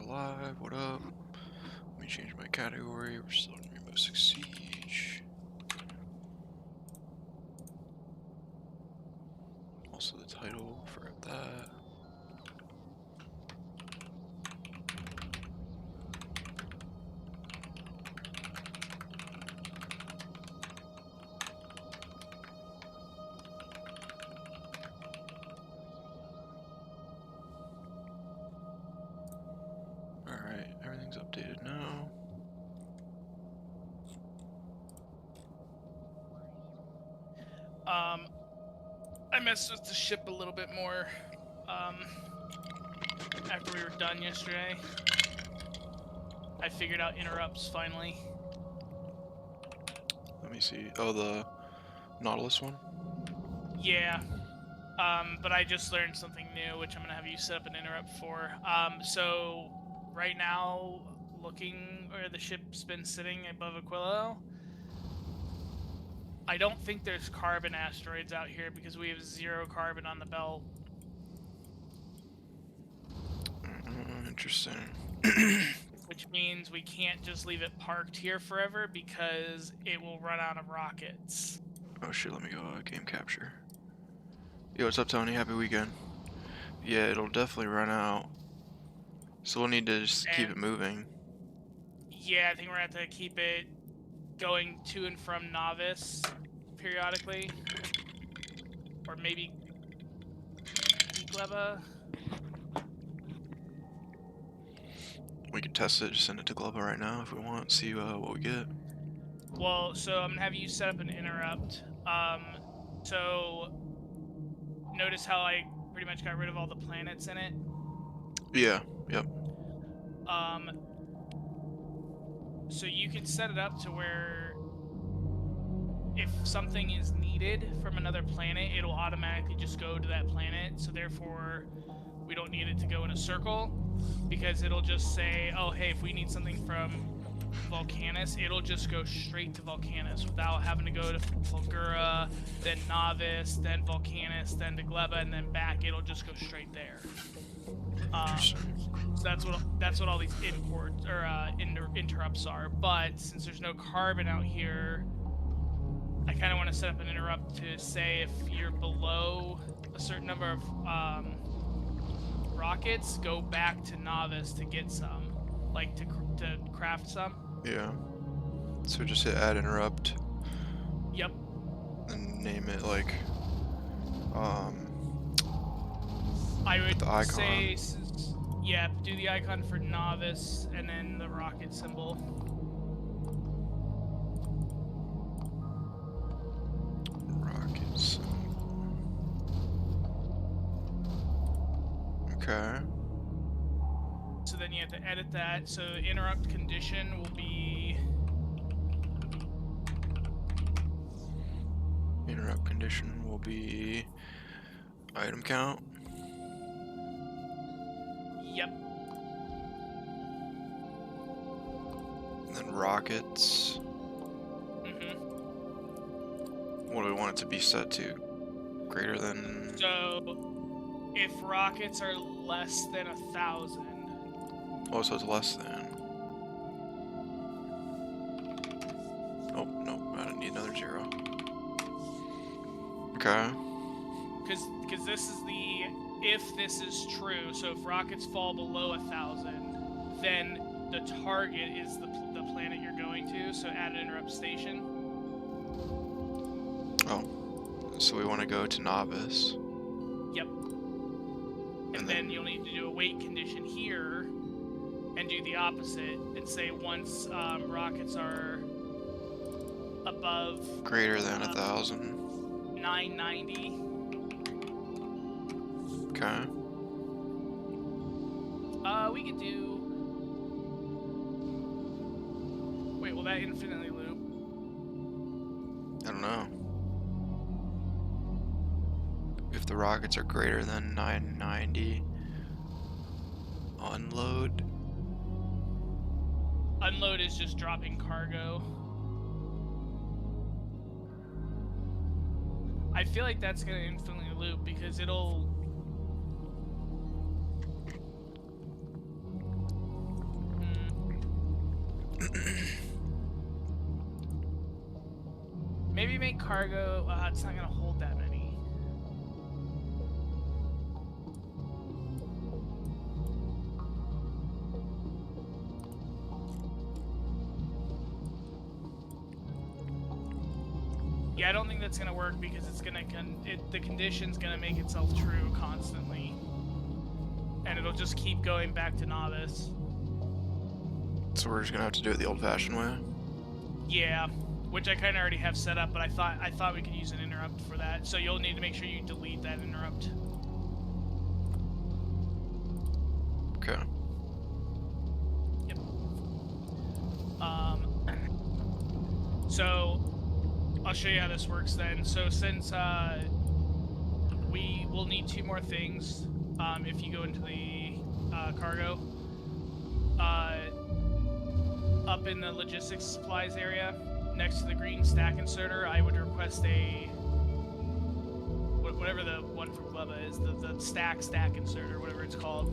live. What up? Let me change my category. We're still in Rainbow Six Siege. Also the title for that. Alright, everything's updated now. I messed with the ship a little bit more after we were done yesterday. I figured out interrupts finally. Let me see. Oh, the Nautilus one? Yeah. But I just learned something new, which I'm gonna have you set up an interrupt for. So right now, looking where the ship's been sitting above Aquilo, I don't think there's carbon asteroids out here because we have 0 carbon on the belt. Interesting. Which means we can't just leave it parked here forever because it will run out of rockets. Oh shit, let me go game capture. Yo, what's up, Tony? Happy weekend. Yeah, it'll definitely run out. So we'll need to just keep it moving. Yeah, I think we're gonna have to keep it going to and from Novice periodically. Or maybe Gleba. We can test it, just send it to Global right now if we want, see what we get. Well, so I'm gonna have you set up an interrupt. So notice how I pretty much got rid of all the planets in it? Yeah, yep. So you can set it up to where if something is needed from another planet, it'll automatically just go to that planet. So therefore, we don't need it to go in a circle because it'll just say, oh, hey, if we need something from Volcanus, it'll just go straight to Volcanus without having to go to Fulgura, then Novice, then Volcanus, then to Gleba, and then back. It'll just go straight there. So that's what all these imports or interrupts are. But since there's no carbon out here, I kind of want to set up an interrupt to say if you're below a certain number of rockets, go back to Novice to get some, like to craft some. Yeah. So just hit add interrupt. Yep. And name it like I would the icon. say, yeah, do the icon for Novice and then the rocket symbol. Rocket symbol. Okay. So then you have to edit that. So interrupt condition will be. Interrupt condition will be item count. Yep. And then rockets. What do we want it to be set to? Greater than. So if rockets are less than 1,000. Oh, so it's less than. Oh, no, I don't need another 0. Okay. Because this is the, if this is true, so if rockets fall below 1,000, then the target is the planet you're going to, so add an interrupt station. Oh, so we want to go to Novice. Yep. And then you'll need to do a wait condition here and do the opposite and say once rockets are above greater than 1,000. 990. Okay. We could do. Wait, will that infinitely loop? I don't know. If the rockets are greater than 990, unload. Unload is just dropping cargo. I feel like that's gonna infinitely loop because it'll. cargo, it's not gonna hold that many. Yeah, I don't think that's gonna work because it's gonna the condition's gonna make itself true constantly, and it'll just keep going back to novice. So we're just gonna have to do it the old-fashioned way. Yeah, which I kind of already have set up, but I thought we could use an interrupt for that. So you'll need to make sure you delete that interrupt. Okay. Yep. So I'll show you how this works then. So since we will need 2 more things, if you go into the cargo, up in the logistics supplies area, next to the green stack inserter, I would request a whatever the one from Gleba is, the stack inserter, whatever it's called.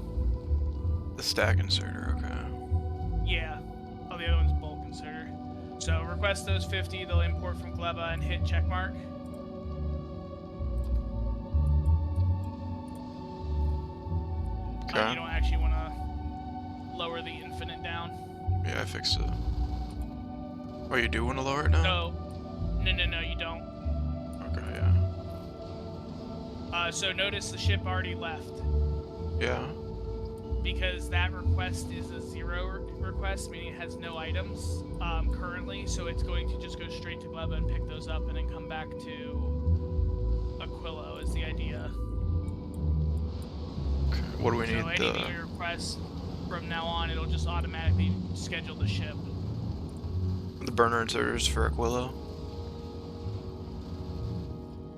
The stack inserter, okay. Yeah. Oh, the other one's bulk inserter. So request those 50, they'll import from Gleba and hit checkmark. Okay. You don't actually want to lower the infinite down. Yeah, I fixed it. Oh, you do want to lower it now? No, you don't. Okay, yeah. So notice the ship already left. Yeah. Because that request is a 0 request, meaning it has no items currently, so it's going to just go straight to Gleba and pick those up and then come back to Aquilo is the idea. Okay. What do we need? So anything you request from now on, it'll just automatically schedule the ship. The burner inserters for Aquilo?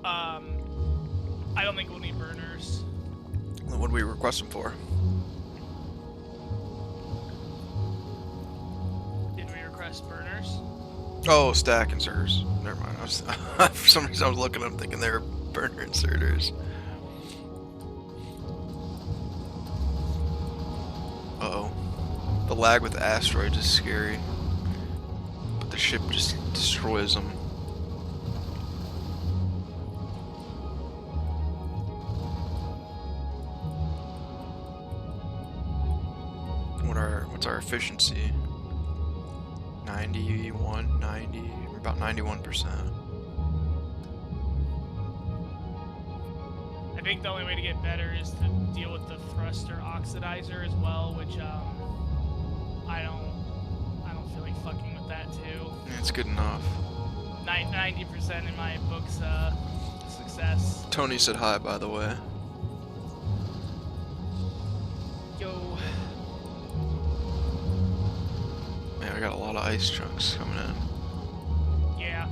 I don't think we'll need burners. What do we request them for? Did we request burners? Oh, stack inserters. Never mind. For some reason I was looking at them thinking they were burner inserters. Uh-oh. The lag with asteroids is scary. But the ship just destroys them. What's our efficiency? 91, 90, we're about 91%. I think the only way to get better is to deal with the thruster oxidizer as well, which I don't feel like fucking with that too. Yeah, it's good enough. 90% in my book's success. Tony said hi, by the way. Yo. Man, I got a lot of ice chunks coming in. Yeah.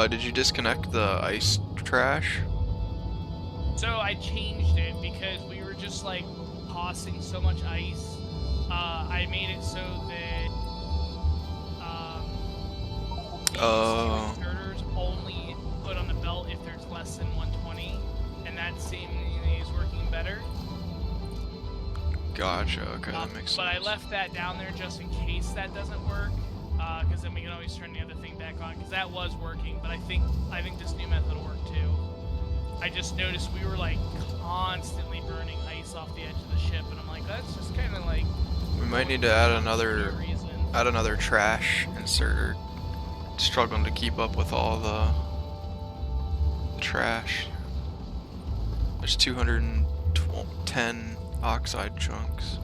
Did you disconnect the ice trash? So I changed it because we were just like tossing so much ice. I made it so that inserters only put on the belt if there's less than 120, and that seemingly is working better. Gotcha, okay, that makes sense. But I left that down there just in case that doesn't work, because then we can always turn the other thing back on, because that was working, but I think this new method will work too. I just noticed we were like constantly burning ice off the edge of the ship, and I'm like, that's just kind of like... We might need to add another trash inserter. Struggling to keep up with all the trash. There's 210 oxide chunks.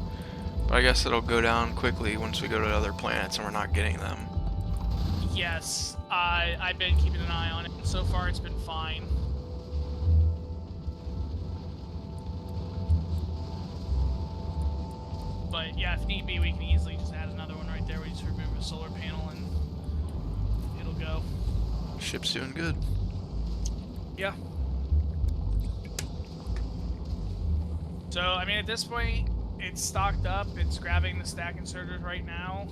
But I guess it'll go down quickly once we go to other planets and we're not getting them. Yes, I've been keeping an eye on it, and so far it's been fine. But yeah, if need be, we can easily just add another one right there. We just remove a solar panel and it'll go. Ship's doing good. Yeah. So, I mean, at this point, it's stocked up. It's grabbing the stack inserters right now.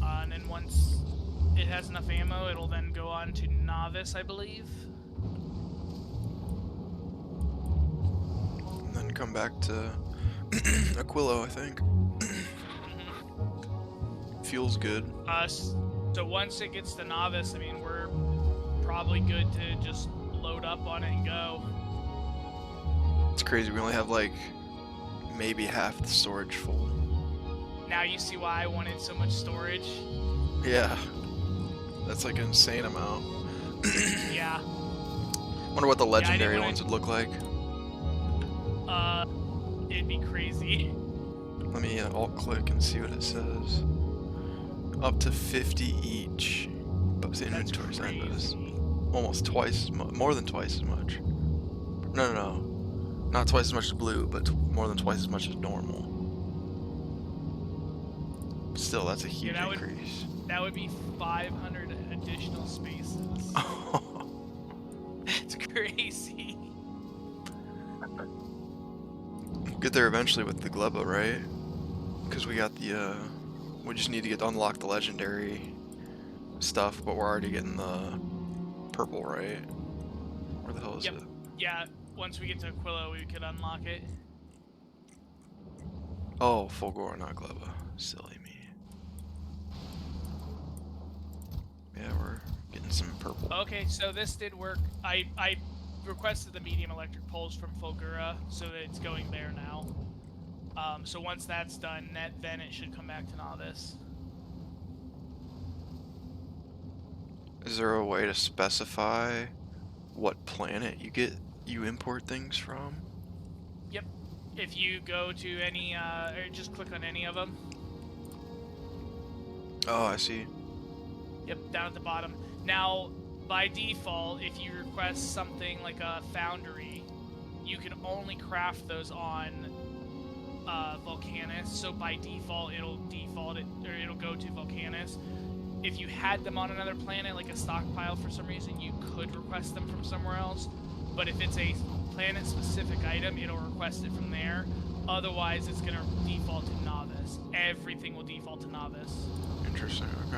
And then once it has enough ammo, it'll then go on to Novice, I believe. And then come back to Aquilo, I think. fuel's good. So once it gets to novice, I mean, we're probably good to just load up on it and go. It's crazy. We only have like maybe half the storage full. Now you see why I wanted so much storage. Yeah, that's like an insane amount. Yeah. Wonder what the legendary wanna... ones would look like. It'd be crazy. Let me alt click and see what it says. Up to 50 each. But the inventory sign does almost twice, more than twice as much. No. Not twice as much as blue, but more than twice as much as normal. Still, that's a huge increase. That would be 500 additional spaces. That's crazy. Get there eventually with the Gleba, right? Because we got the, we just need to unlock the legendary stuff, but we're already getting the purple, right? Where the hell is it? Yeah, once we get to Aquilo, we could unlock it. Oh, Fulgore, not Gleba. Silly me. Yeah, we're getting some purple. Okay, so this did work. I requested the medium electric poles from Fulgura, so that it's going there now. So once that's done, then it should come back to novice. Is there a way to specify what planet you import things from? Yep. If you go to any, or just click on any of them. Oh, I see. Yep, down at the bottom. Now, by default, if you request something like a foundry, you can only craft those on Volcanus. So by default, it'll go to Volcanus. If you had them on another planet, like a stockpile for some reason, you could request them from somewhere else. But if it's a planet-specific item, it'll request it from there. Otherwise, it's going to default to novice. Everything will default to novice. Interesting, okay.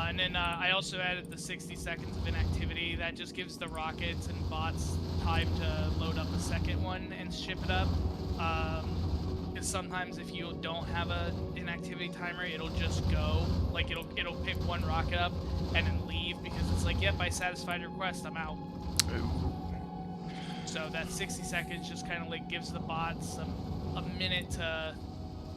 And then I also added the 60 seconds of inactivity. That just gives the rockets and bots time to load up a second one and ship it up. Because sometimes if you don't have an inactivity timer, it'll just go. Like it'll pick one rocket up and then leave because it's like, yep, I satisfied your request, I'm out. Ooh. So that 60 seconds just kind of like gives the bots a minute to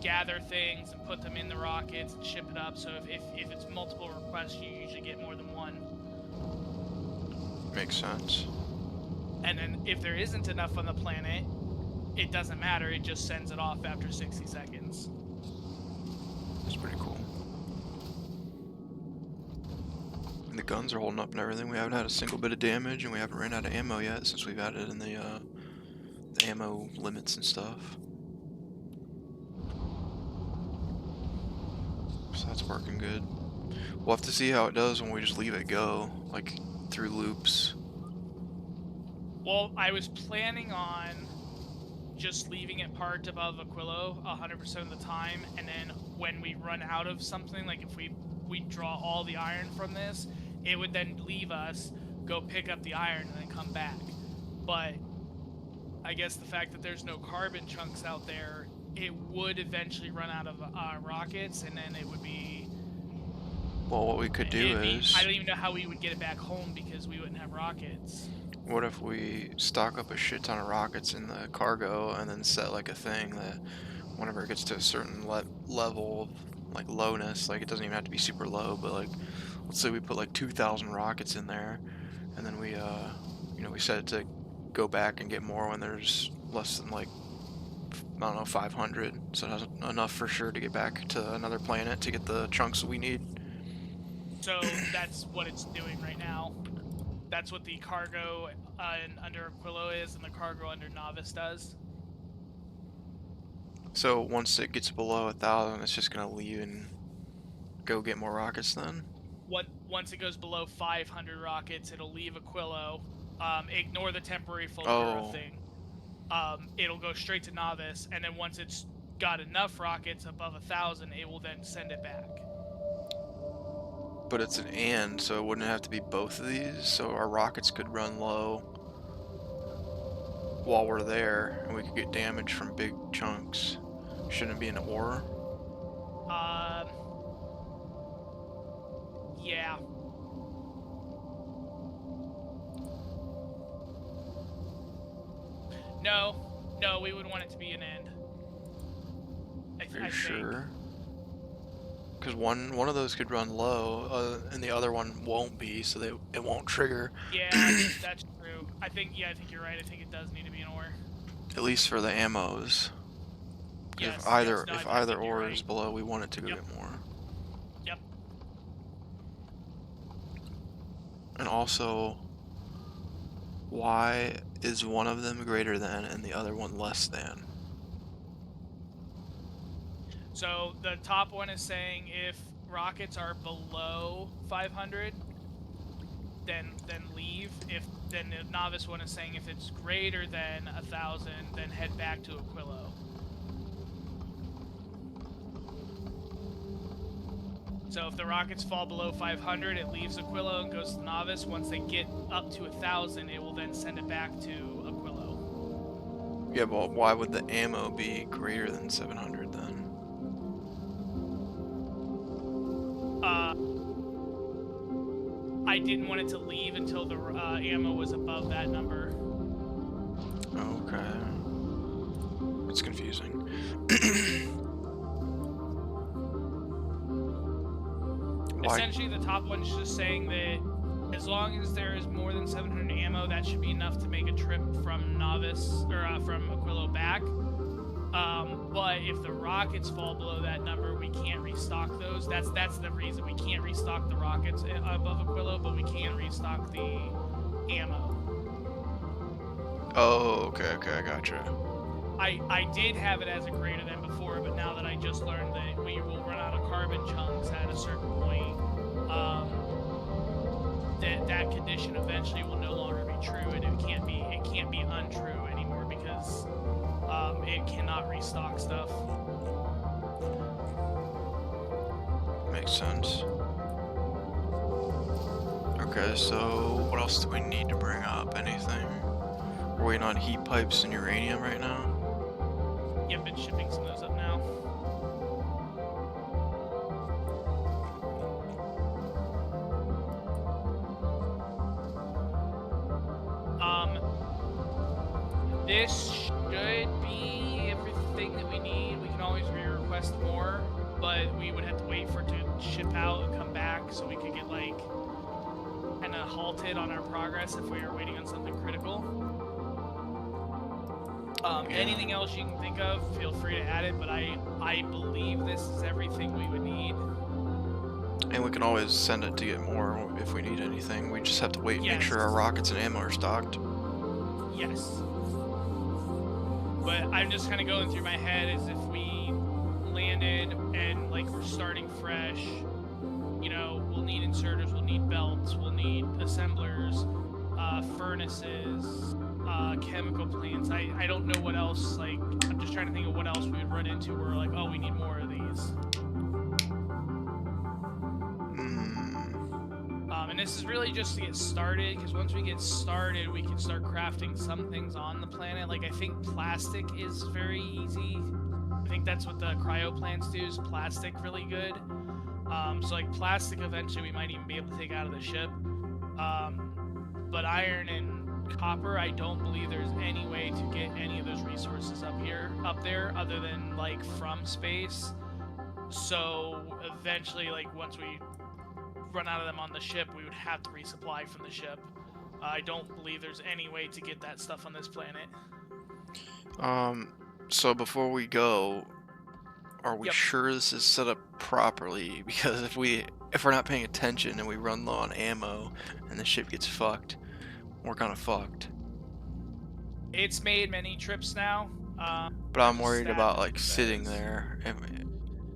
gather things and put them in the rockets and ship it up. So if it's multiple requests, you usually get more than one. Makes sense. And then if there isn't enough on the planet, it doesn't matter, it just sends it off after 60 seconds. That's pretty cool. And the guns are holding up and everything. We haven't had a single bit of damage, and we haven't ran out of ammo yet since we've added in the ammo limits and stuff. So that's working good. We'll have to see how it does when we just leave it go, like through loops. Well, I was planning on just leaving it parked above Aquilo 100% of the time, and then when we run out of something, like if we draw all the iron from this, it would then leave us, go pick up the iron, and then come back. But I guess the fact that there's no carbon chunks out there, it would eventually run out of rockets, and then it would be... Well, what we could do is... I don't even know how we would get it back home because we wouldn't have rockets. What if we stock up a shit ton of rockets in the cargo and then set like a thing that whenever it gets to a certain level of like lowness, like it doesn't even have to be super low, but like let's say we put like 2,000 rockets in there, and then we you know, we set it to go back and get more when there's less than like, I don't know, 500, so it has enough for sure to get back to another planet to get the chunks that we need. So that's what it's doing right now. That's what the cargo under Aquilo is, and the cargo under Novice does. So once it gets below 1,000, it's just gonna leave and go get more rockets then? Once it goes below 500 rockets, it'll leave Aquilo. Ignore the temporary Fulgura thing. It'll go straight to Novice, and then once it's got enough rockets above 1,000, it will then send it back. But it's an and, so it wouldn't have to be both of these, so our rockets could run low while we're there, and we could get damage from big chunks. Shouldn't it be an ore? Um, yeah. No, we would want it to be an end. Are you I think. sure? Because one of those could run low, and the other one won't be, so it won't trigger. Yeah, that's true. I think you're right. I think it does need to be an ore. At least for the ammos. Because Yes, yes. No, if I either think you're ore is right. below, we want it to go Yep, get more. yep. And also, why is one of them greater than and the other one less than? So the top one is saying if rockets are below 500, then leave. If then the novice one is saying if it's greater than 1,000, then head back to Aquilo. So if the rockets fall below 500, it leaves Aquilo and goes to novice. Once they get up to 1,000, it will then send it back to Aquilo. Yeah, but why would the ammo be greater than 700 then? I didn't want it to leave until the ammo was above that number. Okay. It's confusing. Why? Essentially, the top one's just saying that as long as there is more than 700 ammo, that should be enough to make a trip from novice or from Aquilo back. But if the rockets fall below that number, we can't restock those. That's the reason we can't restock the rockets above Aquilo, but we can restock the ammo. Oh, okay, I gotcha. I did have it as a greater than before, but now that I just learned that we will run out of carbon chunks at a certain point, that condition eventually will no longer be true, and it can't be untrue anymore because it cannot restock stuff. Makes sense. Okay, so what else do we need to bring up? Anything? We're waiting on heat pipes and uranium right now? Yep, been shipping some of those up now. This should be everything that we need. We can always re-request more, but we would have to wait for it to ship out and come back so we could get like kind of halted on our progress if we were waiting on something critical. Anything else you can think of, feel free to add it, but I believe this is everything we would need. And we can always send it to get more if we need anything. We just have to wait and make sure our Yes. rockets and ammo are stocked. Yes. But I'm just kind of going through my head as if we landed and like we're starting fresh. You know, we'll need inserters, we'll need belts, we'll need assemblers, furnaces, chemical plants. I don't know what else. Like, I'm just trying to think of what else we would run into where like, oh, we need more of these. And this is really just to get started, because once we get started, we can start crafting some things on the planet. Like, I think plastic is very easy. I think that's what the cryo plants do, is plastic really good. So, like, plastic eventually we might even be able to take out of the ship. But iron and copper, I don't believe there's any way to get any of those resources up there, other than, like, from space. So, eventually, like, once we run out of them on the ship, we would have to resupply from the ship. I don't believe there's any way to get that stuff on this planet. So before we go, are we Yep. sure this is set up properly? Because if we're not paying attention and we run low on ammo and the ship gets fucked, we're kind of fucked. It's made many trips now. But I'm the worried stat about like says- sitting there.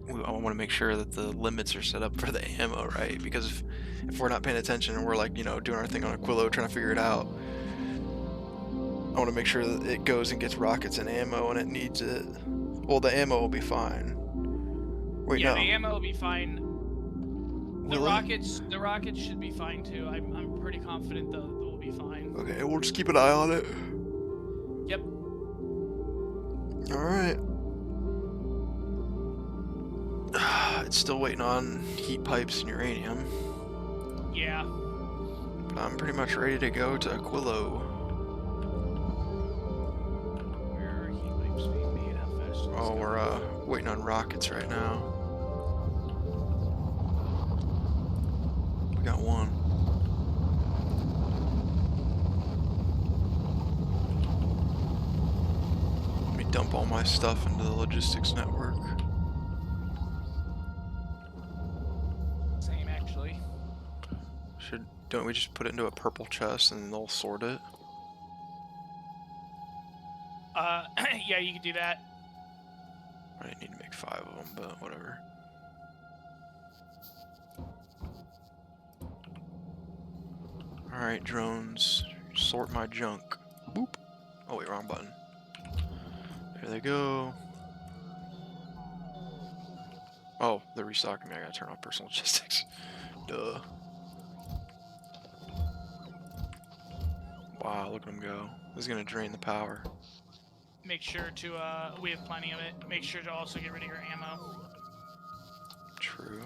I want to make sure that the limits are set up for the ammo, right? Because if we're not paying attention and we're like, doing our thing on Aquilo, trying to figure it out, I want to make sure that it goes and gets rockets and ammo and it needs it. Well, the ammo will be fine. Wait, yeah, no. the ammo will be fine. The Will it? rockets should be fine too. I'm pretty confident they'll be fine. Okay, we'll just keep an eye on it. Yep. Alright. It's still waiting on heat pipes and uranium. Yeah. But I'm pretty much ready to go to Aquilo. Where are heat pipes being made? How fast is this Oh, we're going? waiting on rockets right now. We got one. Let me dump all my stuff into the logistics network. Same, actually. Don't we just put it into a purple chest and they'll sort it? Yeah, you can do that. I need to make 5 of them, but whatever. Alright, drones. Sort my junk. Boop. Oh wait, wrong button. There they go. Oh, they're restocking me. I gotta turn off personal logistics. Duh. Wow, look at them go. This is gonna drain the power. Make sure to, we have plenty of it. Make sure to also get rid of your ammo. True.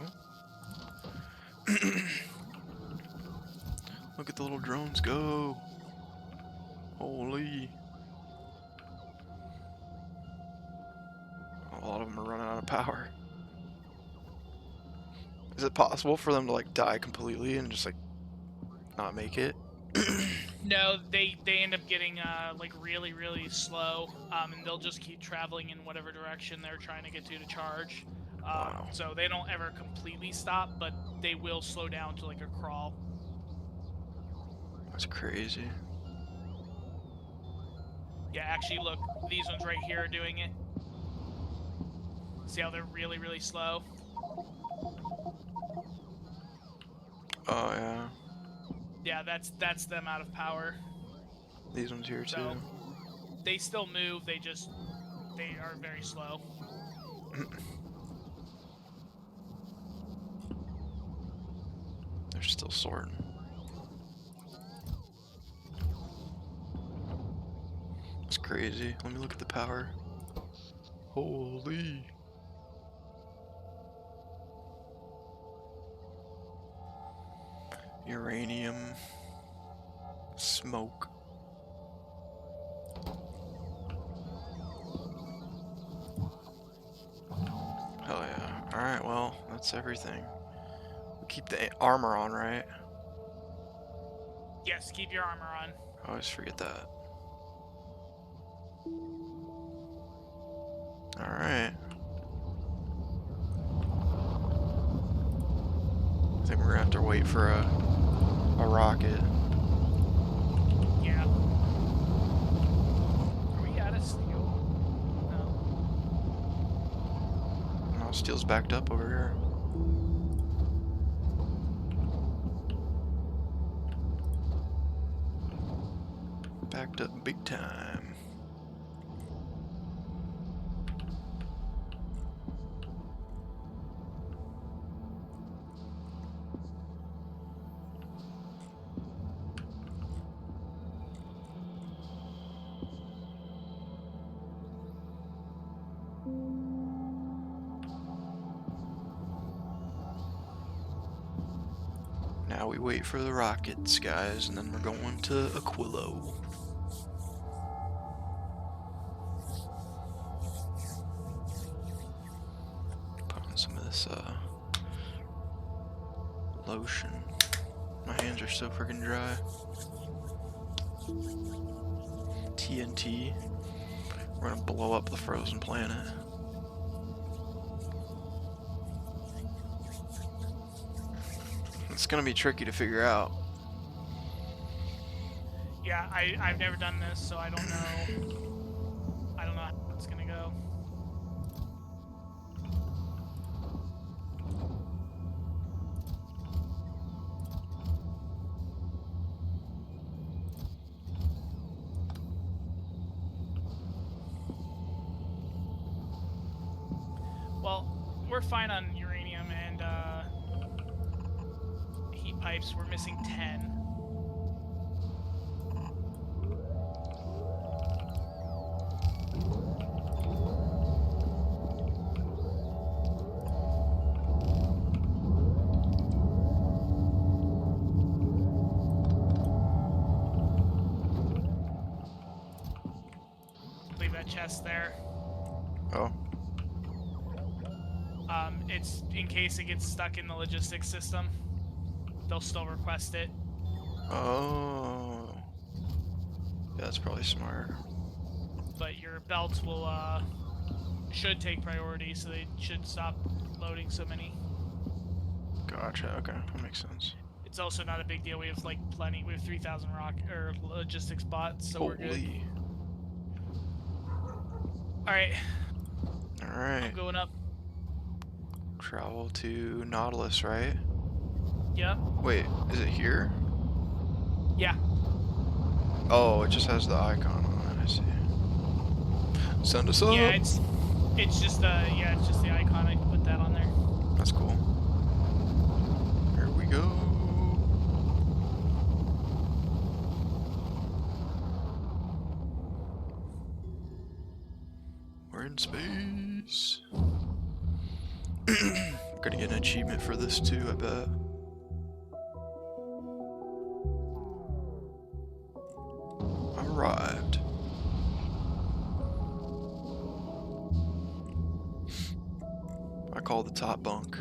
Look at the little drones go. Holy. A lot of them are running out of power. Is it possible for them to like die completely and just like not make it? No, they end up getting like really slow, and they'll just keep traveling in whatever direction they're trying to get to charge. Wow. So they don't ever completely stop, but they will slow down to like a crawl. That's crazy. Yeah, actually, look, these ones right here are doing it. See how they're really slow? Oh yeah. Yeah, that's them out of power. These ones here So too. they still move. They are very slow. They're still sorting. It's crazy. Let me look at the power. Holy. Uranium. Smoke. Hell yeah. Alright, well, that's everything. We keep the armor on, right? Yes, keep your armor on. I always forget that. Alright. I think we're gonna have to wait for a rocket. Yeah. Are we out of steel? No. No, steel's backed up over here. Backed up big time. Now we wait for the rockets, guys, and then we're going to Aquilo. Put on some of this lotion. My hands are so freaking dry. TNT. We're gonna blow up the frozen planet. It's gonna be tricky to figure out. Yeah, I've never done this, so I don't know. I don't know how it's gonna go. Well, we're fine on uranium and heat pipes. We're missing 10. chest there. Oh. It's in case it gets stuck in the logistics system. They'll still request it. Oh. Yeah, that's probably smart. But your belts will should take priority, so they should stop loading so many. Gotcha. Okay, that makes sense. It's also not a big deal. We have like plenty. We have 3,000 rock or logistics bots, so we're good. Holy. All right, All I'm right. going up. Travel to Nautilus, right? Yep. Wait, is it here? Yeah. Oh, it just has the icon on it. I see. Send us Yeah. up. It's just it's just the icon. I can put that on there. That's cool. Here we go. We're in space. We're gonna get an achievement for this too, I bet. Arrived. I call the top bunk.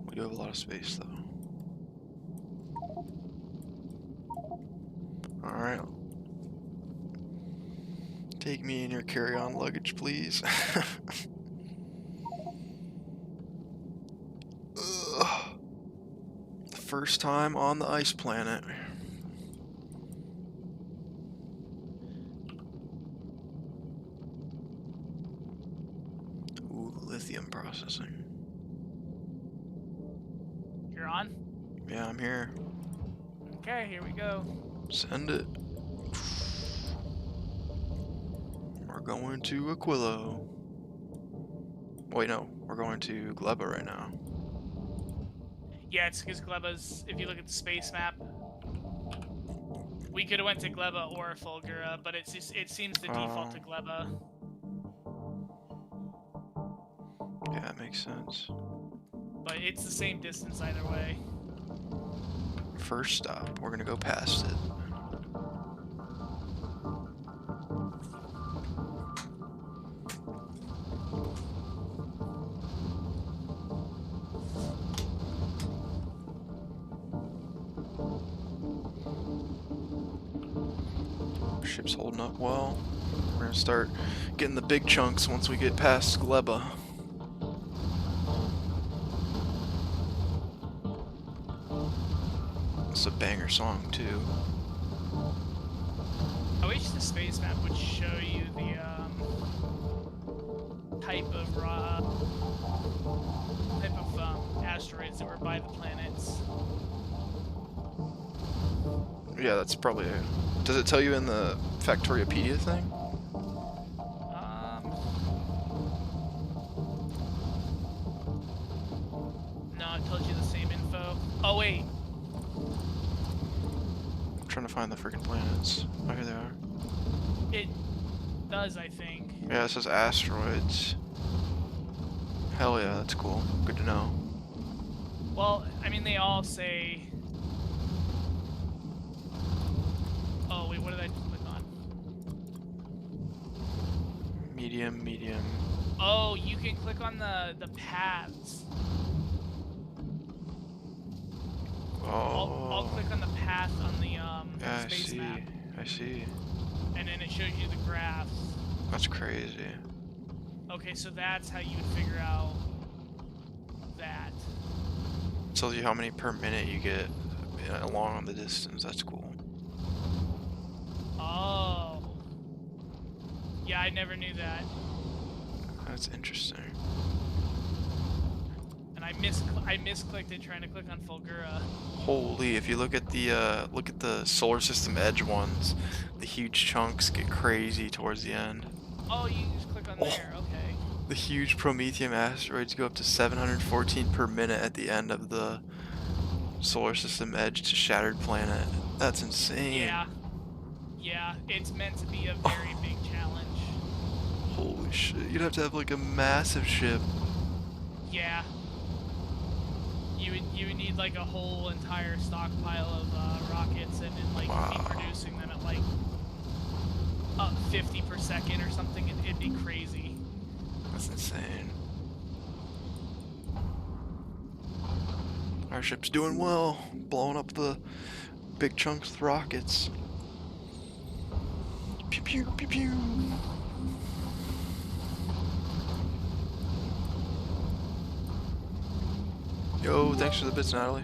We do have a lot of space though. Alright. Take me in your carry-on luggage, please. Ugh. The first time on the ice planet. Ooh, lithium processing. You're on. Yeah, I'm here. Okay, here we go. Send it. We're going to Aquilo. Wait, no. We're going to Gleba right now. Yeah, it's because Gleba's. If you look at the space map, we could have went to Gleba or Fulgura, but it seems to default to Gleba. Yeah, that makes sense. But it's the same distance either way. First stop, we're gonna go past it. Ship's holding up well. We're gonna start getting the big chunks once we get past Gleba. It's a banger song too. I wish the space map would show you the type of asteroids that were by the planets. Yeah, that's probably. Does it tell you in the Factoriopedia thing? No, it tells you the same info. Oh wait. I'm trying to find the freaking planets. Oh, here they are. It does, I think. Yeah, it says asteroids. Hell yeah, that's cool. Good to know. Well, I mean, they all say. Oh wait, what did I click on? Medium, medium. Oh, you can click on the paths. Oh. I'll click on the path on the Yeah, space map, I see. and then it shows you the graphs. That's crazy. Okay, so that's how you would figure out that. It tells you how many per minute you get along the distance. That's cool. Oh. Yeah, I never knew that. That's interesting. And I misclicked it trying to click on Fulgura. Holy! If you look at the solar system edge ones, the huge chunks get crazy towards the end. Oh, you can just click on there. Okay. The huge Prometheum asteroids go up to 714 per minute at the end of the solar system edge to shattered planet. That's insane. Yeah. Yeah, it's meant to be a very big challenge. Holy shit! You'd have to have like a massive ship. Yeah. You would need like a whole entire stockpile of rockets and then like be Wow, producing them at like 50 per second or something. It'd be crazy. that's insane. Our ship's doing well, blowing up the big chunks with rockets. Pew pew pew pew. Yo, thanks for the bits, Natalie.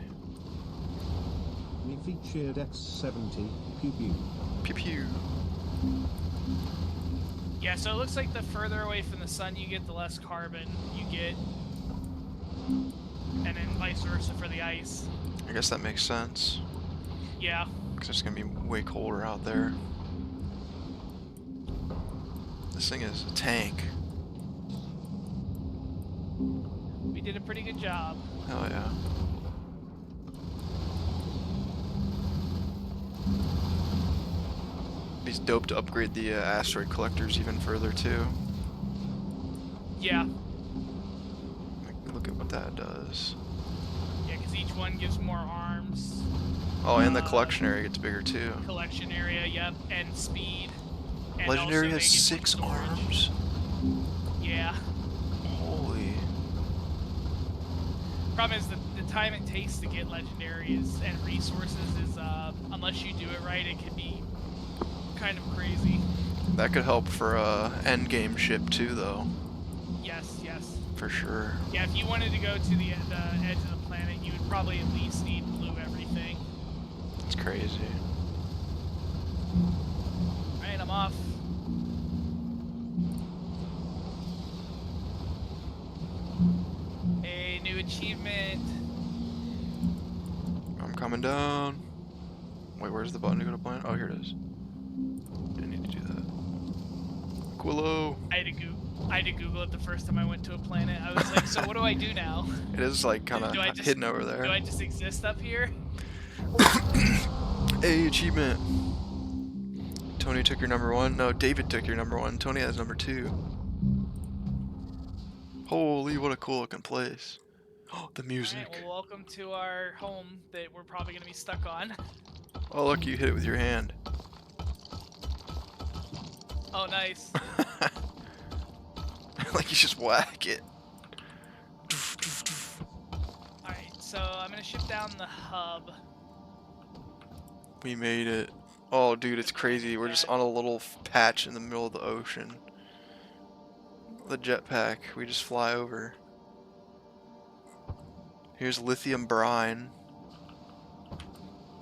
We featured X70, pew pew. Pew pew. Yeah, so it looks like the further away from the sun you get, the less carbon you get, and then vice versa for the ice. I guess that makes sense. Yeah. Because it's gonna be way colder out there. This thing is a tank. We did a pretty good job. Hell yeah. It's dope to upgrade the asteroid collectors even further too. Yeah. Like, look at what that does. Yeah, because each one gives more arms. Oh, and the collection area gets bigger too. Collection area, yep, and speed. And Legendary also has they get 6 more storage. arms. Yeah. Holy. Problem is the time it takes to get legendaries and resources is, unless you do it right, it can be kind of crazy. That could help for end game ship too, though. Yes, yes. For sure. Yeah, if you wanted to go to the edge of the planet, you would probably at least need blue everything. It's crazy. Alright, I'm off. A new achievement. I'm coming down. Wait, where's the button to go to planet? Oh, here it is. Didn't need to do that. Aquilo. I had to Google it the first time I went to a planet. I was like, so what do I do now? It is like kind of hidden over there. Do I just exist up here? Hey, achievement. Tony took your number 1. No, David took your number 1. Tony has number 2. Holy, what a cool looking place. Oh, the music. Alright, well, welcome to our home that we're probably going to be stuck on. Oh, look, you hit it with your hand. Oh, nice. Like you just whack it. Alright, so I'm going to ship down the hub. We made it. Oh, dude, it's crazy. We're just on a little patch in the middle of the ocean. The jetpack, we just fly over. Here's lithium brine.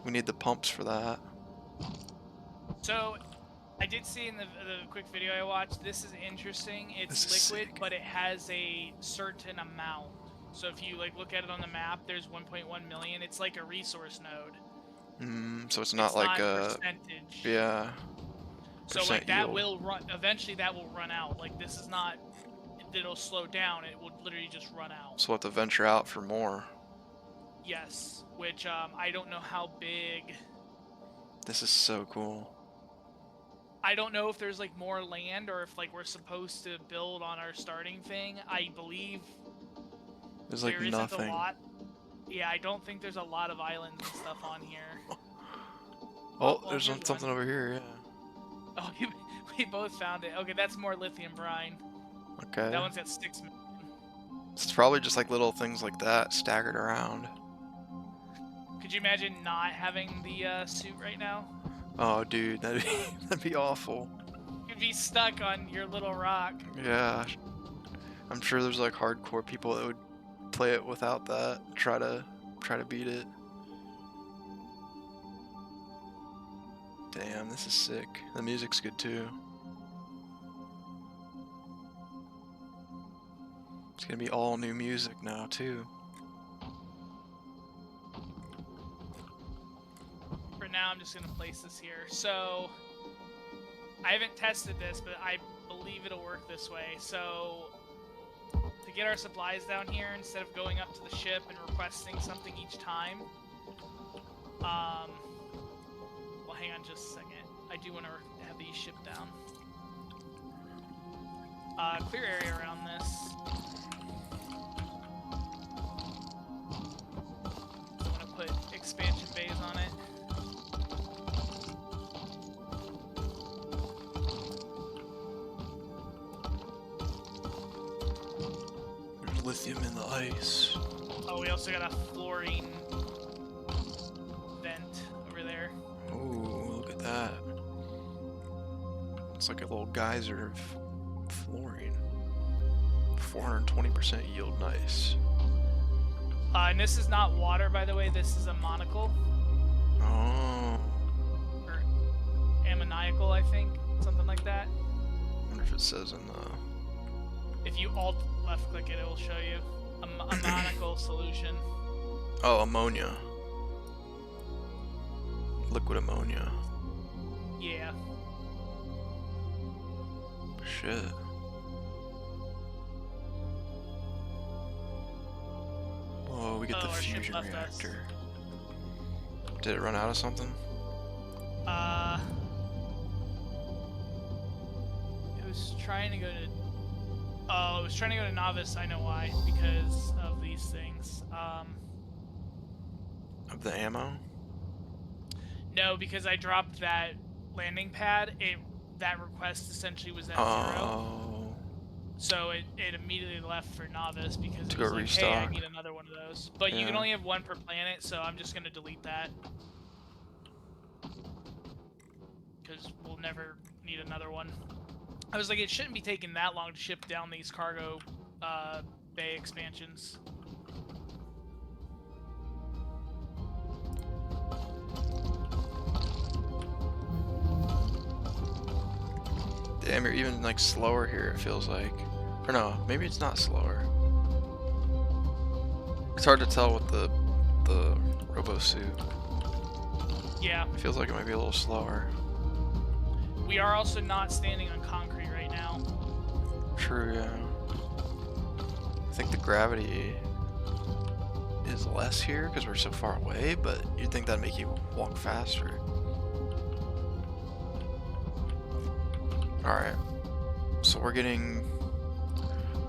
We need the pumps for that. So, I did see in the quick video I watched, this is interesting. It's liquid, sick. but it has a certain amount. So if you like look at it on the map, there's 1.1 million. It's like a resource node. So it's not like a percentage. Yeah. So like that will run. Eventually, that will run out. Like this is not. It'll slow down. It will literally just run out. So we'll have to venture out for more. Yes, which I don't know how big. This is so cool. I don't know if there's like more land or if like we're supposed to build on our starting thing. I believe there's like there nothing. isn't a lot. Yeah, I don't think there's a lot of islands and stuff on here. Oh, well, there's something over here, yeah. Oh, we both found it. Okay, that's more lithium brine. Okay. That one's got 6 million. It's probably just like little things like that staggered around. Could you imagine not having the suit right now? Oh, dude, that'd be awful. You'd be stuck on your little rock. Yeah. I'm sure there's like hardcore people that would play it without that. Try to beat it. Damn, this is sick. The music's good too. It's gonna be all new music now too. For now, I'm just gonna place this here. So, I haven't tested this, but I believe it'll work this way. So, to get our supplies down here, instead of going up to the ship and requesting something each time, well, hang on just a second. I do want to have these shipped down. Clear area around this. put expansion bays on it. There's lithium in the ice. Oh, we also got a fluorine vent over there. Oh, look at that. It's like a little geyser of fluorine. 420% yield, nice. And this is not water, by the way. This is a monocle. Oh. Or ammoniacal, I think. Something like that. I wonder if it says in the... If you alt left click it, it will show you a monocle solution. Oh, ammonia. Liquid ammonia. Yeah. Shit. Oh, we get the our ship fusion left us. reactor. Did it run out of something? It was trying to go to... Oh, it was trying to go to Novice, I know why. Because of these things. Of the ammo? No, because I dropped that landing pad, that request essentially was at 0. Oh. So it immediately left for Novice because To it go was like, hey, I restock. need another one of those. But you can Yeah. only have one per planet, so I'm just going to delete that. Because we'll never need another one. I was like, it shouldn't be taking that long to ship down these cargo bay expansions. Damn, you're even like slower here, it feels like. Or no, maybe it's not slower. It's hard to tell with the robo suit. Yeah. It feels like it might be a little slower. We are also not standing on concrete right now. True, yeah. I think the gravity is less here because we're so far away, but you'd think that'd make you walk faster. Alright. So we're getting...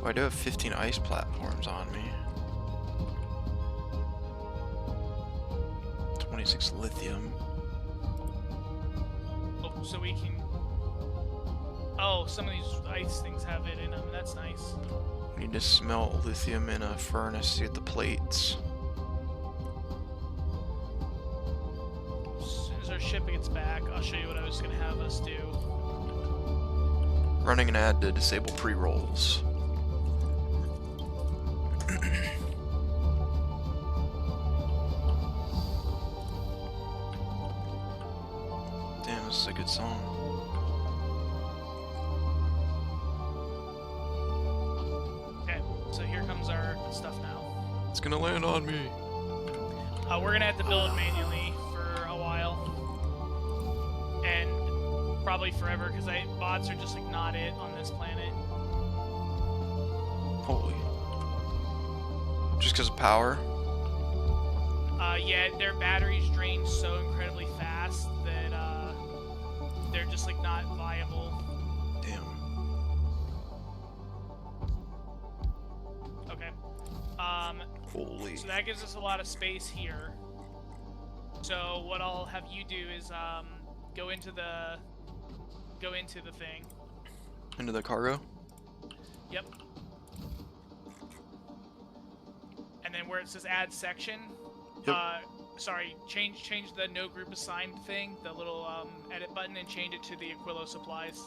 Oh, I do have 15 ice platforms on me. 26 lithium. Oh, so we can... Oh, some of these ice things have it in them. That's nice. We need to smelt lithium in a furnace to get the plates. As soon as our ship gets back, I'll show you what I was going to have us do. Running an ad to disable pre-rolls. Damn, this is a good song. Okay, so here comes our stuff now. It's gonna land on me. We're going to have to build it manually for a while. And probably forever, because VODS are just like not it on this planet. Holy. Just because of power? Yeah, their batteries drain so incredibly fast that they're just like not viable. Damn. Okay. Holy. So that gives us a lot of space here. So what I'll have you do is go into the thing. Into the cargo? Yep. And then where it says add section, Yep. sorry, change the no group assigned thing, the little edit button, and change it to the Aquilo supplies.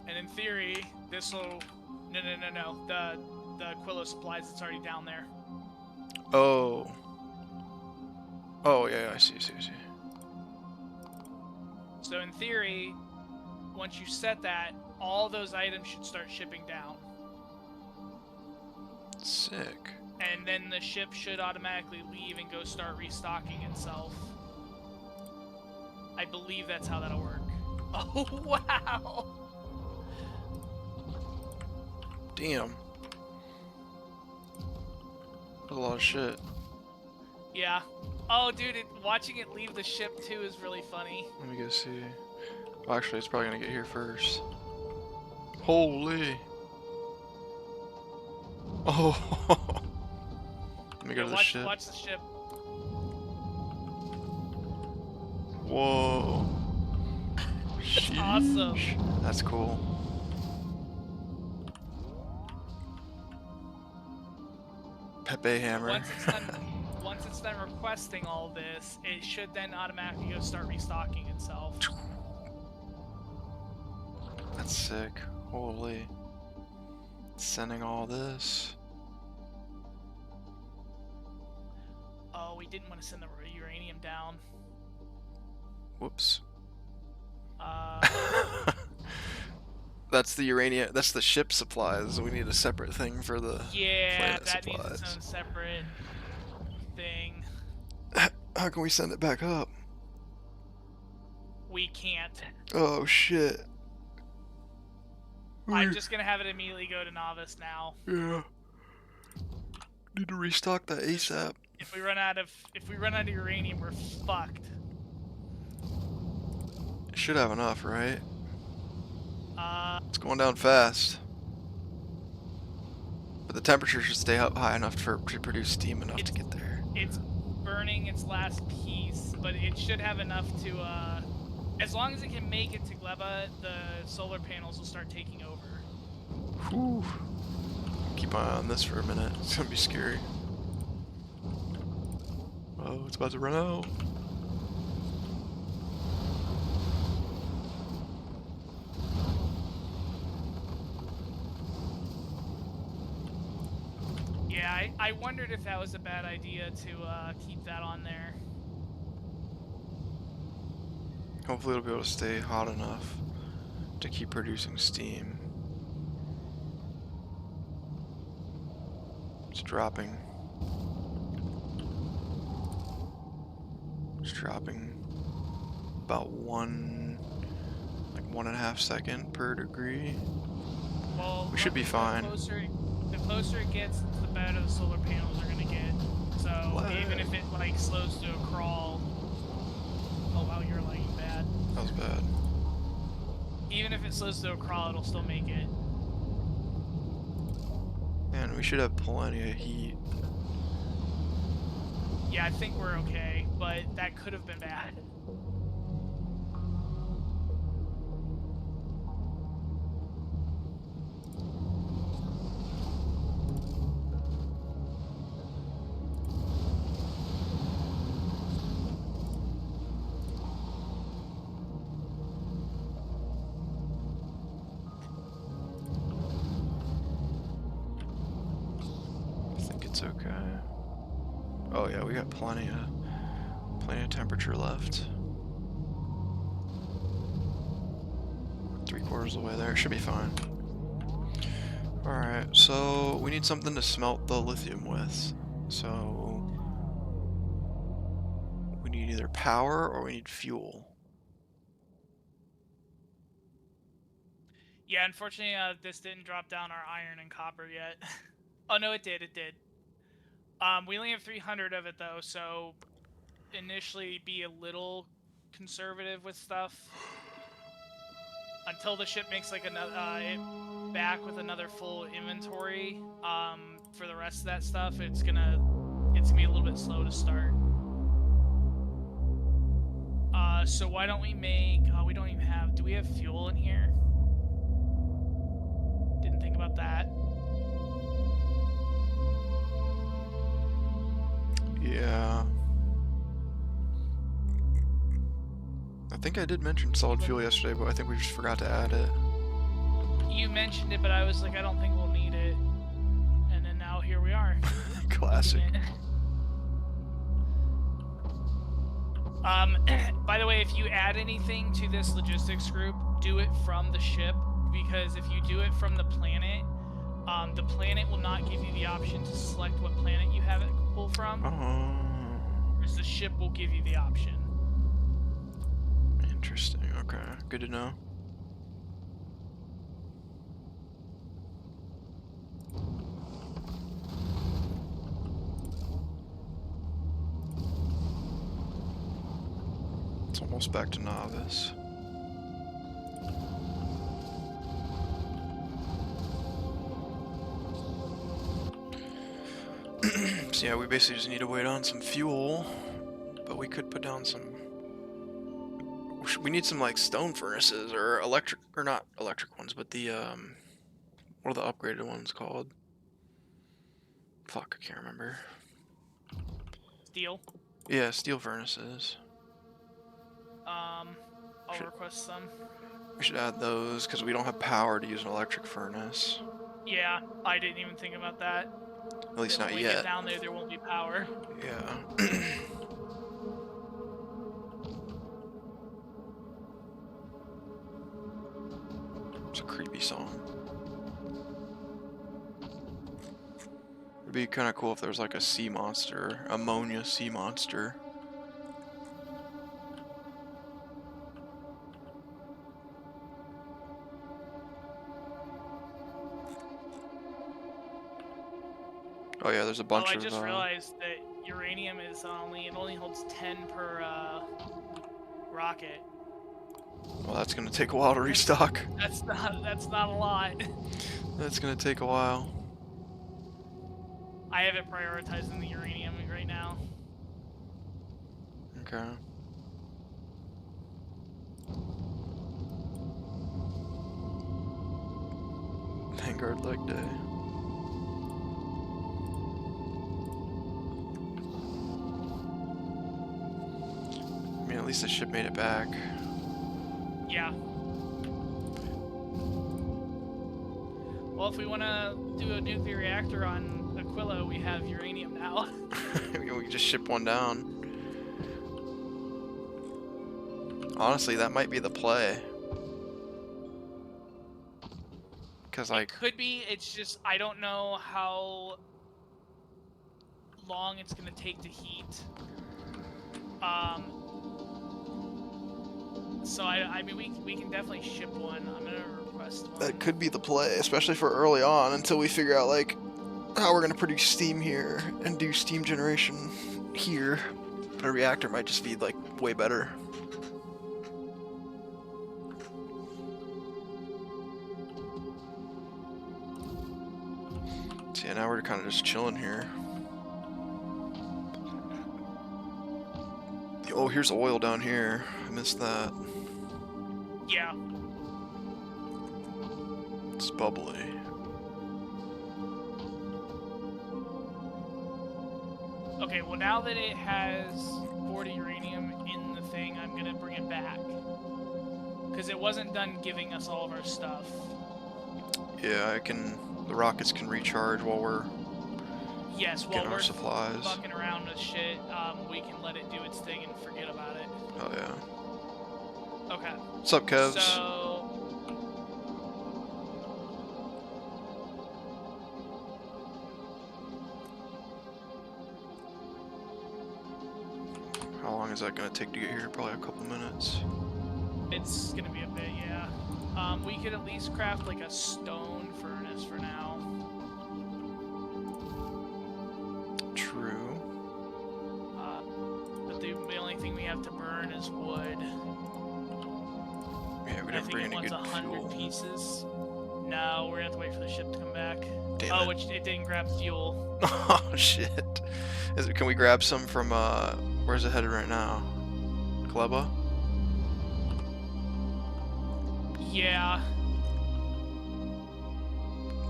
And in theory, this will no, the Aquilo supplies that's already down there. Oh. Oh, yeah, I see. So in theory, once you set that, all those items should start shipping down. Sick. And then the ship should automatically leave and go start restocking itself. I believe that's how that'll work. Oh, wow! Damn. That's a lot of shit. Yeah. Oh, dude, watching it leave the ship, too, is really funny. Let me go see. Well, actually, it's probably gonna get here first. Holy. Oh. Let me go Yeah, to the ship. watch the ship. Whoa. It's awesome. Sheesh. That's cool. Pepe hammer. Once it's done requesting all this, it should then automatically go start restocking itself. That's sick. Holy. Sending all this. Oh, we didn't want to send the uranium down. Whoops. That's the uranium. That's the ship supplies. We need a separate thing for the planet that supplies. needs its own separate thing. How can we send it back up? We can't. Oh shit. I'm just gonna have it immediately go to novice now. Yeah. Need to restock that ASAP. If we run out of uranium, we're fucked. Should have enough, right? It's going down fast. But the temperature should stay up high enough to produce steam enough to get there. It's burning its last piece, but it should have enough to, as long as it can make it to Gleba, the solar panels will start taking over. Whew. Keep an eye on this for a minute. It's gonna be scary. Oh, it's about to run out. Yeah, I wondered if that was a bad idea to keep that on there. Hopefully it'll be able to stay hot enough to keep producing steam. It's dropping. It's dropping about 1.5 seconds per degree. Well, We should be fine. The closer it gets, the better the solar panels are gonna get. So even if it like slows to a crawl, oh wow, you're lagging bad. That was bad. Even if it slows to a crawl, it'll still make it. Man, we should have plenty of heat. Yeah, I think we're okay, but that could have been bad. I think it's okay. Oh yeah, we got plenty of temperature left. 3/4 of the way there, should be fine. Alright, so we need something to smelt the lithium with. So we need either power or we need fuel. Yeah, unfortunately, this didn't drop down our iron and copper yet. Oh no, it did. We only have 300 of it though, so initially be a little conservative with stuff until the ship makes like another back with another full inventory. For the rest of that stuff, it's gonna be a little bit slow to start. So why don't we make? We don't even have. Do we have fuel in here? Didn't think about that. Yeah. I think I did mention solid fuel yesterday, but I think we just forgot to add it. You mentioned it, but I was like, I don't think we'll need it. And then now here we are. Classic. By the way, if you add anything to this logistics group, do it from the ship, because if you do it from the planet will not give you the option to select what planet you have it pull from. Whereas the ship will give you the option. Interesting. Okay, good to know. It's almost back to novice. So yeah, we basically just need to wait on some fuel, but we could put down some. We need some like stone furnaces or electric, or not electric ones, but the what are the upgraded ones called? Fuck, I can't remember. Steel. Yeah, steel furnaces. I'll Should, request some. we should add those because we don't have power to use an electric furnace. Yeah, I didn't even think about that. At least That when not we get yet. down there won't be power. Yeah. It's a creepy song. It'd be kind of cool if there was like a sea monster, ammonia sea monster. Oh yeah, there's a Oh, bunch I of. just realized that uranium is it only holds 10 per rocket. Well, that's gonna take a while to restock. That's not a lot. That's gonna take a while. I have it prioritized in the uranium right now. Okay. Vanguard leg day. I mean, at least the ship made it back. Yeah. Well, if we want to do a nuclear reactor on Aquilo, we have uranium now. We can just ship one down. Honestly, that might be the play. Because, like, It could be. It's just I don't know how long it's gonna take to heat. So I mean we can definitely ship one. I'm gonna request one. that could be the play, especially for early on until we figure out, like, how we're going to produce steam here and do steam generation here. But a reactor might just be, like, way better. So yeah, now we're kind of just chilling here. Oh, here's oil down here. I missed that. Yeah. It's bubbly. Okay, well now that it has 40 uranium in the thing, I'm gonna bring it back. Because it wasn't done giving us all of our stuff. Yeah, the rockets can recharge while we're Yes, while getting our we're supplies. fucking around with shit, we can let it do its thing and forget about it. Oh yeah. Okay. What's up, Kevs? So... How long is that gonna take to get here? Probably a couple minutes. It's gonna be a bit, yeah. We could at least craft like a stone furnace for now. True. But the only thing we have to burn is wood. Yeah, we I didn't think bring it any wants good 100 fuel. pieces. No, we're gonna have to wait for the ship to come back. Damn Oh, it. which it didn't grab fuel. Oh shit. Can we grab some from where's it headed right now? Gleba? Yeah.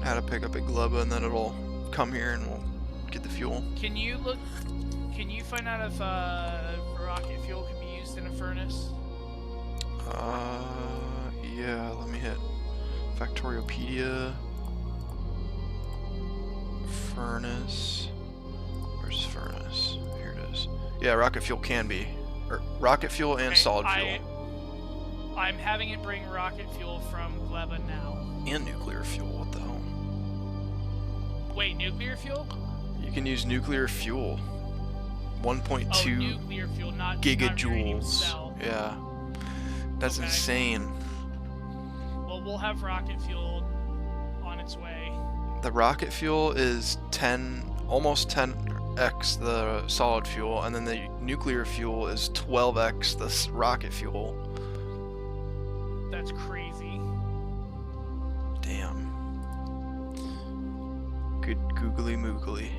Had to pick up at Gleba and then it'll come here and we'll get the fuel. Can you find out if rocket fuel can be used in a furnace? Yeah, let me hit Factoriopedia. Furnace. Where's furnace? Here it is. Yeah, rocket fuel can be. Or rocket fuel and Okay, solid fuel. I'm having it bring rocket fuel from Gleba now. And nuclear fuel, what the hell? Wait, nuclear fuel? You can use nuclear fuel. 1.2 nuclear fuel, not uranium gigajoules. cell. Yeah. That's Okay. insane. Well, we'll have rocket fuel on its way. The rocket fuel is almost 10x the solid fuel, and then the nuclear fuel is 12x the rocket fuel. That's crazy. Damn. Good googly moogly.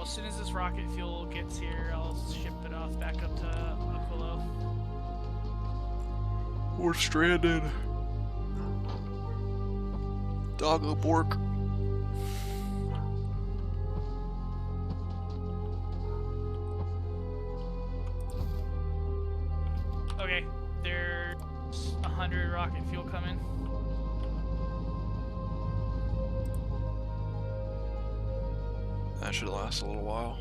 as soon as this rocket fuel gets here, I'll ship it off back up to Aquilo. We're stranded. Doggo bork. Okay, there's 100 rocket fuel coming. That should last a little while.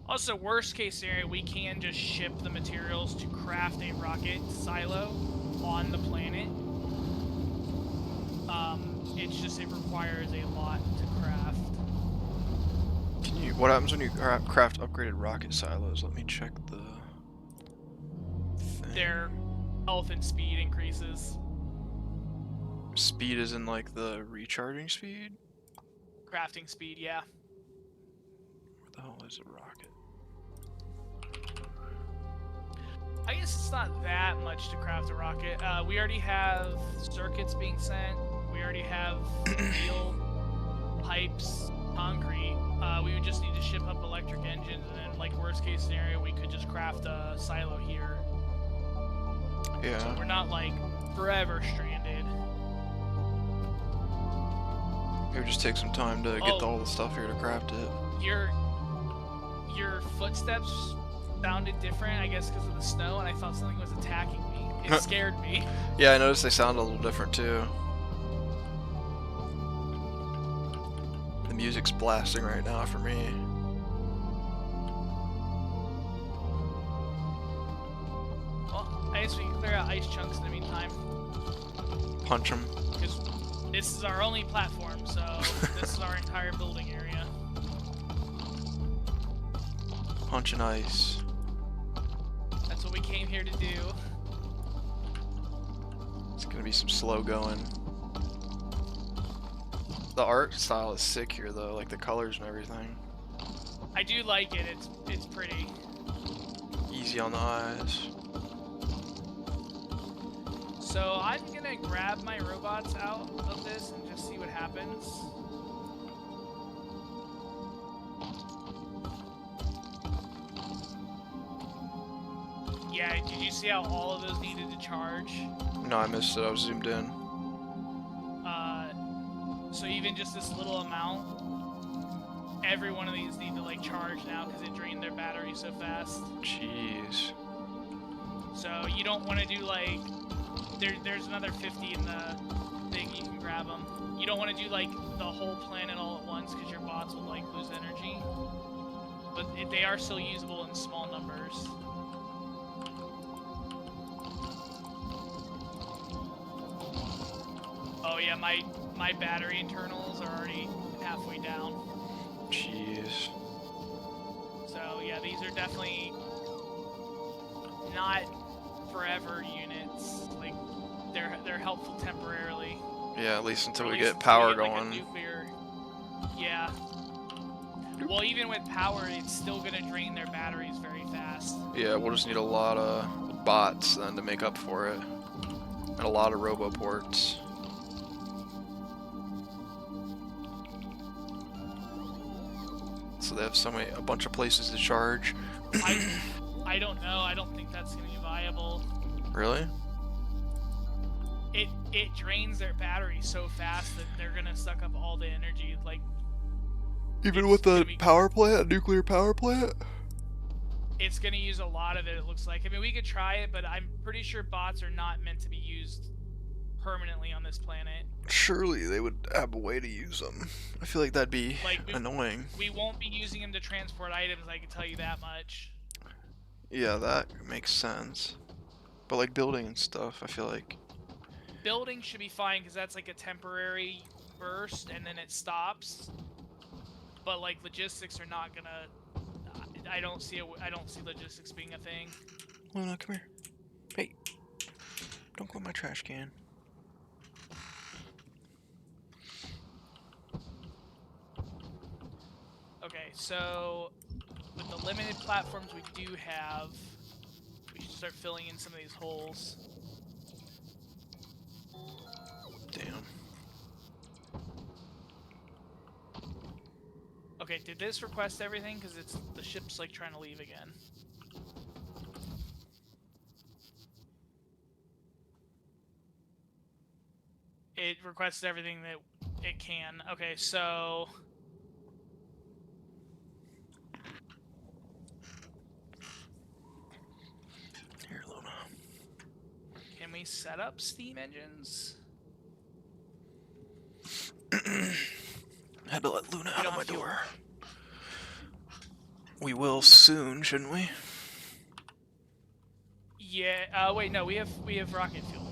Also, worst case scenario, we can just ship the materials to craft a rocket silo on the planet. It's just, it requires a lot to craft. What happens when you craft upgraded rocket silos? Let me check the thing. Their health and speed increases. Speed is in like the recharging speed? Crafting speed, yeah. Where the hell is a rocket? I guess it's not that much to craft a rocket. We already have circuits being sent. We already have steel, pipes, concrete. We would just need to ship up electric engines, and then, like, worst case scenario, we could just craft a silo here. Yeah. So we're not, like, forever stranded. It would just take some time to get all the stuff here to craft it. Your footsteps sounded different, I guess, because of the snow, and I thought something was attacking me. It scared me. Yeah, I noticed they sound a little different too. The music's blasting right now for me. Well, I guess we can clear out ice chunks in the meantime. Punch them. Because this is our only platform, so this is our entire building area. Punch and ice. That's what we came here to do. It's gonna be some slow going. The art style is sick here though, like the colors and everything. I do like it. It's pretty. Easy on the eyes. So I'm gonna grab my robots out of this and just see what happens. Yeah, did you see how all of those needed to charge? No, I missed it. I was zoomed in. So even just this little amount, every one of these need to like charge now because it drained their battery so fast. Jeez. So you don't want to do like, there's another 50 in the thing, you can grab them. You don't want to do like the whole planet all at once because your bots will like lose energy. But they are still usable in small numbers. Oh yeah, my battery internals are already halfway down. Jeez. So yeah, these are definitely not forever units. Like they're helpful temporarily. Yeah, at least until Or we at least get until power we get, like, going. a nuclear... Yeah. Well, even with power, it's still gonna drain their batteries very fast. Yeah, we'll just need a lot of bots then to make up for it. And a lot of roboports. So they have a bunch of places to charge. I don't know. I don't think that's gonna be viable. Really? It drains their battery so fast that they're gonna suck up all the energy. Like Even with the power plant, a nuclear power plant? it's gonna use a lot of it. It looks like. I mean, we could try it, but I'm pretty sure bots are not meant to be used permanently on this planet. Surely they would have a way to use them. I feel like that'd be Like annoying. we won't be using them to transport items. I can tell you that much. Yeah, that makes sense. But like building and stuff, I feel like. Building should be fine because that's like a temporary burst and then it stops. But like logistics are not gonna. I don't see logistics being a thing. Luna, come here. Hey, don't go in my trash can. Okay, so with the limited platforms we do have, we should start filling in some of these holes. Damn. Okay, did this request everything? Because it's the ship's like trying to leave again. It requested everything that it can. Okay, so Here, Luna. can we set up steam engines? Had to let Luna We out don't of my have fuel. door. We will soon, shouldn't we? Yeah. Wait, no. We have rocket fuel.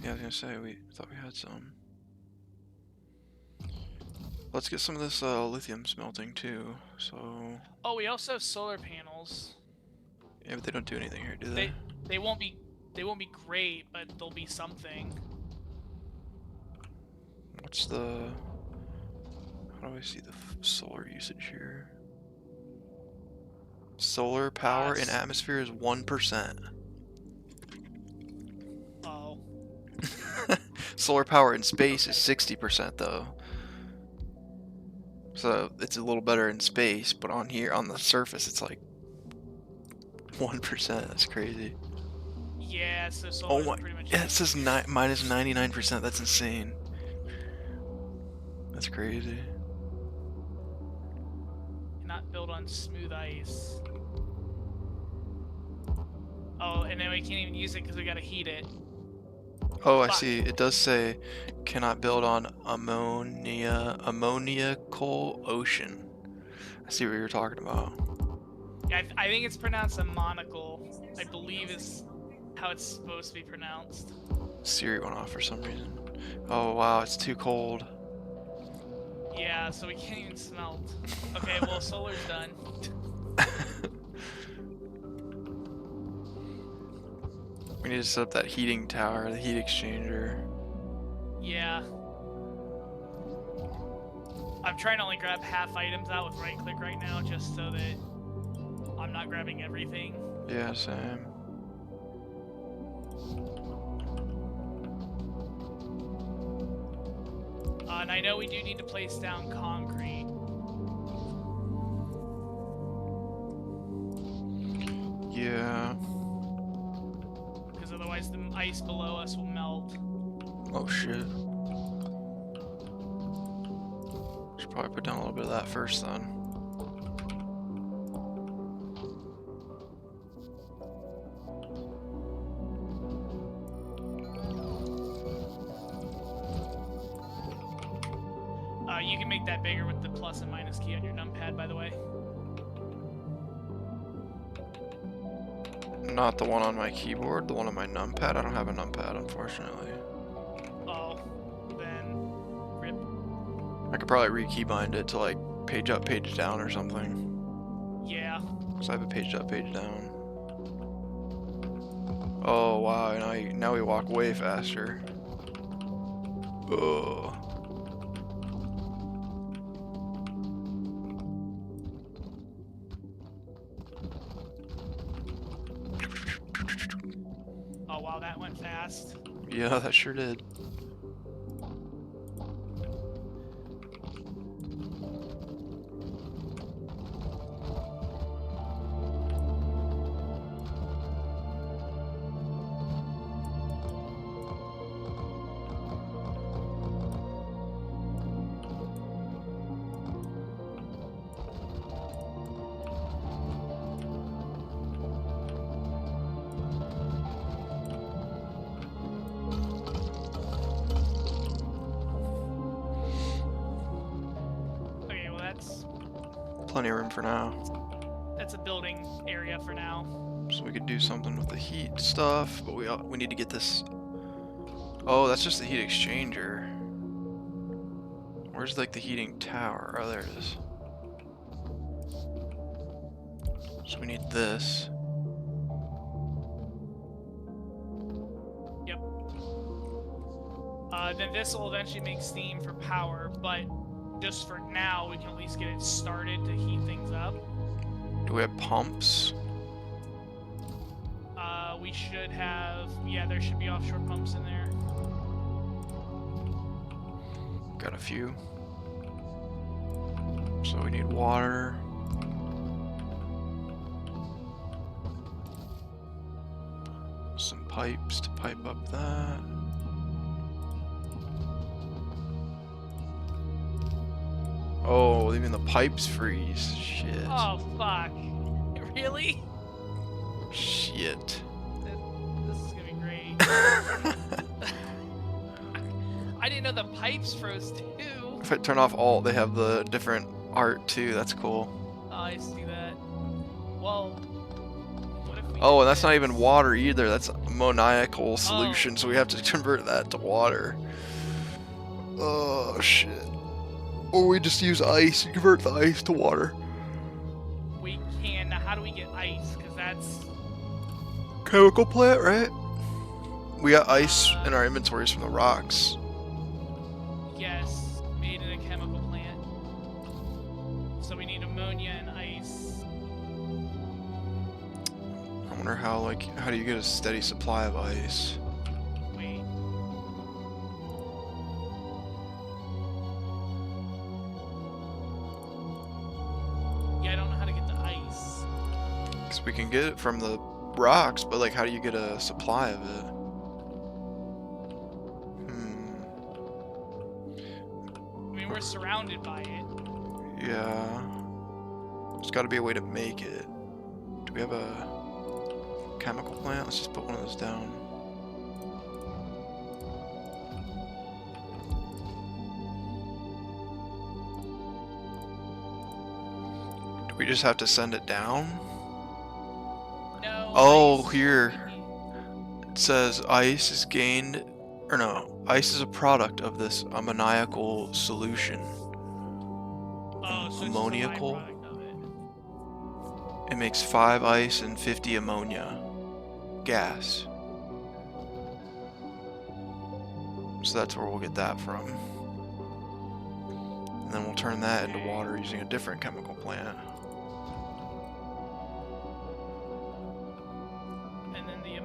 Yeah, I was gonna say we thought we had some. Let's get some of this lithium smelting too. So. Oh, we also have solar panels. Yeah, but they don't do anything here, do they? They won't be great, but they'll be something. What's the? How do I see the solar usage here? Solar power in atmosphere is 1%. Oh. Solar power in space is 60% though. So it's a little better in space, but on here, on the surface, it's like 1%. That's crazy. Yeah, so Oh solar's my, pretty much yeah, it says minus 99%. That's insane. That's crazy. Cannot build on smooth ice. Oh, and then we can't even use it because we gotta heat it. Oh, I see. It does say cannot build on ammoniacal ocean. I see what you're talking about. Yeah, I think it's pronounced ammonical. I believe is how it's supposed to be pronounced. Siri went off for some reason. Oh wow, it's too cold. Yeah, so we can't even smelt. Okay, well, solar's done. We need to set up that heating tower, the heat exchanger. Yeah. I'm trying to only grab half items out with right click right now, just so that I'm not grabbing everything. Yeah, same. And I know we do need to place down concrete. Yeah. Because otherwise the ice below us will melt. Oh shit. Should probably put down a little bit of that first then. You can make that bigger with the plus and minus key on your numpad, by the way. Not the one on my keyboard, the one on my numpad. I don't have a numpad, unfortunately. Oh, then rip. I could probably rekeybind it to like page up, page down or something. Yeah. Because I have a page up, page down. Oh wow, now we walk way faster. Ugh. Oh wow, that went fast. Yeah, that sure did. Okay, well that's Plenty of room for now. a building area for now. So we could do something with the heat stuff, but we need to get this. Oh, that's just the heat exchanger. Where's like the heating tower? Oh, there it is. So we need this. Yep. Then this will eventually make steam for power, but just for now, we can at least get it started to heat things up. Do we have pumps? We should have, yeah, there should be offshore pumps in there. Got a few. So we need water. Some pipes to pipe up that. Oh, even the pipes freeze. Shit. Oh, fuck. Really? Shit. This is gonna be great. I didn't know the pipes froze too. If I turn off alt, they have the different art too. That's cool. Oh, I see that. Well, what if we Oh, did and that's not even this? water either. That's ammoniacal solution, Oh. so we have to convert that to water. Oh, shit. Or we just use ice. You convert the ice to water. We can. Now, how do we get ice? Because that's... Chemical plant, right? We got ice in our inventories from the rocks. Yes, made in a chemical plant. So we need ammonia and ice. I wonder how do you get a steady supply of ice? Wait. Yeah, I don't know how to get the ice. Because we can get it from the rocks, but like, how do you get a supply of it? I mean, we're surrounded by it. Yeah. There's got to be a way to make it. Do we have a chemical plant? Let's just put one of those down. Do we just have to send it down? No. Oh, ice. here. It says ice is gained, or no, ice is a product of this ammoniacal solution. Oh, so it's just a Ammoniacal? byproduct of it. It makes 5 ice and 50 ammonia gas. So that's where we'll get that from. And then we'll turn that into water using a different chemical plant. And then the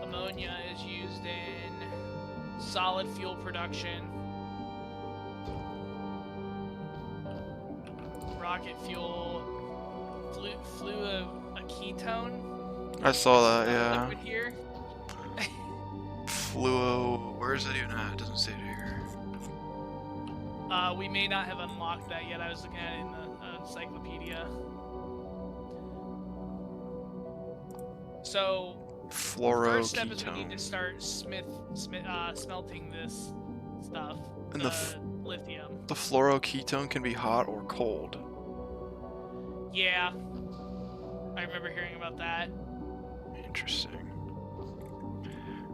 ammonia is used in solid fuel production, rocket fuel, flew a ketone. I saw that, yeah. Liquid here. Fluo, where is it even at? It doesn't say it here. We may not have unlocked that yet. I was looking at it in the encyclopedia. So, first step is we need to Fluoroketone. start smelting this stuff. And the lithium. The fluoroketone can be hot or cold. Yeah, I remember hearing about that. Interesting.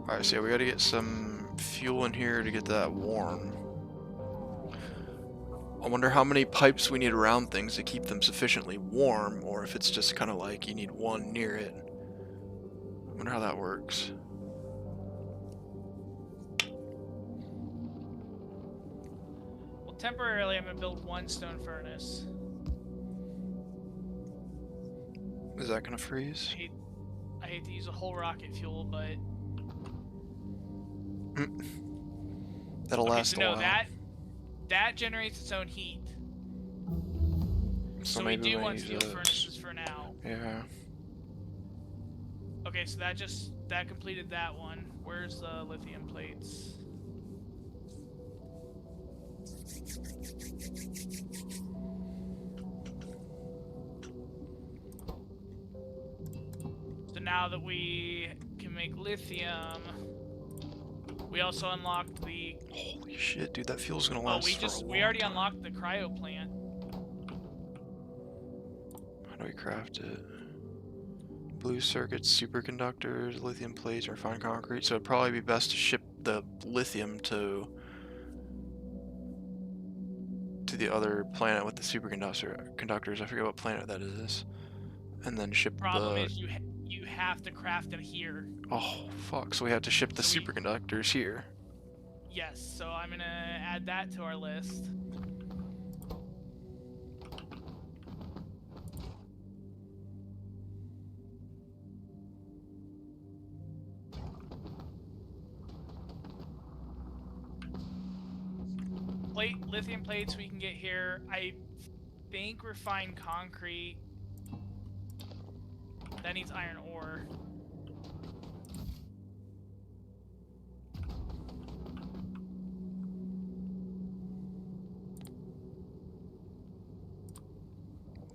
Alright, so yeah, we gotta get some fuel in here to get that warm. I wonder how many pipes we need around things to keep them sufficiently warm, or if it's just kind of like you need one near it. I wonder how that works. Well, temporarily I'm gonna build one stone furnace. Is that gonna freeze? I hate to use a whole rocket fuel, but That'll okay, last so a no, while. that generates its own heat. So we maybe do we want use steel those. furnaces for now. Yeah. Okay, so that completed that one. Where's the lithium plates? So now that we can make lithium, we also unlocked the... Holy shit, dude, that fuel's gonna Oh, last for a long we already time. unlocked the cryo plant. How do we craft it? Blue circuits, superconductors, lithium plates, refined concrete. So it'd probably be best to ship the lithium to the other planet with the superconductors. I forget what planet that is. And then ship Problem is you have to craft it here. Oh, fuck. So we have to ship the So superconductors here. Yes, so I'm gonna add that to our list. Lithium plates we can get here. think refined concrete. That needs iron ore.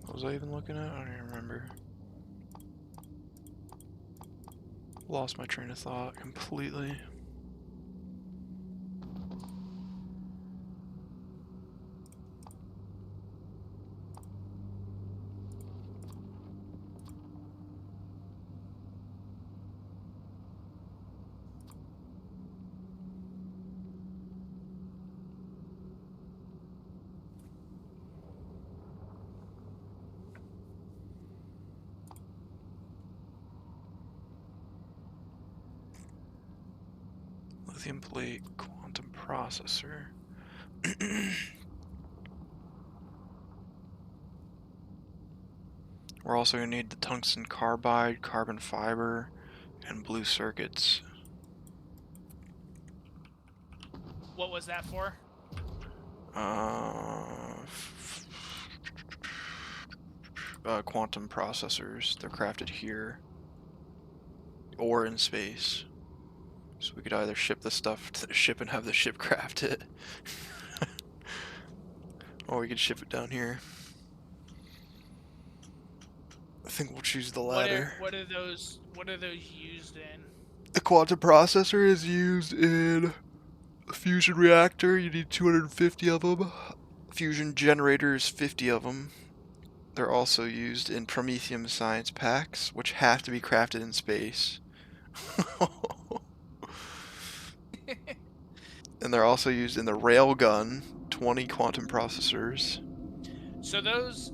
What was I even looking at? I don't even remember. Lost my train of thought completely. Lithium plate quantum processor. We're also going to need the tungsten carbide, carbon fiber, and blue circuits. What was that for? Quantum processors. They're crafted here or in space. So we could either ship the stuff to the ship and have the ship craft it, or we could ship it down here. I think we'll choose the latter. What are those used in? The quantum processor is used in a fusion reactor. You need 250 of them. Fusion generators, 50 of them. They're also used in promethium science packs, which have to be crafted in space. And they're also used in the railgun, 20 quantum processors. So those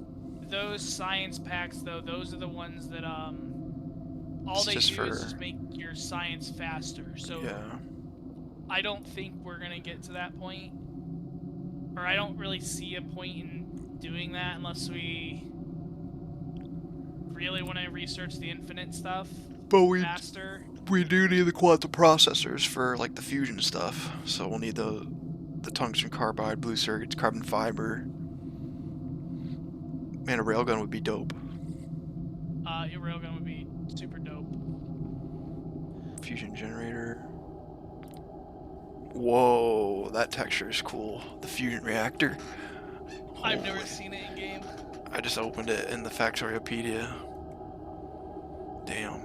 science packs though, those are the ones that all they do is just make your science faster. So yeah. I don't think we're gonna get to that point, or I don't really see a point in doing that unless we really want to research the infinite stuff faster. We do need the quantum processors for like the fusion stuff, so we'll need the tungsten carbide, blue circuits, carbon fiber. Man, a railgun would be dope. Your railgun would be super dope. Fusion generator. Whoa, that texture is cool. The fusion reactor. I've never seen it in game. I just opened it in the Factoriopedia. Damn.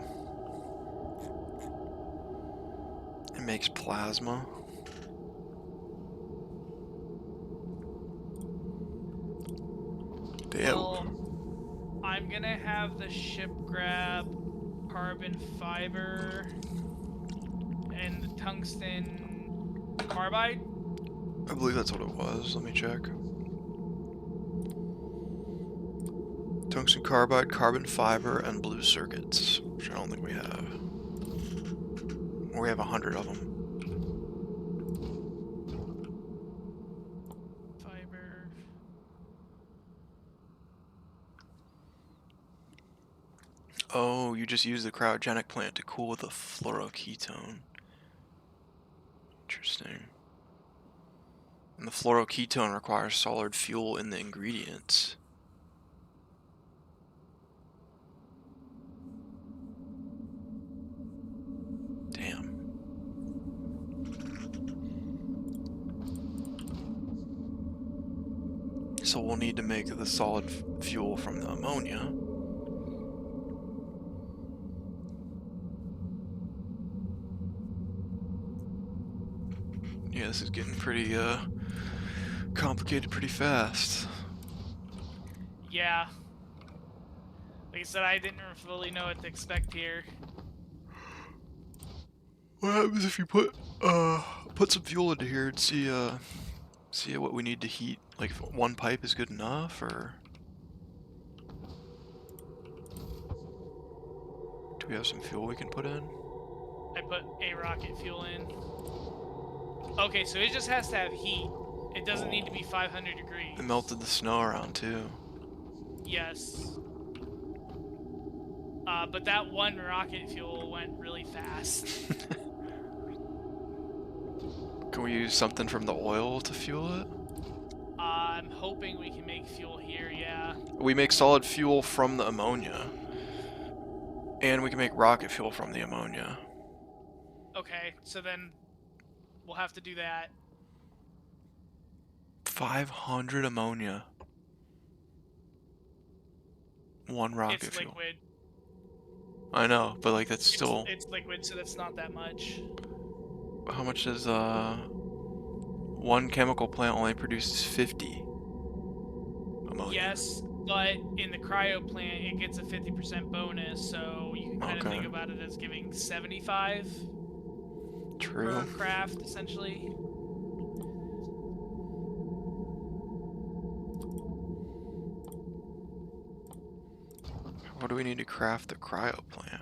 It makes plasma. Damn. Well, I'm gonna have the ship grab carbon fiber and the tungsten carbide. I believe that's what it was. Let me check. Tungsten carbide, carbon fiber, and blue circuits, which I don't think we have. Or we have 100 of them. Fiber. Oh, you just use the cryogenic plant to cool the fluoroketone. Interesting. And the fluoroketone requires solid fuel in the ingredients. Damn. So we'll need to make the solid fuel from the ammonia. Yeah, this is getting pretty complicated pretty fast. Yeah. Like I said, I didn't really know what to expect here. What happens if you put some fuel into here and see what we need to heat? Like if one pipe is good enough, or do we have some fuel we can put in? I put a rocket fuel in. Okay, so it just has to have heat. It doesn't need to be 500 degrees. It melted the snow around too. Yes. But that one rocket fuel went really fast. Can we use something from the oil to fuel it? I'm hoping we can make fuel here, yeah. We make solid fuel from the ammonia. And we can make rocket fuel from the ammonia. Okay, so then we'll have to do that. 500 ammonia. One rocket It's fuel. liquid. I know, but like that's still... It's liquid, so that's not that much. How much is one chemical plant only produces 50 ammonia? Yes, but in the cryo plant it gets a 50% bonus, so you can kind of think about it as giving 75 True. per craft, essentially. What do we need to craft the cryo plant?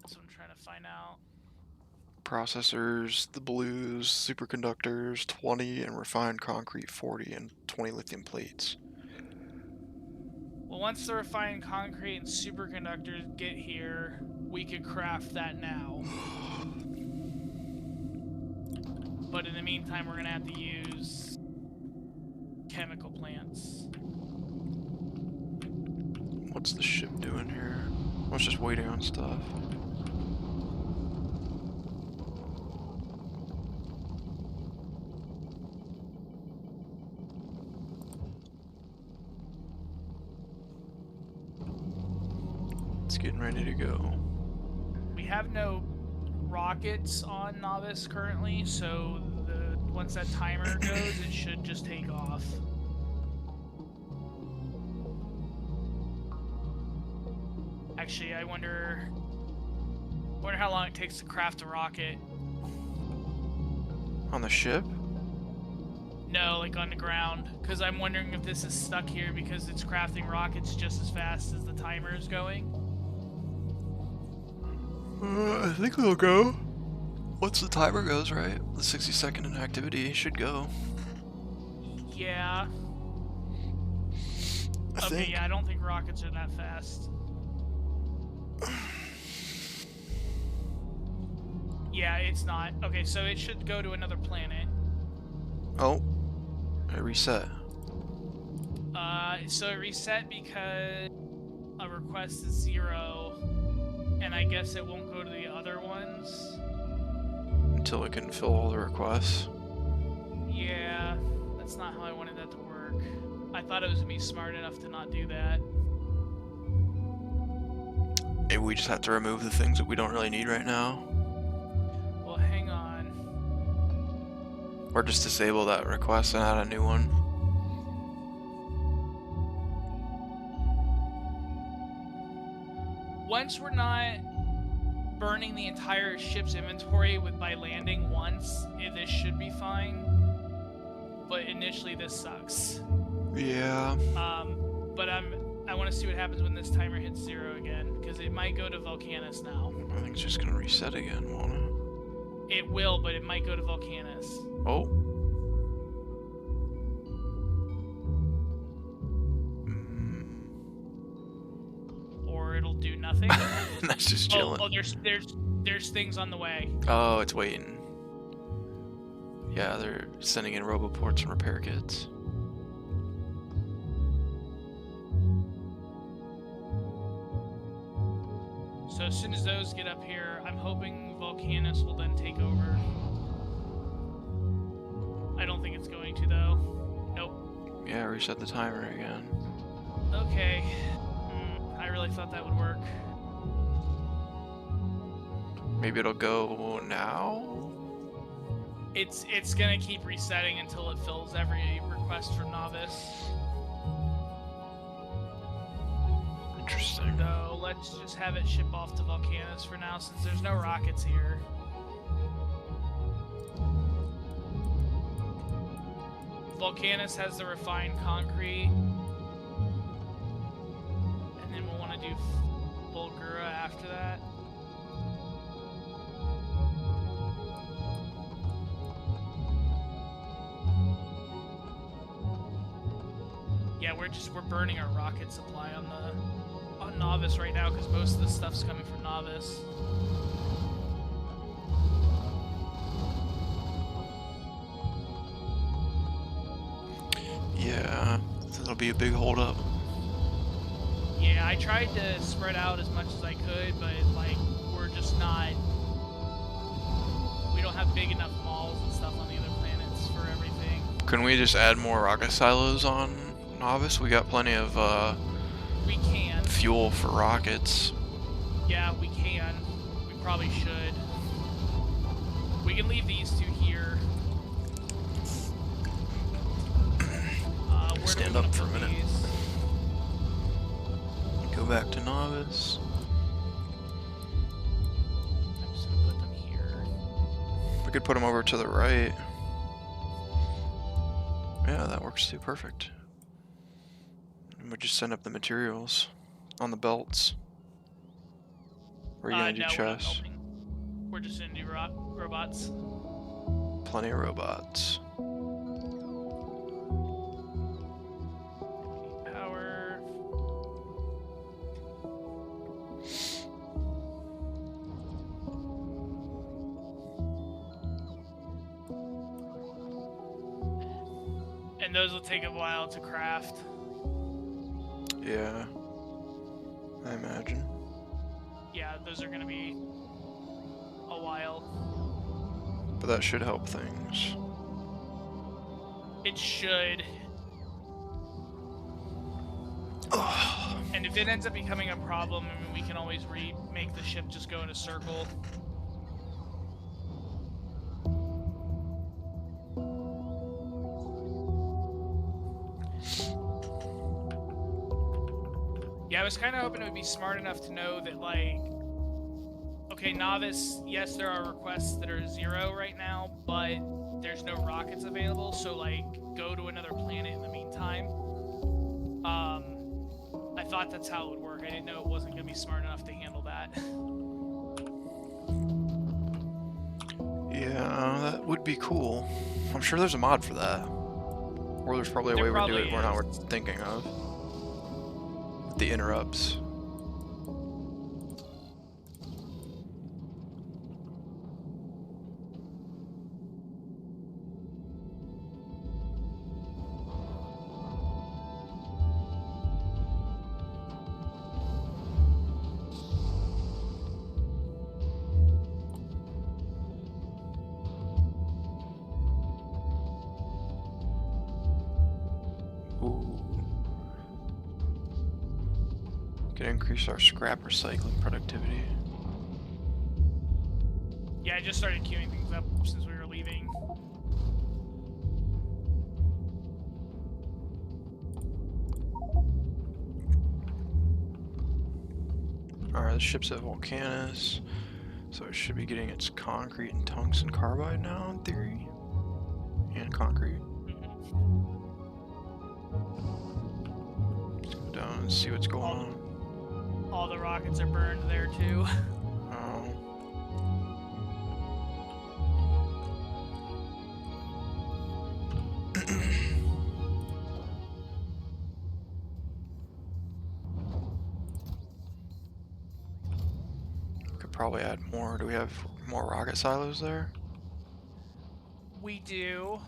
That's what I'm trying to find out. Processors, the blues, superconductors, 20, and refined concrete, 40, and 20 lithium plates. Well, once the refined concrete and superconductors get here, we could craft that now. But in the meantime, we're gonna have to use chemical plants. What's the ship doing here? I was just waiting on stuff. It's getting ready to go. We have no rockets on Novice currently, so once that timer goes, it should just take off. Actually, I wonder how long it takes to craft a rocket. On the ship? No, like on the ground. Because I'm wondering if this is stuck here because it's crafting rockets just as fast as the timer is going. I think it'll go. Once the timer goes, right? The 60-second inactivity should go. Yeah. Okay, yeah, I don't think rockets are that fast. Yeah, it's not. Okay, so it should go to another planet. Oh, it reset. So it reset because a request is 0, and I guess it won't go to the other ones. Until it can fill all the requests. Yeah, that's not how I wanted that to work. I thought it was gonna be smart enough to not do that. Maybe we just have to remove the things that we don't really need right now. Well, hang on. Or just disable that request and add a new one. Once we're not burning the entire ship's inventory by landing once, this should be fine. But initially this sucks. Yeah. But I want to see what happens when this timer hits 0 again, because it might go to Volcanus now. I think it's just gonna reset again, won't it? It will, but it might go to Volcanus. Oh. Or it'll do nothing. That's just chilling. Oh, there's things on the way. Oh, it's waiting. Yeah, they're sending in roboports and repair kits. So as soon as those get up here, I'm hoping Volcanus will then take over. I don't think it's going to, though. Nope. Yeah, reset the timer again. Okay. I really thought that would work. Maybe it'll go now? It's gonna keep resetting until it fills every request from Novice. Interesting. So let's just have it ship off to Volcanus for now, since there's no rockets here. Volcanus has the refined concrete. And then we'll want to do Bulgura after that. Yeah, we're burning our rocket supply on Novice right now because most of the stuff's coming from Novice. Yeah, that'll be a big holdup. Yeah, I tried to spread out as much as I could, but like we're just not. We don't have big enough malls and stuff on the other planets for everything. Can we just add more rocket silos on Novice? We got plenty of We can. fuel for rockets. Yeah, we can. We probably should. We can leave these two here. Where do we Stand wanna up for a put minute. these? Go back to Novice. I'm just gonna put them here. We could put them over to the right. Yeah, that works too. Perfect. And we just send up the materials on the belts. Or are you gonna do No, we're not chests? melting. We're just gonna do robots. Plenty of robots. Power. And those will take a while to craft. Yeah, I imagine. Yeah, those are gonna be a while. But that should help things. It should. And if it ends up becoming a problem, I mean, we can always make the ship just go in a circle. Yeah, I was kind of hoping it would be smart enough to know that, like, okay, Novice, yes, there are requests that are 0 right now, but there's no rockets available, so, like, go to another planet in the meantime. I thought that's how it would work. I didn't know it wasn't going to be smart enough to handle that. Yeah, that would be cool. I'm sure there's a mod for that. Or there's probably a way we do it we're not thinking of. With the interrupts. Can increase our scrap recycling productivity. Yeah, I just started queuing things up since we were leaving. Alright, the ship's at Volcanus. So it should be getting its concrete and tungsten carbide now, in theory. And concrete. Let's go down and see what's going on. All the rockets are burned there, too. Oh. Could probably add more. Do we have more rocket silos there? We do.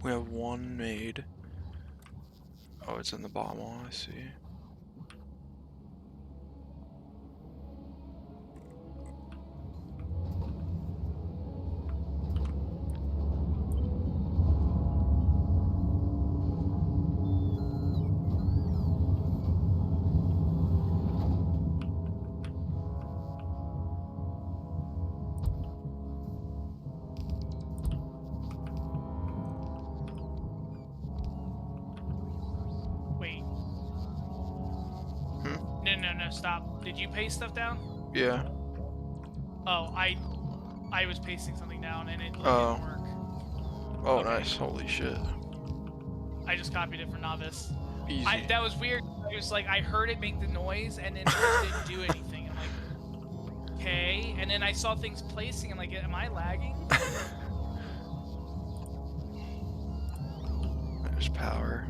We have one made. Oh, it's in the bottom wall, I see. Wait. No, stop. Did you paste stuff down? Yeah. Oh, I was pasting something down and it didn't work. Oh, Okay. nice. Holy shit. I just copied it for Novice. Easy. That was weird. I was like, I heard it make the noise and then it just didn't do anything. I'm like, okay. And then I saw things placing. I'm like, am I lagging? There's power.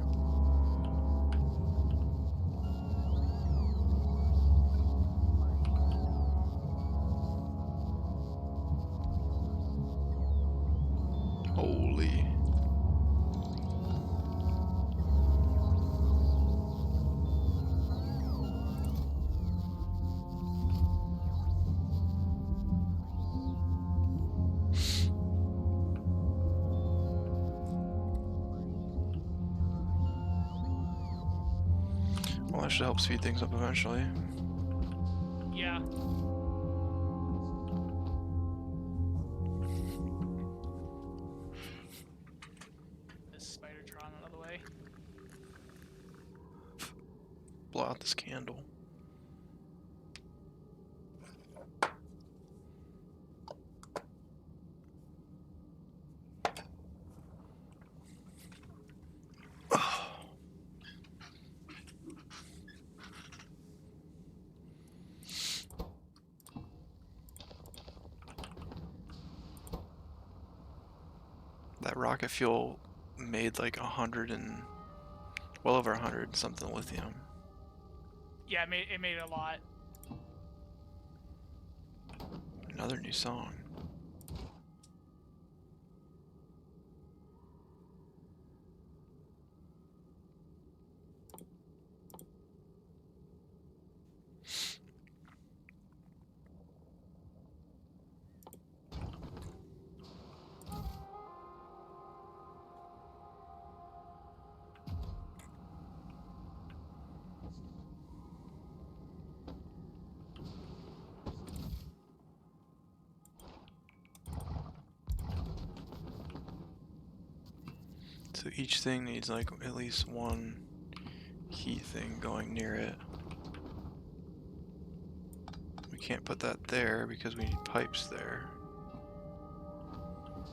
Well, that should help speed things up eventually. Yeah. This Spidertron out of the way. Blow out this candle. That rocket fuel made like 100 and well over 100 something lithium. Yeah, it made it a lot. Another new song. So each thing needs like at least one heat thing going near it. We can't put that there because we need pipes there.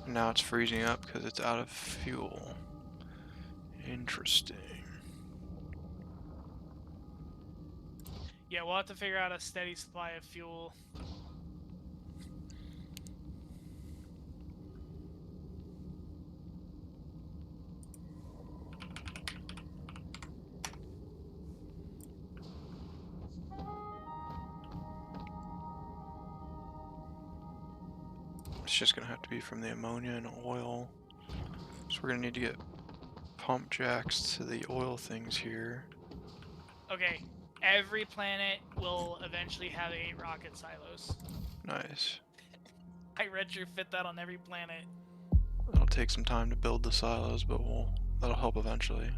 And now it's freezing up because it's out of fuel. Interesting. Yeah, we'll have to figure out a steady supply of fuel. It's just gonna have to be from the ammonia and oil. So we're gonna need to get pump jacks to the oil things here. Okay, every planet will eventually have 8 rocket silos. Nice. I retrofit that on every planet. It'll take some time to build the silos, but that'll help eventually.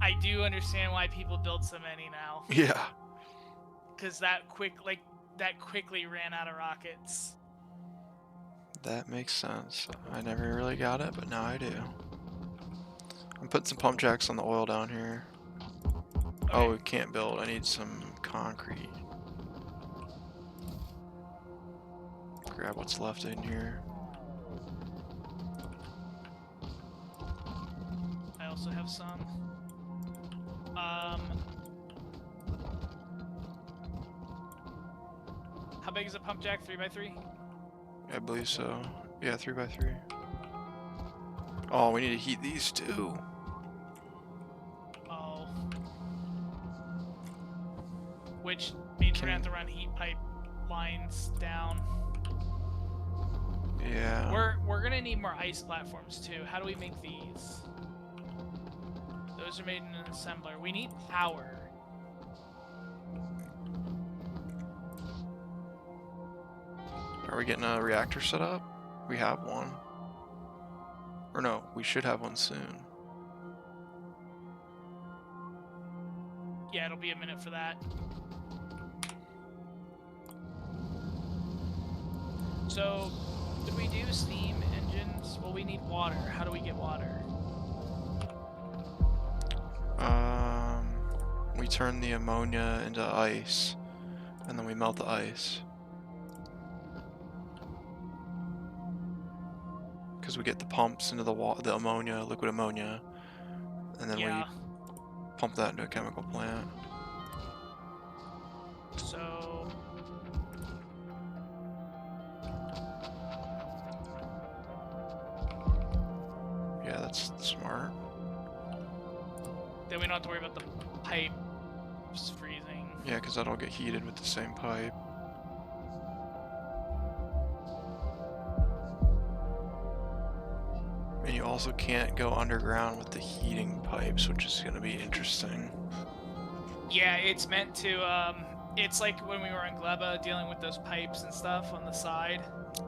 I do understand why people build so many now. Yeah. Because that quickly ran out of rockets. That makes sense. I never really got it, but now I do. I'm putting some pump jacks on the oil down here. Okay. Oh, we can't build. I need some concrete. Grab what's left in here. I also have some. How big is a pump jack? 3x3? I believe so. Yeah, 3x3. Oh, we need to heat these too. Oh. Which means we're gonna have to run heat pipe lines down. Yeah. We're gonna need more ice platforms too. How do we make these? Those are made in an assembler. We need power. Are we getting a reactor set up? We have one. Or no, we should have one soon. Yeah, it'll be a minute for that. So, do we do steam engines? Well, we need water. How do we get water? We turn the ammonia into ice, and then we melt the ice. Because we get the pumps into the ammonia, liquid ammonia, and then Yeah. we pump that into a chemical plant. So... Yeah, that's smart. Then we don't have to worry about the pipes freezing. Yeah, because that'll get heated with the same pipe. And you also can't go underground with the heating pipes, which is going to be interesting. Yeah, it's meant to, it's like when we were in Gleba dealing with those pipes and stuff on the side.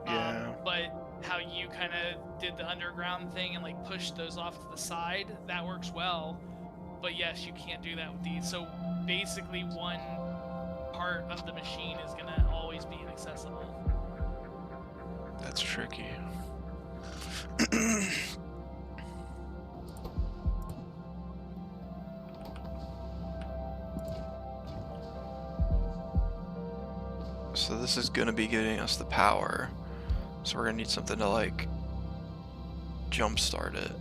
Yeah. But how you kind of did the underground thing and like pushed those off to the side, that works well. But yes, you can't do that with these. So basically one part of the machine is gonna always be inaccessible. That's tricky. So this is gonna be getting us the power. So we're gonna need something to like jumpstart it.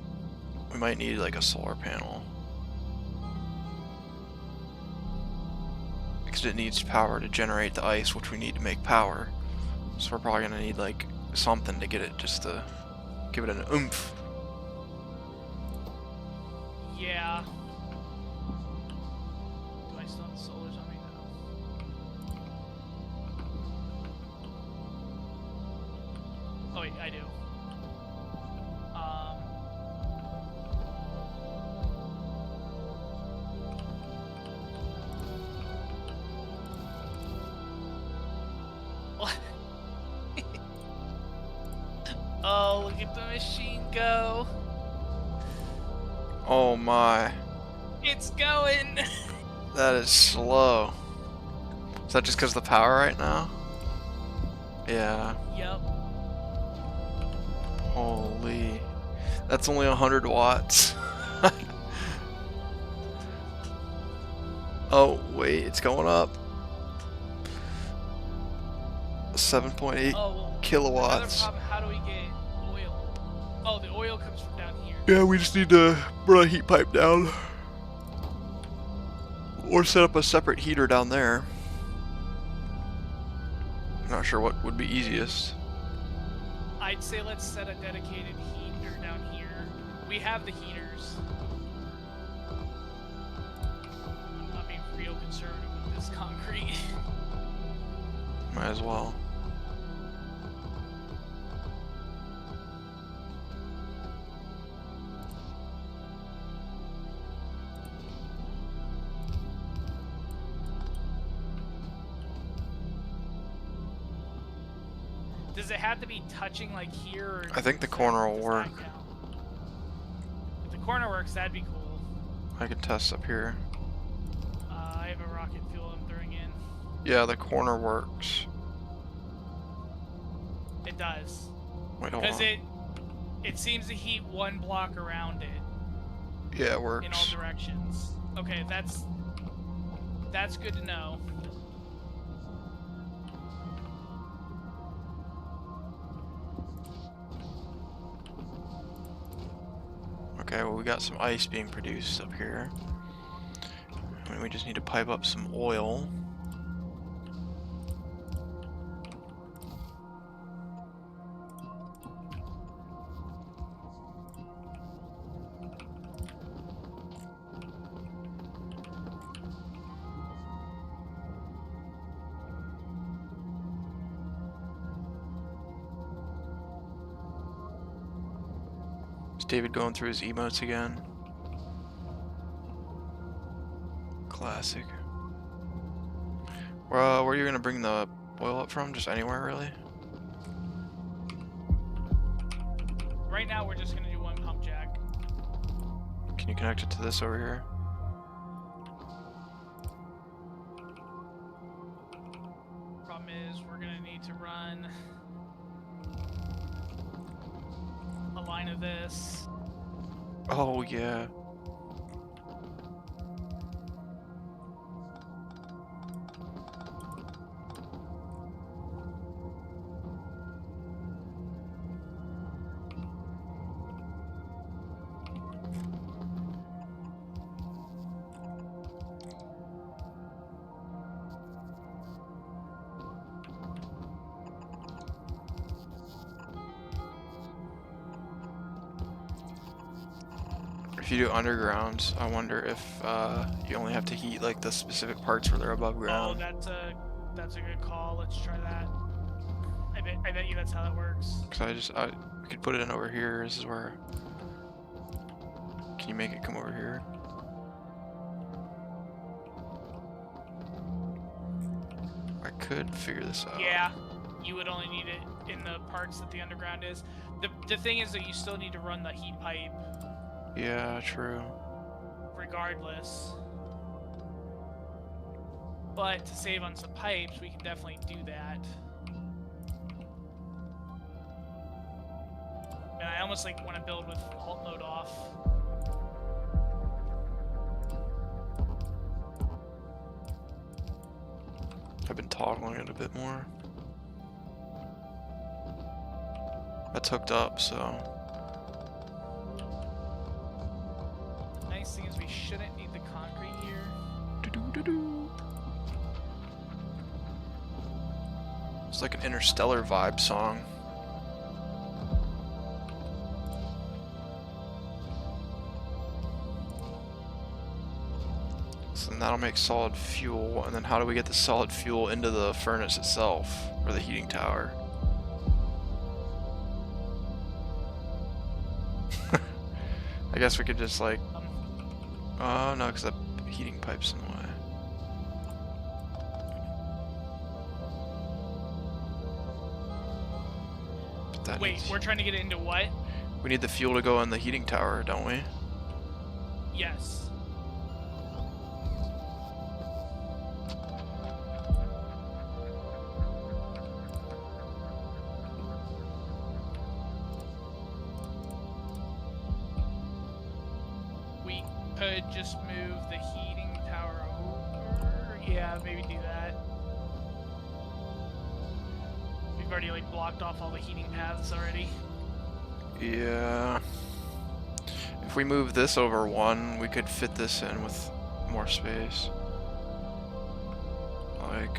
We might need like a solar panel. Because it needs power to generate the ice, which we need to make power. So we're probably gonna need like something to get it, just to give it an oomph. Yeah. Do I still have the solars on me now? Oh wait, I do. Oh, look at the machine go. Oh my. It's going. That is slow. Is that just because of the power right now? Yeah. Yep. Holy. That's only 100 watts. Oh, wait, it's going up. 7.8 Oh, well, kilowatts. another problem, how do we get oil? Oh, the oil comes from down here. Yeah, we just need to run a heat pipe down. Or set up a separate heater down there. Not sure what would be easiest. I'd say let's set a dedicated heater down here. We have the heaters. I'm not being real conservative with this concrete. Might as well. Does it have to be touching like here? Or I think the does corner will does that work. count? If the corner works, that'd be cool. I can test up here. I have a rocket fuel I'm throwing in. Yeah, the corner works. It does. Wait, hold Because on. it seems to heat one block around it Yeah, it in all works. directions. Okay, that's good to know. Okay, well we got some ice being produced up here. And we just need to pipe up some oil. Is David going through his emotes again? Classic. Where are you gonna bring the oil up from? Just anywhere, really? Right now, we're just gonna do one pump jack. Can you connect it to this over here? Problem is, we're gonna need to run a line of this. Oh, yeah. If you do underground, I wonder if you only have to heat like the specific parts where they're above Oh, ground. that's a good call. Let's try that. I bet you that's how that works. Cause we could put it in over here. This is where. Can you make it come over here? I could figure this out. Yeah, you would only need it in the parts that the underground is. The thing is that you still need to run the heat pipe Yeah, true. regardless. But to save on some pipes, we can definitely do that. And I almost like want to build with alt mode off. I've been toggling it a bit more. That's hooked up, so. Nice thing is we shouldn't need the concrete here. Doo-doo-doo-doo. It's like an Interstellar vibe song. So then that'll make solid fuel, and then how do we get the solid fuel into the furnace itself, or the heating tower? I guess we could just like, oh no, because the heating pipe's in the way. But that Wait, needs, we're trying to get it into what? we need the fuel to go in the heating tower, don't we? Yes. We could just move the heating tower over. Yeah, maybe do that. We've already like blocked off all the heating paths already. Yeah. If we move this over one, we could fit this in with more space. Like,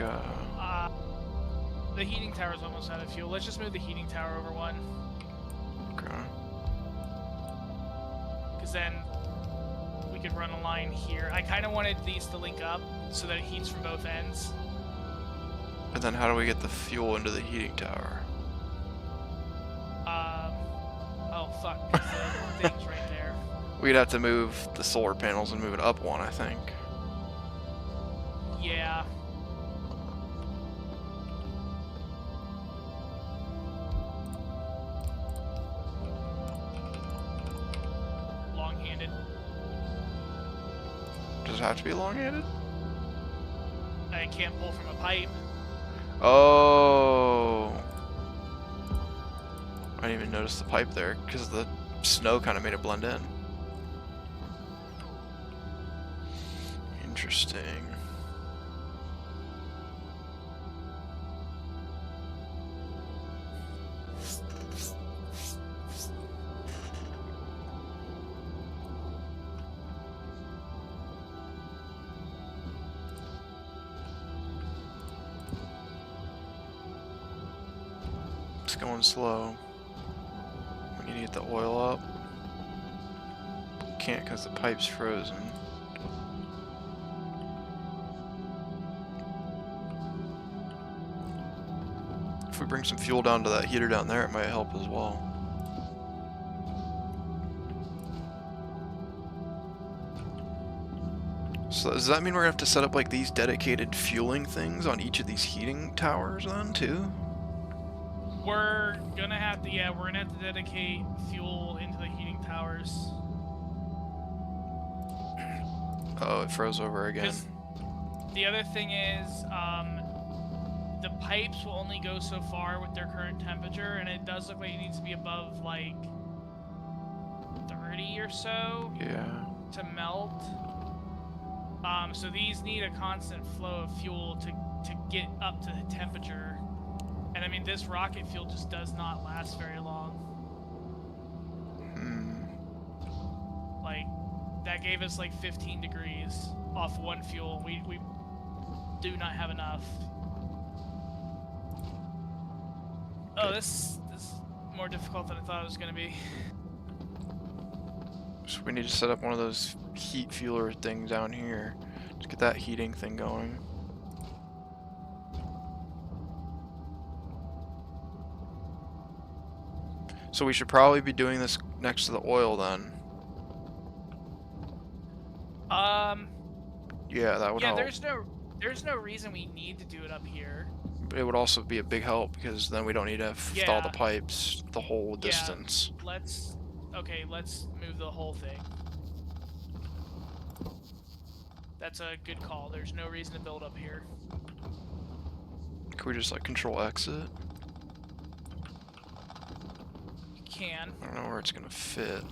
The heating tower's almost out of fuel. Let's just move the heating tower over one. okay. Because then we could run a line here. I kind of wanted these to link up so that it heats from both ends. And then how do we get the fuel into the heating tower? Oh fuck, 'cause the thing's right there. We'd have to move the solar panels and move it up one, I think. Yeah. Long-handed. Does it have to be long-handed? I can't pull from a pipe. Oh. I didn't even notice the pipe there because the snow kind of made it blend in. Interesting. It's going slow. We need to get the oil up. Can't because the pipe's frozen. If we bring some fuel down to that heater down there, it might help as well. So does that mean we're gonna have to set up like these dedicated fueling things on each of these heating towers then too? We're gonna have to, yeah, we're gonna have to dedicate fuel into the heating towers. Oh, it froze over again. 'Cause the other thing is, the pipes will only go so far with their current temperature, and it does look like it needs to be above like 30 or so Yeah. to melt. So these need a constant flow of fuel to get up to the temperature. And I mean, this rocket fuel just does not last very long. Like, that gave us like 15 degrees off one fuel. We do not have enough. Oh, this is more difficult than I thought it was gonna be. So we need to set up one of those heat fueler things down here. Let's get that heating thing going. So we should probably be doing this next to the oil then. Yeah, that would Yeah, help. there's no reason we need to do it up here. But it would also be a big help because then we don't need to thaw the Yeah. pipes the whole distance. Let's move the whole thing. That's a good call. There's no reason to build up here. Can we just like control exit? You can. I don't know where it's gonna fit.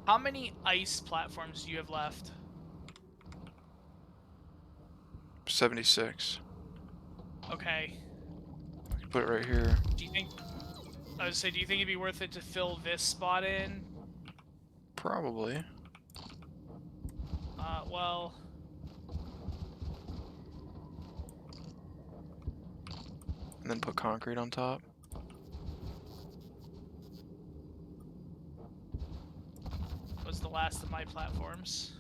How many ice platforms do you have left? 76. Okay. I can put it right here. Do you think... I would say, do you think it'd be worth it to fill this spot in? Probably. Well... And then put concrete on top. Was the last of my platforms.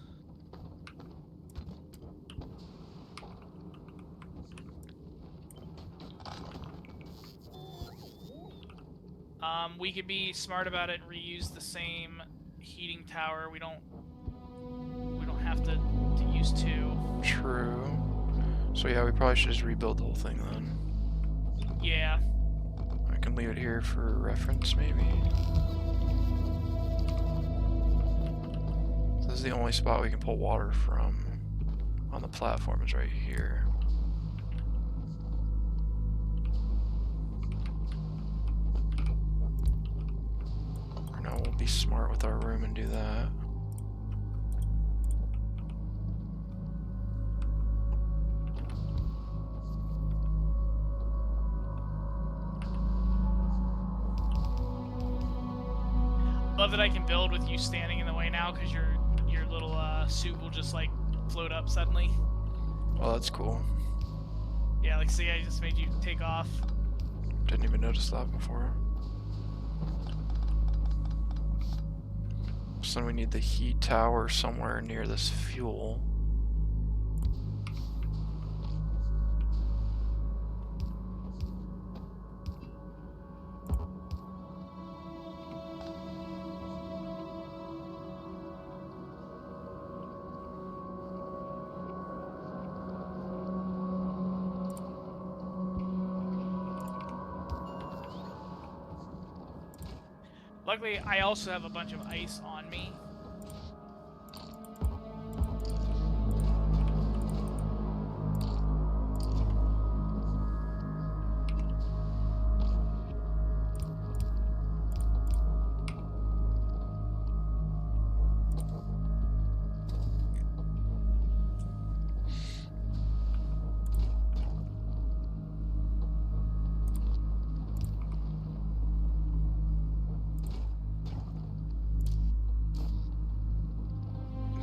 We could be smart about it and reuse the same heating tower. We don't have to use two. True. So yeah, we probably should just rebuild the whole thing then. Yeah. I can leave it here for reference, maybe. This is the only spot we can pull water from on the platform is right here. Or no, we'll be smart with our room and do that. Love that I can build with you standing in the way now, because your little suit will just like float up suddenly. Well, that's cool. Yeah, like see, I just made you take off. Didn't even notice that before. So then we need the heat tower somewhere near this fuel. Luckily, I also have a bunch of ice on me.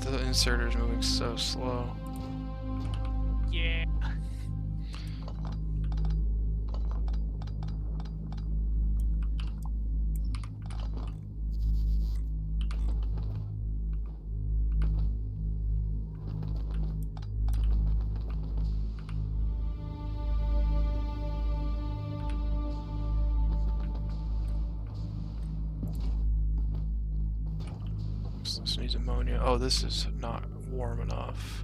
The inserter's moving so slow. Yeah. This needs ammonia. Oh, this is not warm enough.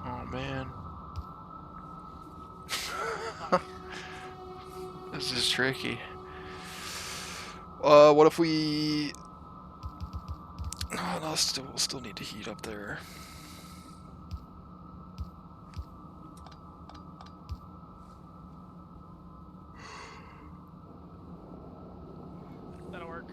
Oh man. This is tricky. What if we... Oh, no, we'll still need to heat up there. That'll work.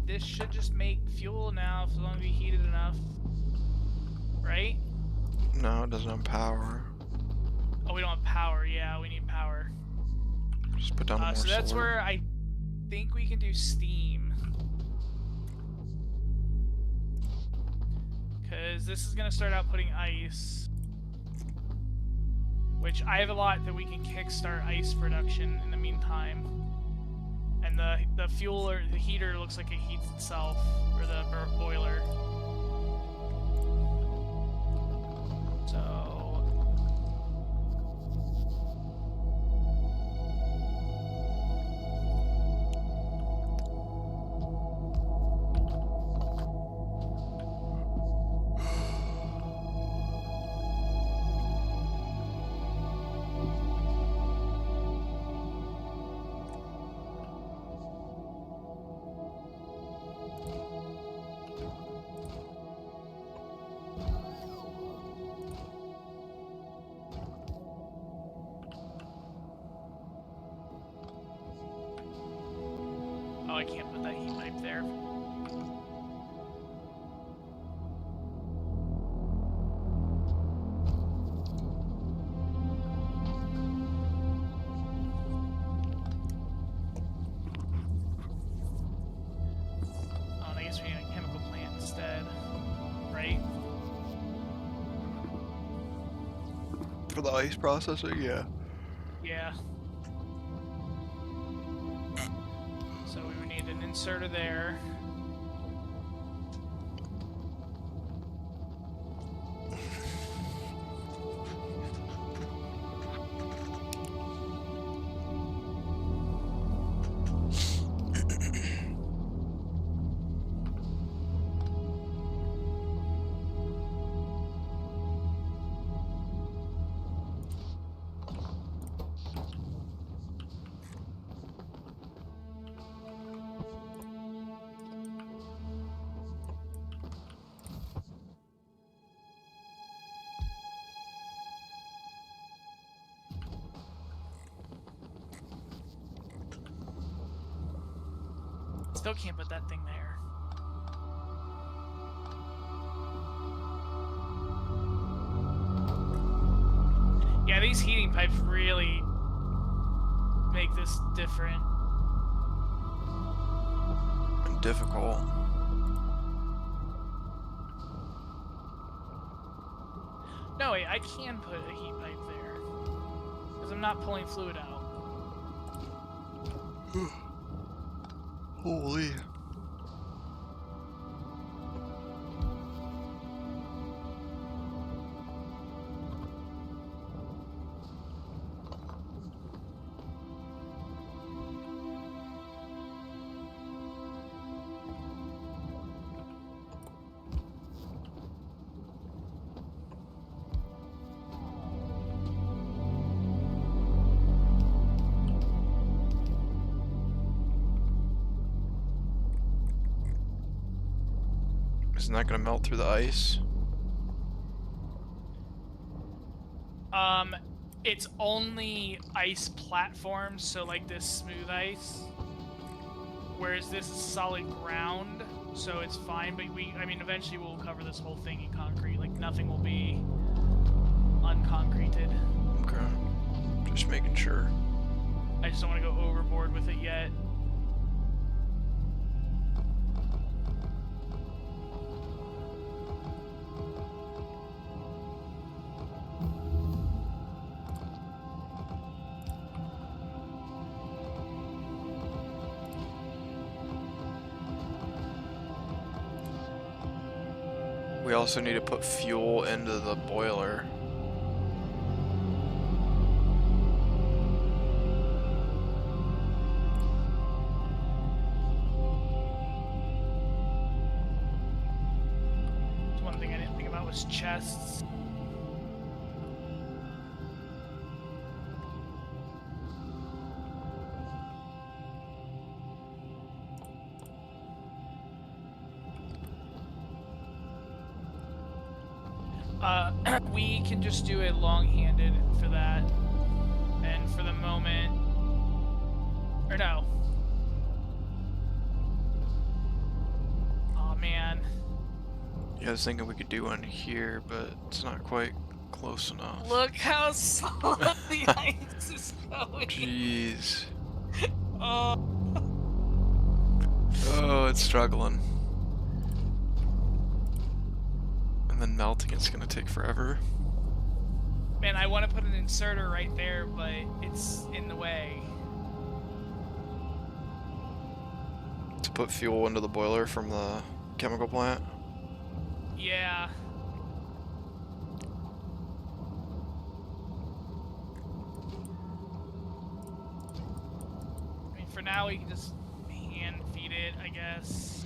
This should just make fuel now, as long as we heat it enough. Right? No, it doesn't have power. Oh, we don't have power. Yeah, we need power. Just put down more So that's solar. where I think we can do steam. Because this is going to start out putting ice. Which I have a lot that we can kickstart ice production in the meantime. fine. The fuel or the heater looks like it heats itself, or the boiler. So. Oh, I can't put that heat pipe there. Oh, I guess we need a chemical plant instead, right? For the ice processing, yeah. Yeah. So we would need an inserter there. Still can't put that thing there. Yeah, these heating pipes really make this different. And difficult. No, wait, I can put a heat pipe there. Because I'm not pulling fluid out. Holy. Isn't that gonna melt through the ice? It's only ice platforms, so like this smooth ice. Whereas this is solid ground, so it's fine, but I mean, eventually we'll cover this whole thing in concrete. Like, nothing will be unconcreted. Okay. Just making sure. I just don't want to go overboard with it yet. We also need to put fuel into the boiler. One thing I didn't think about was chests. We can just do it long-handed for that. And for the moment... Or no. Oh man. Yeah, I was thinking we could do one here, but it's not quite close enough. Look how slow the ice is going. Jeez. Oh. Oh, it's struggling. And then melting, it's gonna take forever. Man, I want to put an inserter right there, but it's in the way. To put fuel into the boiler from the chemical plant. Yeah. I mean, for now we can just hand feed it, I guess.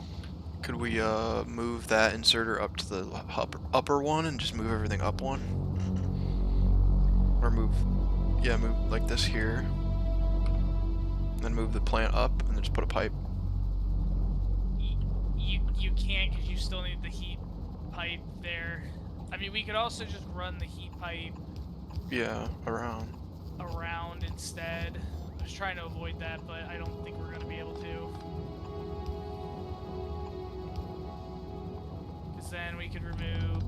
Could we move that inserter up to the upper one and just move everything up one? Or move like this here. Then move the plant up and then just put a pipe. You can't, because you still need the heat pipe there. I mean, we could also just run the heat pipe. Yeah, around. Around instead. I was trying to avoid that, but I don't think we're going to be able to. Because then we could remove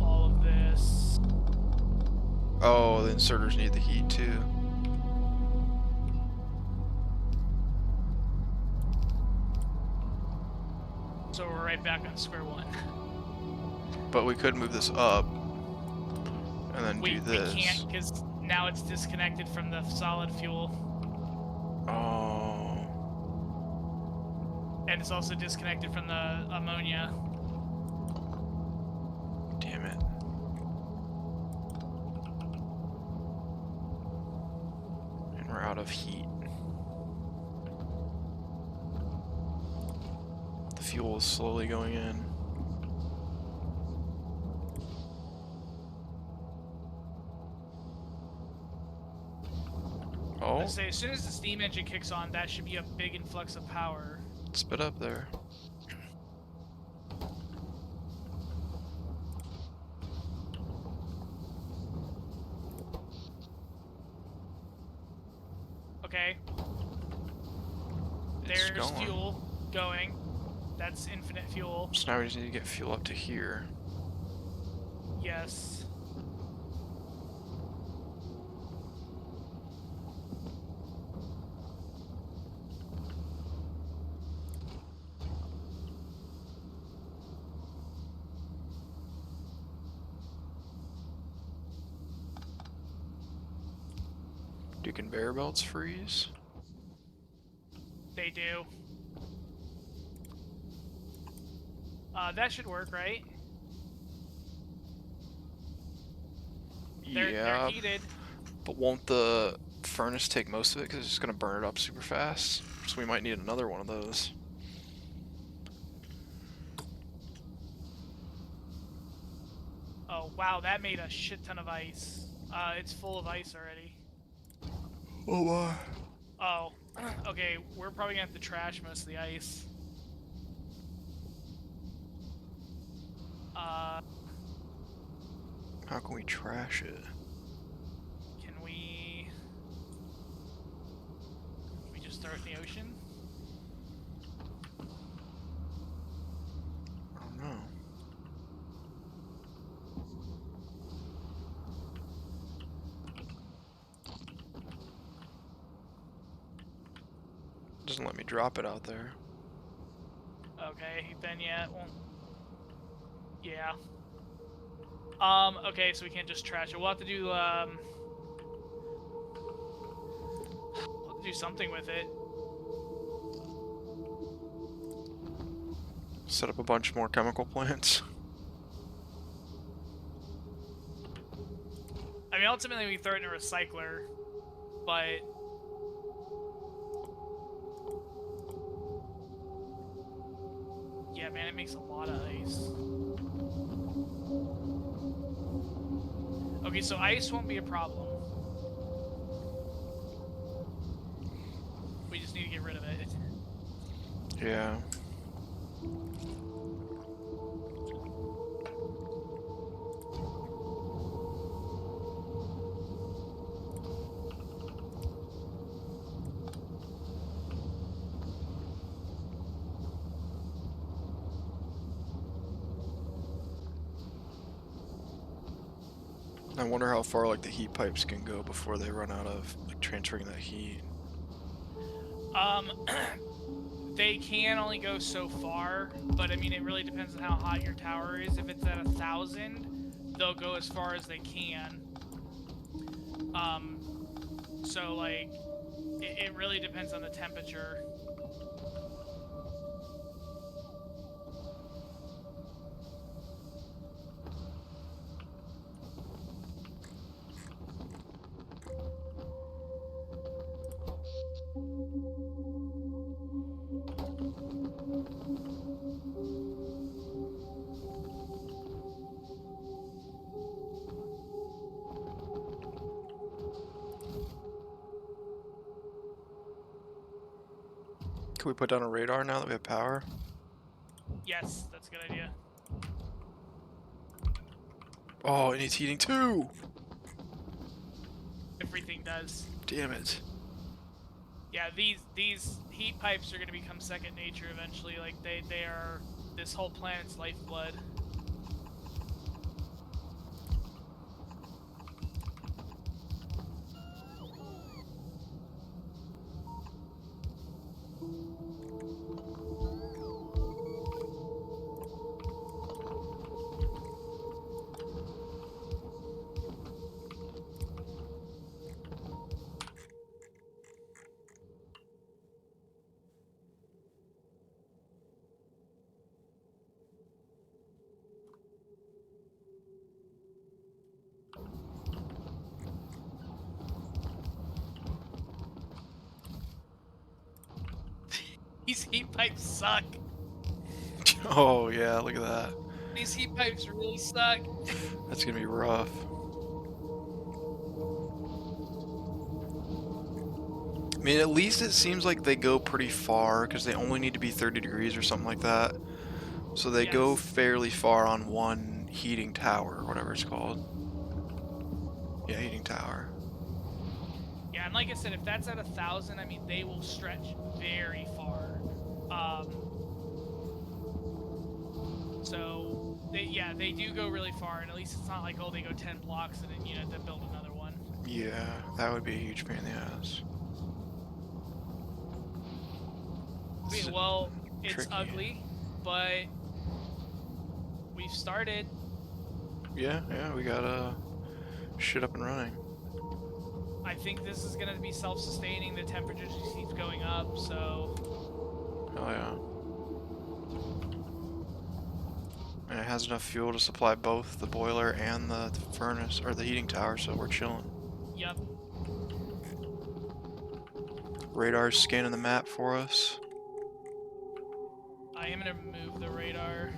all of this. Oh, the inserters need the heat too. So we're right back on square one. But we could move this up and then do this. We can't, because now it's disconnected from the solid fuel. Oh. And it's also disconnected from the ammonia. Damn it. And we're out of heat. The fuel is slowly going in. Oh. Let's say as soon as the steam engine kicks on, that should be a big influx of power. Spit up there. Okay. It's There's going. fuel going. That's infinite fuel. So now we just need to get fuel up to here. Yes. Do conveyor belts freeze? They do. That should work, right? They're heated. But won't the furnace take most of it because it's just going to burn it up super fast? So we might need another one of those. Oh, wow, that made a shit ton of ice. It's full of ice already. Oh my. Oh, okay, we're probably gonna have to trash most of the ice. How can we trash it? Can we just throw it in the ocean? I don't know. Doesn't let me drop it out there. Okay, then yeah, it won't. Yeah. Okay, so we can't just trash it. We'll have to do, we'll have to do something with it. Set up a bunch more chemical plants. I mean, ultimately we throw it in a recycler, but yeah, man, it makes a lot of ice. Okay, so ice won't be a problem. We just need to get rid of it. Yeah. I wonder how far like the heat pipes can go before they run out of like transferring that heat. They can only go so far, but I mean, it really depends on how hot your tower is. If it's at 1,000, they'll go as far as they can. So like, It really depends on the temperature. Can we put down a radar now that we have power? Yes, that's a good idea. Oh, it needs heating too! Everything does. Damn it. Yeah, these heat pipes are going to become second nature eventually. Like they are this whole planet's lifeblood. These heat pipes suck. Oh yeah, look at that. These heat pipes really suck. That's gonna be rough. I mean, at least it seems like they go pretty far, because they only need to be 30 degrees or something like that. So they go Yes. fairly far on one heating tower, or whatever it's called. Yeah, heating tower. Yeah, and like I said, if that's at 1,000, I mean, they will stretch very far. So, they do go really far, and at least it's not like, oh, they go 10 blocks and then you have to build another one. Yeah, that would be a huge pain in the ass. Okay, well, it's tricky. ugly, but we've started. Yeah, we got shit up and running. I think this is going to be self-sustaining. The temperature just keeps going up, so... Oh yeah. And it has enough fuel to supply both the boiler and the furnace, or the heating tower, so we're chilling. Yep. Radar's scanning the map for us. I am going to move the radar.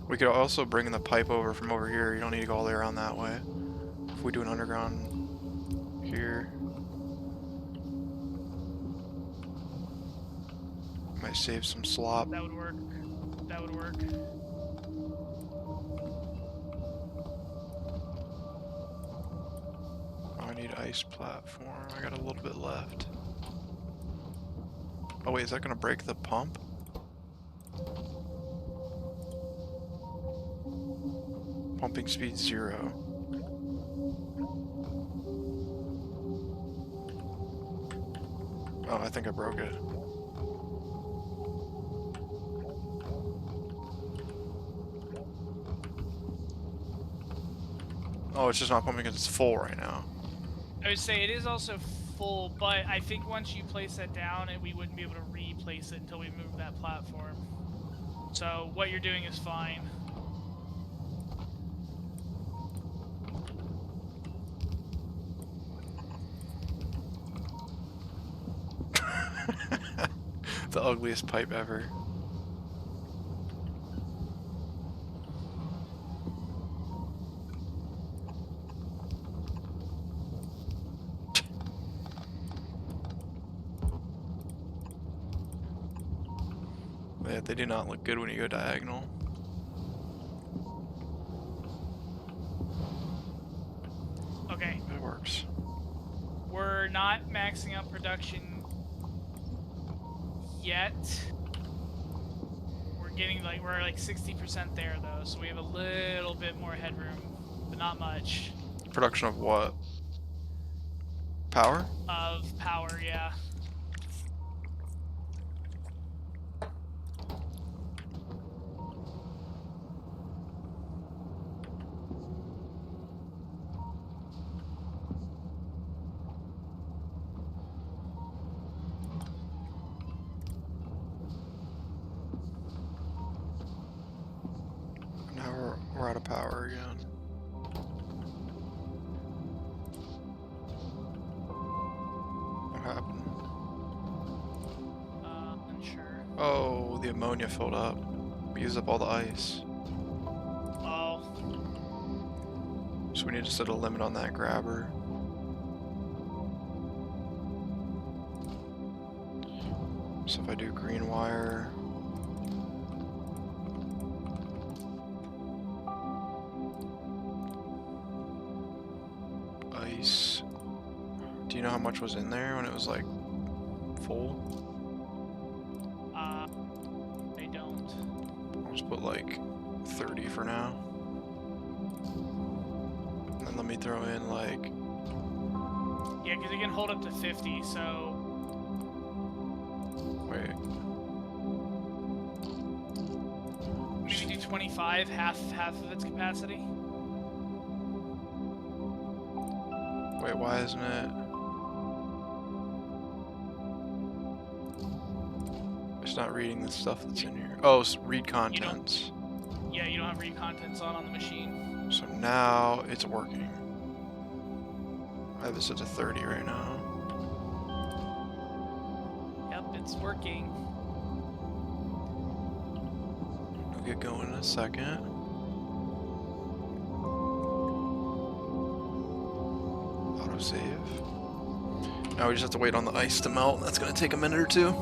We could also bring the pipe over from over here. You don't need to go all the way around that way. If we do an underground here, might save some slop. That would work. That would work. Oh, I need ice platform. I got a little bit left. Oh wait, is that gonna break the pump? Pumping speed 0. Oh, I think I broke it. Oh, it's just not pumping because it's full right now. I would say it is also full, but I think once you place that down, we wouldn't be able to replace it until we move that platform. So what you're doing is fine. The ugliest pipe ever. They do not look good when you go diagonal. Okay. It works. We're not maxing out production yet. We're like 60% there though, so we have a little bit more headroom, but not much. Production of what? Power? Of power, yeah. again. What happened? Unsure. Oh, the ammonia filled up. We used up all the ice. Oh. So we need to set a limit on that grabber. So if I do green wire... ice... Do you know how much was in there when it was like full? I don't. I'll just put like 30 for now. And then let me throw in like... Yeah, because it can hold up to 50, so... Wait. Maybe do 25, half of its capacity. Wait, why isn't it? It's not reading the stuff that's in here. Oh, read contents. Yeah, you don't have read contents on the machine. So now it's working. I have this set to 30 right now. Yep, it's working. We'll get going in a second. Autosave. Now we just have to wait on the ice to melt. That's going to take a minute or two.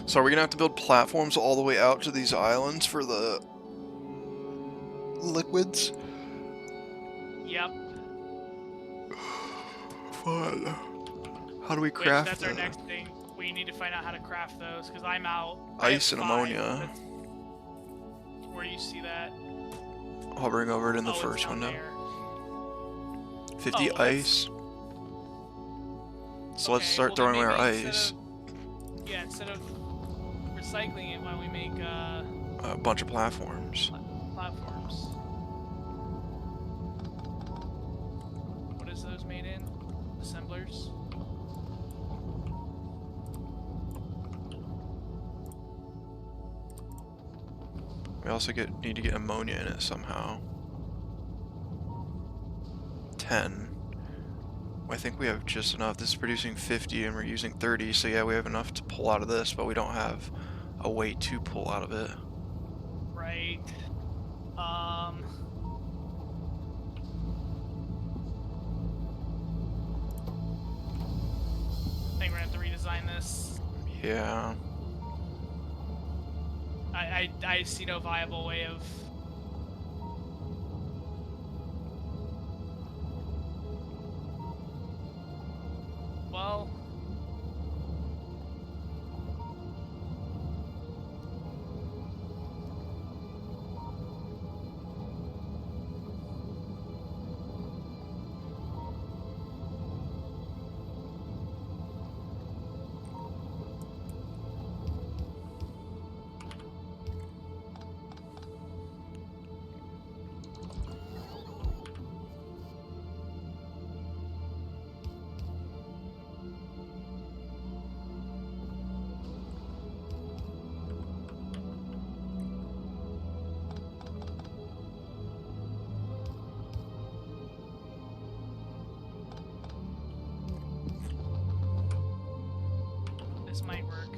So are we going to have to build platforms all the way out to these islands for the liquids? Yep. Fun. How do we Which, craft that's our that? next thing. We need to find out how to craft those, because I'm out. Ice and ammonia. Where do you see that? Hovering over it in the Oh, first it's down window. there. 50 Oh, well, ice. So let's start well, throwing then away our maybe ice. Instead of recycling it, why don't we make A bunch of platforms. platforms? What is those made in? Assemblers? We also need to get ammonia in it somehow. 10. I think we have just enough. This is producing 50 and we're using 30, so yeah, we have enough to pull out of this, but we don't have a way to pull out of it. Right. I think we're gonna have to redesign this. Yeah. I see no viable way of... Well... This might work.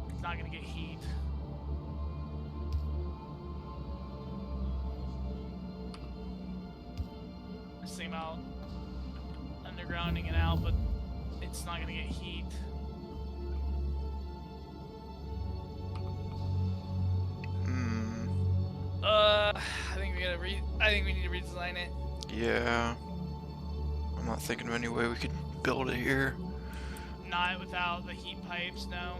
It's not gonna get heat. This thing about undergrounding it out, but it's not gonna get heat. I think we need to redesign it. Yeah. I'm not thinking of any way we could build it here. Not without the heat pipes, no.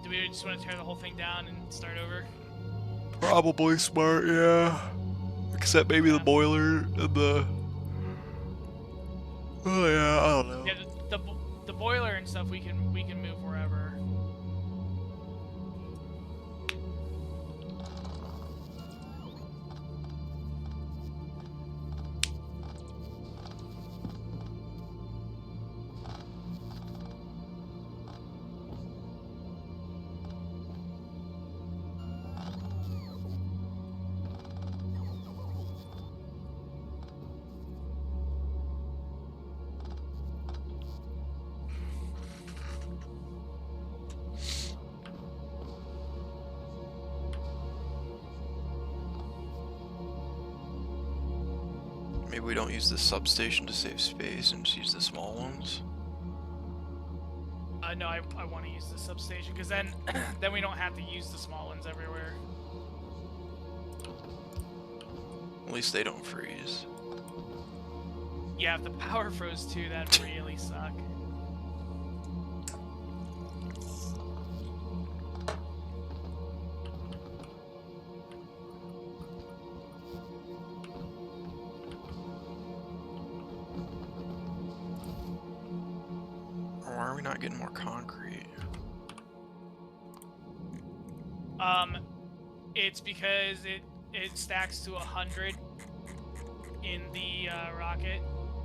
Do we just want to tear the whole thing down and start over? Probably smart, yeah. Except maybe the boiler and the... Oh yeah, I don't know. Yeah, the boiler and stuff we can move wherever. Maybe we don't use the substation to save space and just use the small ones. No, I want to use the substation because then then we don't have to use the small ones everywhere. At least they don't freeze. Yeah, if the power froze too, that'd really suck. Or why are we not getting more concrete? It's because it stacks to 100 in the rocket.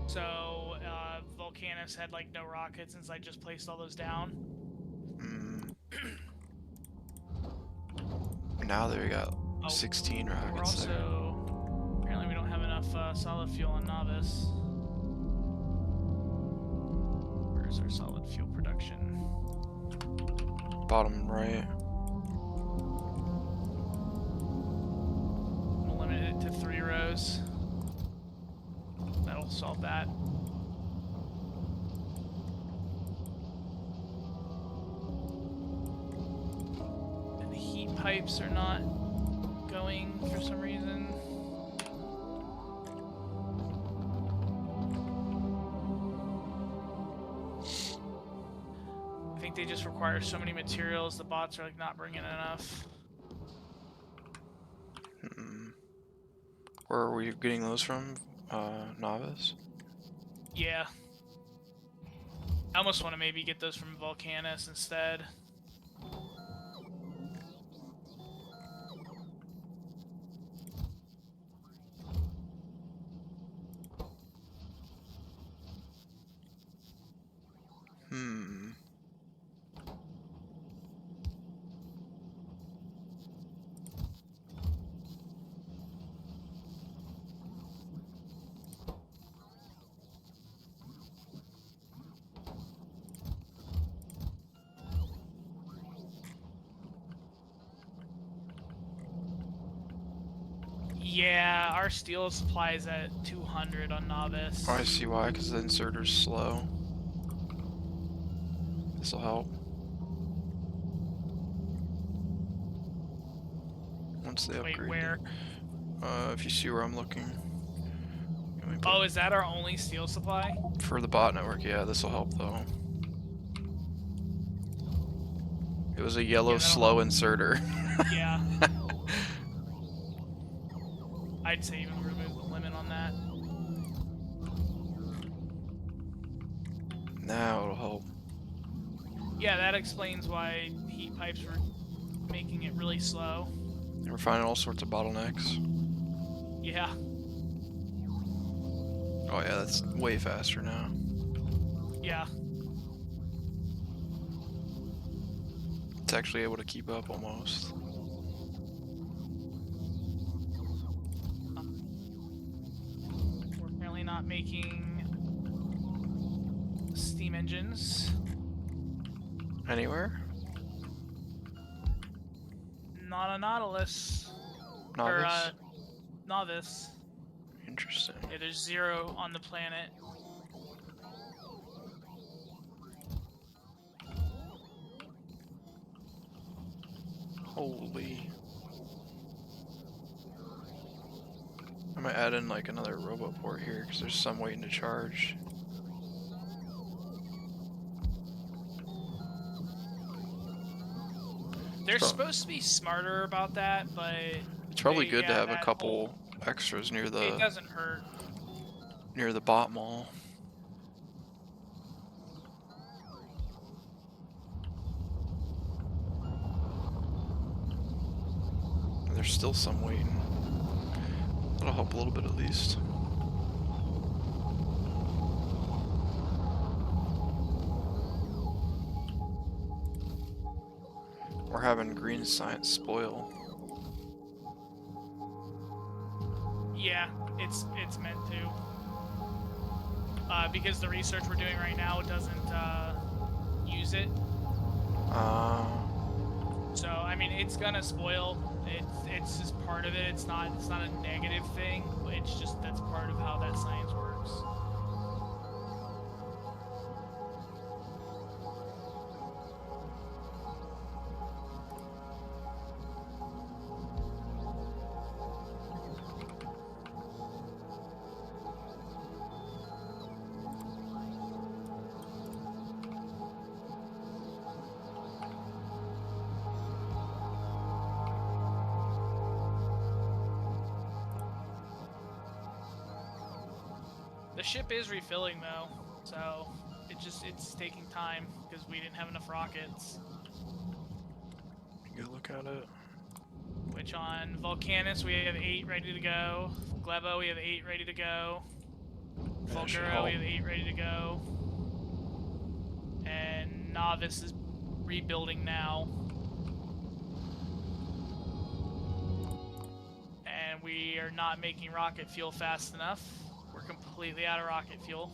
So Volcanus had like no rockets since I just placed all those down. Now that we got 16 rockets. We're also apparently we don't have enough solid fuel on Novice. Where's our solid fuel production? Bottom right. We'll limit it to 3 rows. That'll solve that. And the heat pipes are not going for some reason. I think they just require so many materials, the bots are like not bringing enough. Where are we getting those from? Novice? Yeah. I almost want to maybe get those from Volcanus instead. Yeah, our steel supply is at 200 on Novice. Oh, I see why, because the inserter's slow. This'll help. Once they upgrade. Wait, where? If you see where I'm looking. Oh, is that our only steel supply? For the bot network, yeah, this'll help though. It was a yellow slow inserter. Yeah. I'd say even remove the limit on that. Now it'll help. Yeah, that explains why heat pipes were making it really slow. And we're finding all sorts of bottlenecks. Yeah. Oh yeah, that's way faster now. Yeah. It's actually able to keep up almost. We're apparently not making steam engines. Anywhere? Not a Nautilus. Novice? Or, Novice. Interesting. Yeah, there's 0 on the planet. Holy. I might add in like another robot port here because there's some waiting to charge. They're supposed to be smarter about that, but it's probably good to have a couple extras near the. It doesn't hurt. Near the bot mall. There's still some waiting. That'll help a little bit at least. We're having green science spoil. Yeah, it's meant to. Because the research we're doing right now doesn't use it. Uh, So, I I mean, it's gonna spoil. It's just part of it. It's not a negative thing. It's just that's part of how that science works. The ship is refilling though, so it's taking time because we didn't have enough rockets. Good look at it. Which on Volcanus we have 8 ready to go. Glevo we have 8 ready to go. Fulguro we have 8 ready to go. And Novice is rebuilding now. And we are not making rocket fuel fast enough. We're completely out of rocket fuel.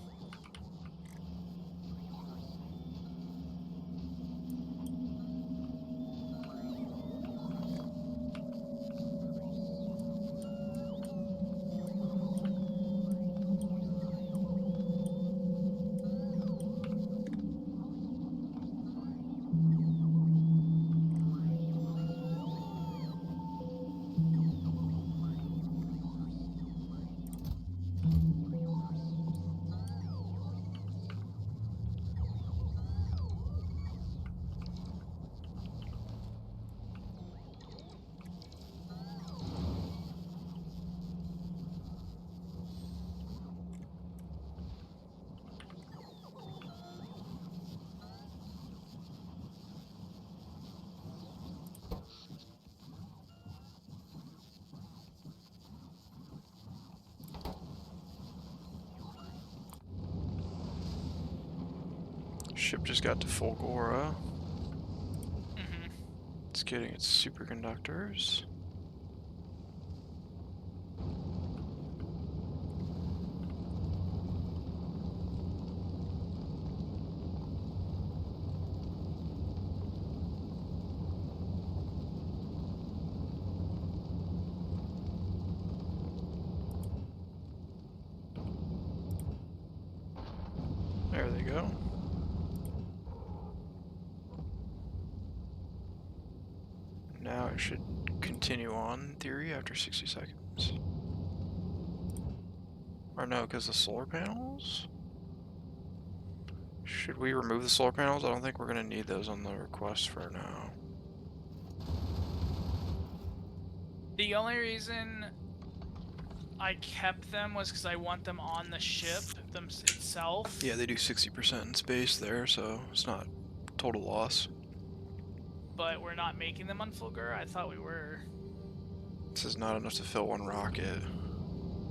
Ship just got to Fulgora. Mm-hmm. It's getting its superconductors. There they go. Now it should continue on in theory after 60 seconds. Or no, because the solar panels? Should we remove the solar panels? I don't think we're going to need those on the request for now. The only reason I kept them was because I want them on the ship itself. Yeah, they do 60% in space there, so it's not total loss. But we're not making them on Fulgur? I thought we were. This is not enough to fill one rocket.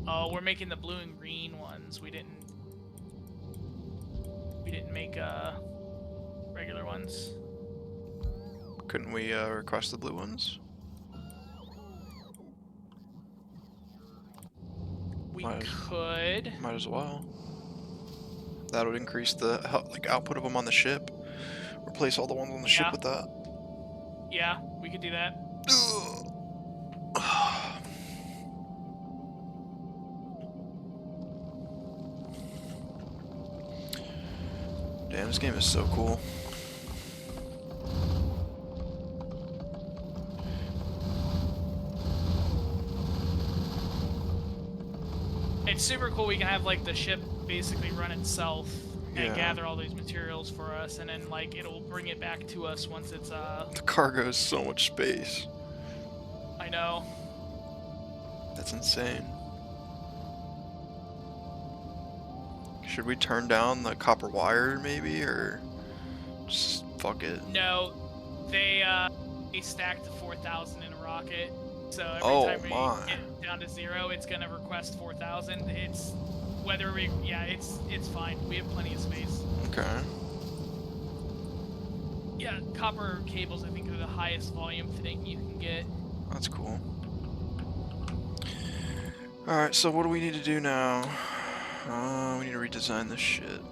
Oh, we're making the blue and green ones. We didn't make regular ones. Couldn't we request the blue ones? We could. Might as well. That would increase the output of them on the ship. Replace all the ones on the ship with that. Yeah, we could do that. Damn, this game is so cool. It's super cool. We can have like the ship basically run itself and gather all these materials for us, and then like it'll bring it back to us once it's The cargo is so much space. I know. That's insane. Should we turn down the copper wire maybe, or just fuck it? No, they stack to 4,000 in a rocket. So every time we get down to 0, it's gonna request 4,000. It's whether we it's fine. We have plenty of space. Okay. Yeah, copper cables I think are the highest volume thing you can get. That's cool. Alright, so what do we need to do now? We need to redesign this shit.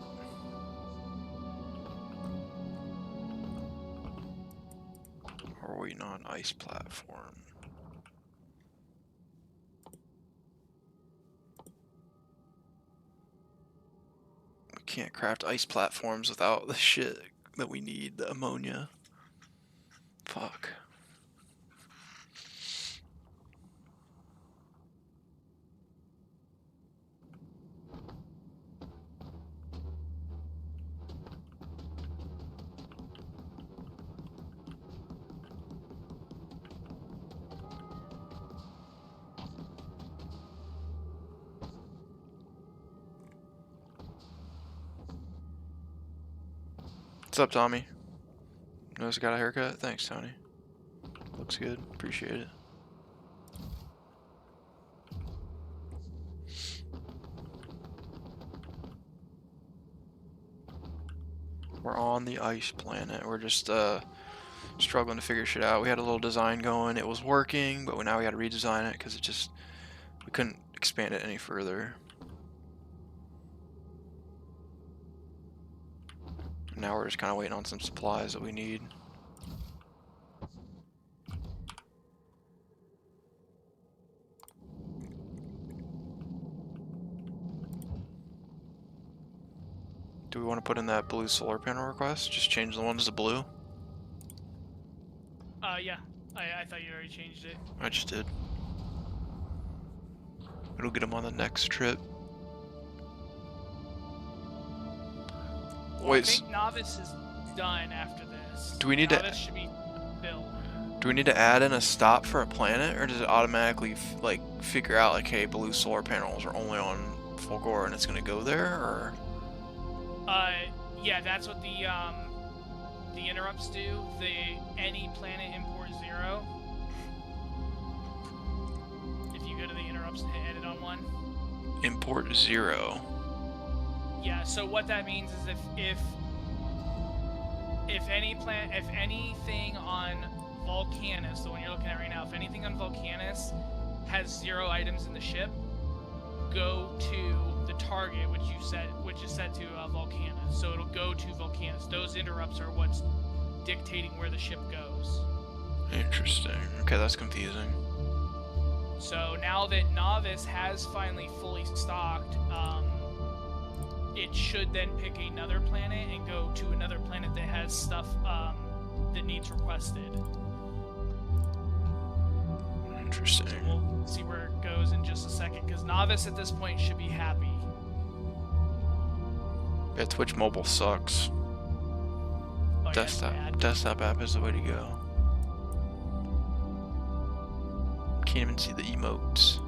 Or we're waiting on ice platform. We can't craft ice platforms without the shit that we need, the ammonia. Fuck. What's up, Tommy? Notice I got a haircut? Thanks, Tony. Looks good. Appreciate it. We're on the ice planet. We're just struggling to figure shit out. We had a little design going. It was working, but now we got to redesign it because we couldn't expand it any further. Now we're just kind of waiting on some supplies that we need. Do we want to put in that blue solar panel request? Just change the ones to blue? Yeah. I thought you already changed it. I just did. It'll get them on the next trip. Well, I think Novice is done after this. Do we need Novice should be built. Do we need to add in a stop for a planet, or does it automatically like figure out like, hey, blue solar panels are only on Fulgora and it's gonna go there, or? Yeah, that's what the interrupts do. Any planet import 0. If you go to the interrupts and hit edit on one. Import 0. Yeah. So what that means is if anything on Volcanus, the one you're looking at right now, if anything on Volcanus has 0 items in the ship, go to the target, which is set to Volcanus. So it'll go to Volcanus. Those interrupts are what's dictating where the ship goes. Interesting. Okay, that's confusing. So now that Novice has finally fully stocked, it should then pick another planet and go to another planet that has stuff that needs requested. Interesting. So we'll see where it goes in just a second, because Novice at this point should be happy. Yeah, Twitch mobile sucks. Oh, yeah, Desktop app is the way to go. Can't even see the emotes.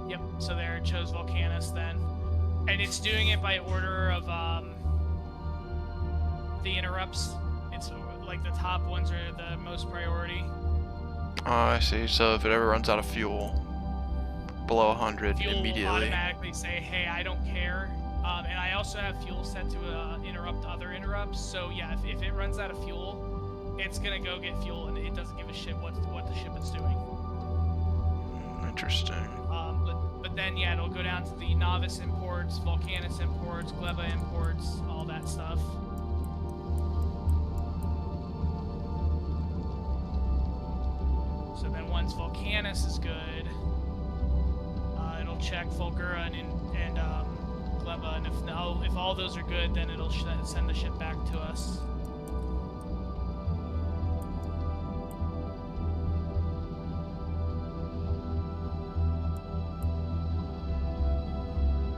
Yep, so there it chose Volcanus then. And it's doing it by order of the interrupts. It's like the top ones are the most priority. Oh, I see. So if it ever runs out of fuel below 100, Fuel immediately. Will automatically say, hey, I don't care. And I also have fuel set to interrupt other interrupts. So yeah, if it runs out of fuel, it's gonna go get fuel, and it doesn't give a shit what the ship is doing. Interesting. But then yeah, it'll go down to the Novice imports, Volcanus imports, Gleba imports, all that stuff. So then once Volcanus is good, it'll check Fulgura and Gleba, and if all those are good, then it'll send the ship back to us.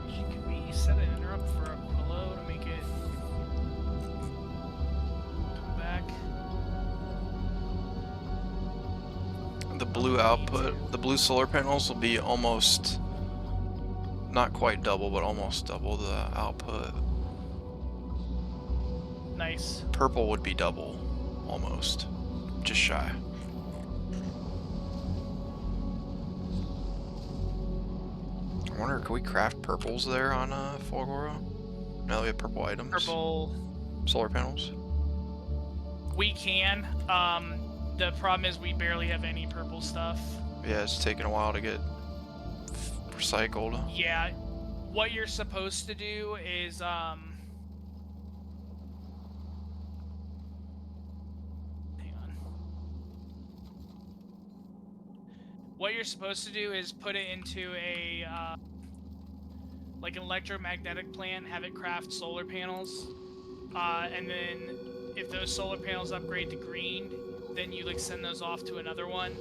Can we set an interrupt for Aquilo to make it come back? The blue output, the blue solar panels will be almost, not quite double, but almost double the output. Nice. Purple would be double, almost, just shy. I wonder, can we craft purples there on Fulgora? Now that we have purple items. Purple. Solar panels. We can. The problem is we barely have any purple stuff. Yeah, it's taking a while to get recycled. Yeah, what you're supposed to do is hang on. What you're supposed to do is put it into a like an electromagnetic plant, have it craft solar panels, and then if those solar panels upgrade to green, then you like send those off to another one,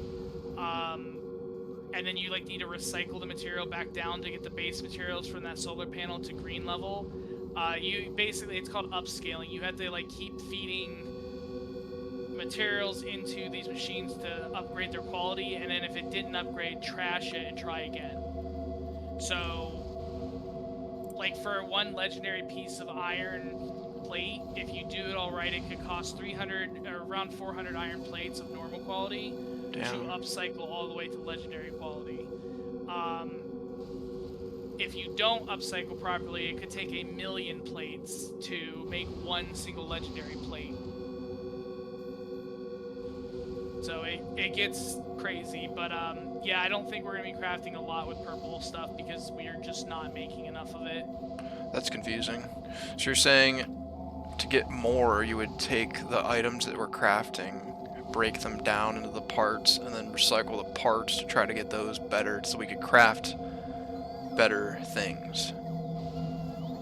and then you like need to recycle the material back down to get the base materials from that solar panel to green level. You basically, it's called upscaling. You have to like keep feeding materials into these machines to upgrade their quality, and then if it didn't upgrade, trash it and try again. So like for one legendary piece of iron plate, if you do it all right, it could cost 300 or around 400 iron plates of normal quality to upcycle all the way to legendary quality. If you don't upcycle properly, it could take 1,000,000 plates to make one single legendary plate. So it gets crazy, but yeah, I don't think we're going to be crafting a lot with purple stuff because we're just not making enough of it. That's confusing. So you're saying to get more, you would take the items that we're crafting, break them down into the parts, and then recycle the parts to try to get those better so we could craft better things.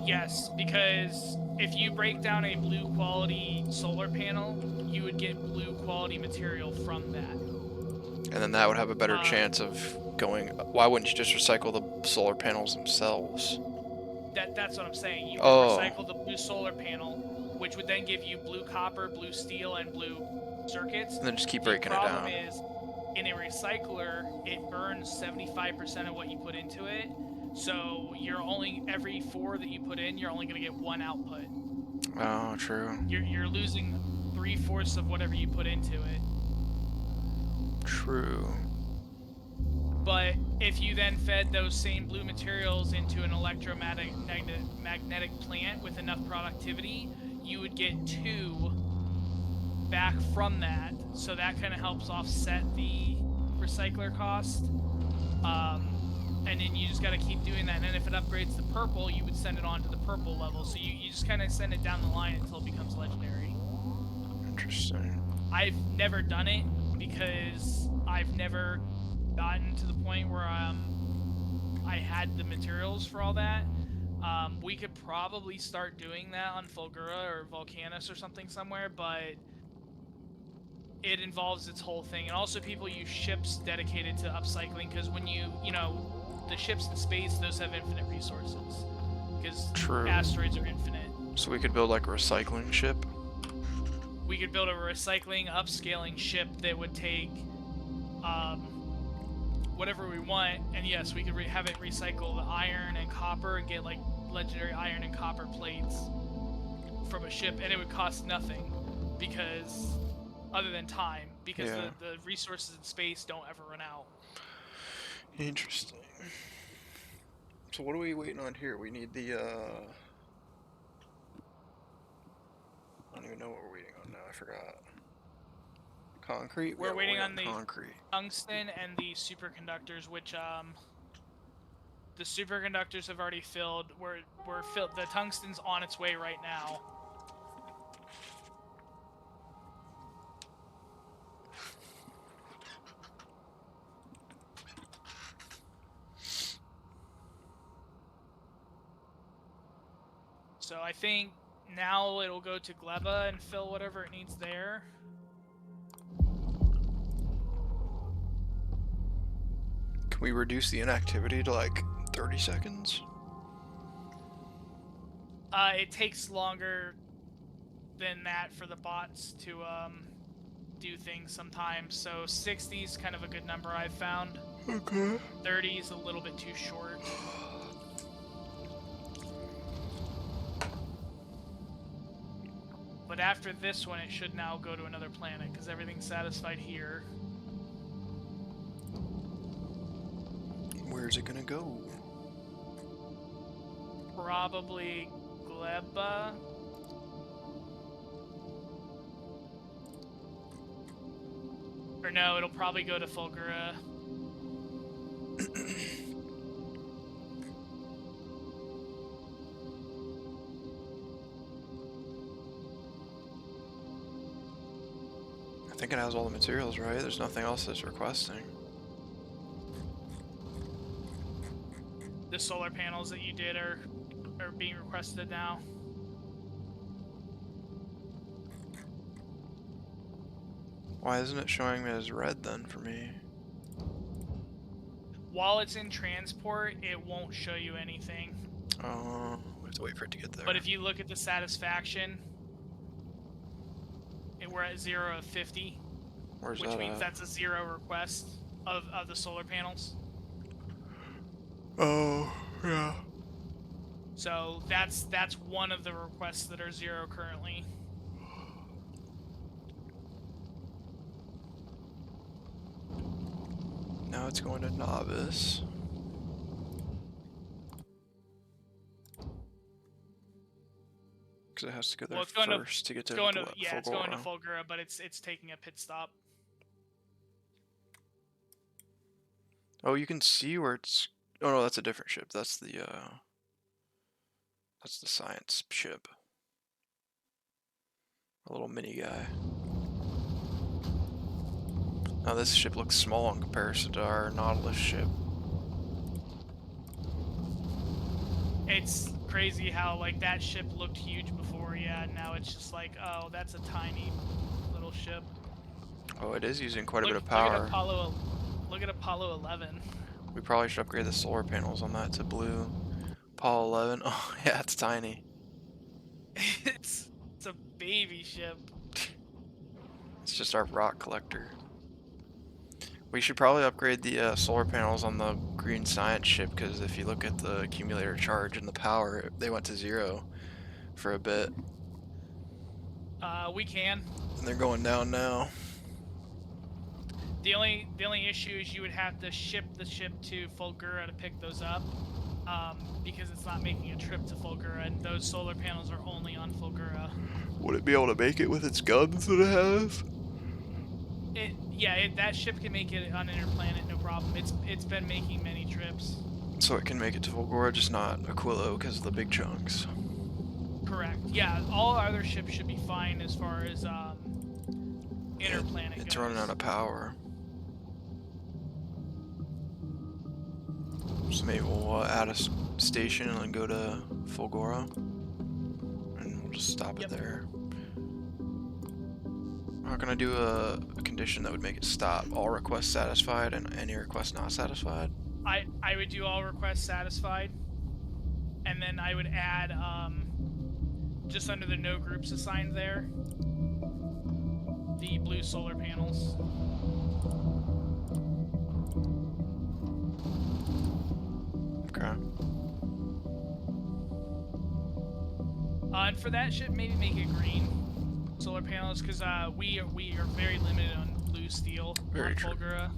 Yes, because if you break down a blue quality solar panel, you would get blue quality material from that. And then that would have a better chance of going... Why wouldn't you just recycle the solar panels themselves? That's what I'm saying. You would recycle the blue solar panel, which would then give you blue copper, blue steel, and blue circuits. And then just keep breaking it down. The problem is, in a recycler, it burns 75% of what you put into it. So you're only, every 4 that you put in, you're only going to get 1 output. Oh, true. You're losing 3/4 of whatever you put into it. True. But if you then fed those same blue materials into an electromagnetic plant with enough productivity, you would get 2 back from that. So that kind of helps offset the recycler cost. And then you just got to keep doing that. And then if it upgrades to purple, you would send it on to the purple level. So you just kind of send it down the line until it becomes legendary. Interesting. I've never done it because I've never gotten to the point where I had the materials for all that. We could probably start doing that on Fulgura or Volcanus or something somewhere, but it involves its whole thing. And also people use ships dedicated to upcycling, because when you know, the ships in space, those have infinite resources. Because asteroids are infinite. So we could build like a recycling ship? We could build a recycling, upscaling ship that would take whatever we want, and yes, we could have it recycle the iron and copper and get like legendary iron and copper plates from a ship, and it would cost nothing, because other than time, because the resources in space don't ever run out. Interesting. So what are we waiting on here? We need the I don't even know what we're waiting on now. I forgot. Concrete? We're waiting on the concrete. Tungsten and the superconductors, which the superconductors have already filled. We're filled. The tungsten's on its way right now. So I think now it'll go to Gleba and fill whatever it needs there. Can we reduce the inactivity to like 30 seconds? It takes longer than that for the bots to do things sometimes. So 60 is kind of a good number I've found. Okay. 30 is a little bit too short. But after this one, it should now go to another planet, because everything's satisfied here. Where's it gonna go? Probably Gleba. Or no, it'll probably go to Fulgura. think it has all the materials, right? There's nothing else that's requesting. The solar panels that you did are being requested now. Why isn't it showing me as red then for me? While it's in transport, it won't show you anything. Oh, we have to wait for it to get there. But if you look at the satisfaction, we're at 0 of 50. Where's which that means at? that's a 0 request of the solar panels. Oh, yeah. So that's one of the requests that are 0 currently. Now it's going to novice. Because it has to go there first to get to it's Fulgora. going to Fulgora, but it's taking a pit stop. Oh, you can see where it's. Oh no, that's a different ship. That's the science ship. A little mini guy. Now this ship looks small in comparison to our Nautilus ship. It's crazy how like that ship looked huge before, yeah, and now it's just like, oh, that's a tiny little ship. Oh, it is using quite a bit of power. Look at Apollo 11. We probably should upgrade the solar panels on that to blue. Apollo 11. Oh yeah, it's tiny. it's a baby ship. It's just our rock collector. We should probably upgrade the solar panels on the green science ship, because if you look at the accumulator charge and the power, they went to 0 for a bit. We can. And they're going down now. The only issue is you would have to ship the ship to Fulgura to pick those up, because it's not making a trip to Fulgura, and those solar panels are only on Fulgura. Would it be able to make it with its guns that it has? That ship can make it on interplanet, no problem. It's been making many trips. So it can make it to Fulgora, just not Aquilo because of the big chunks. Correct. Yeah, all other ships should be fine as far as interplanet goes. It's running out of power. So maybe we'll add a station and then go to Fulgora, and we'll just stop it there. I'm not gonna do a condition that would make it stop. All requests satisfied and any request not satisfied. I would do all requests satisfied, and then I would add just under the no groups assigned there, the blue solar panels. Okay. And for that ship, maybe make it green solar panels, because we are very limited on blue steel on Fulgura.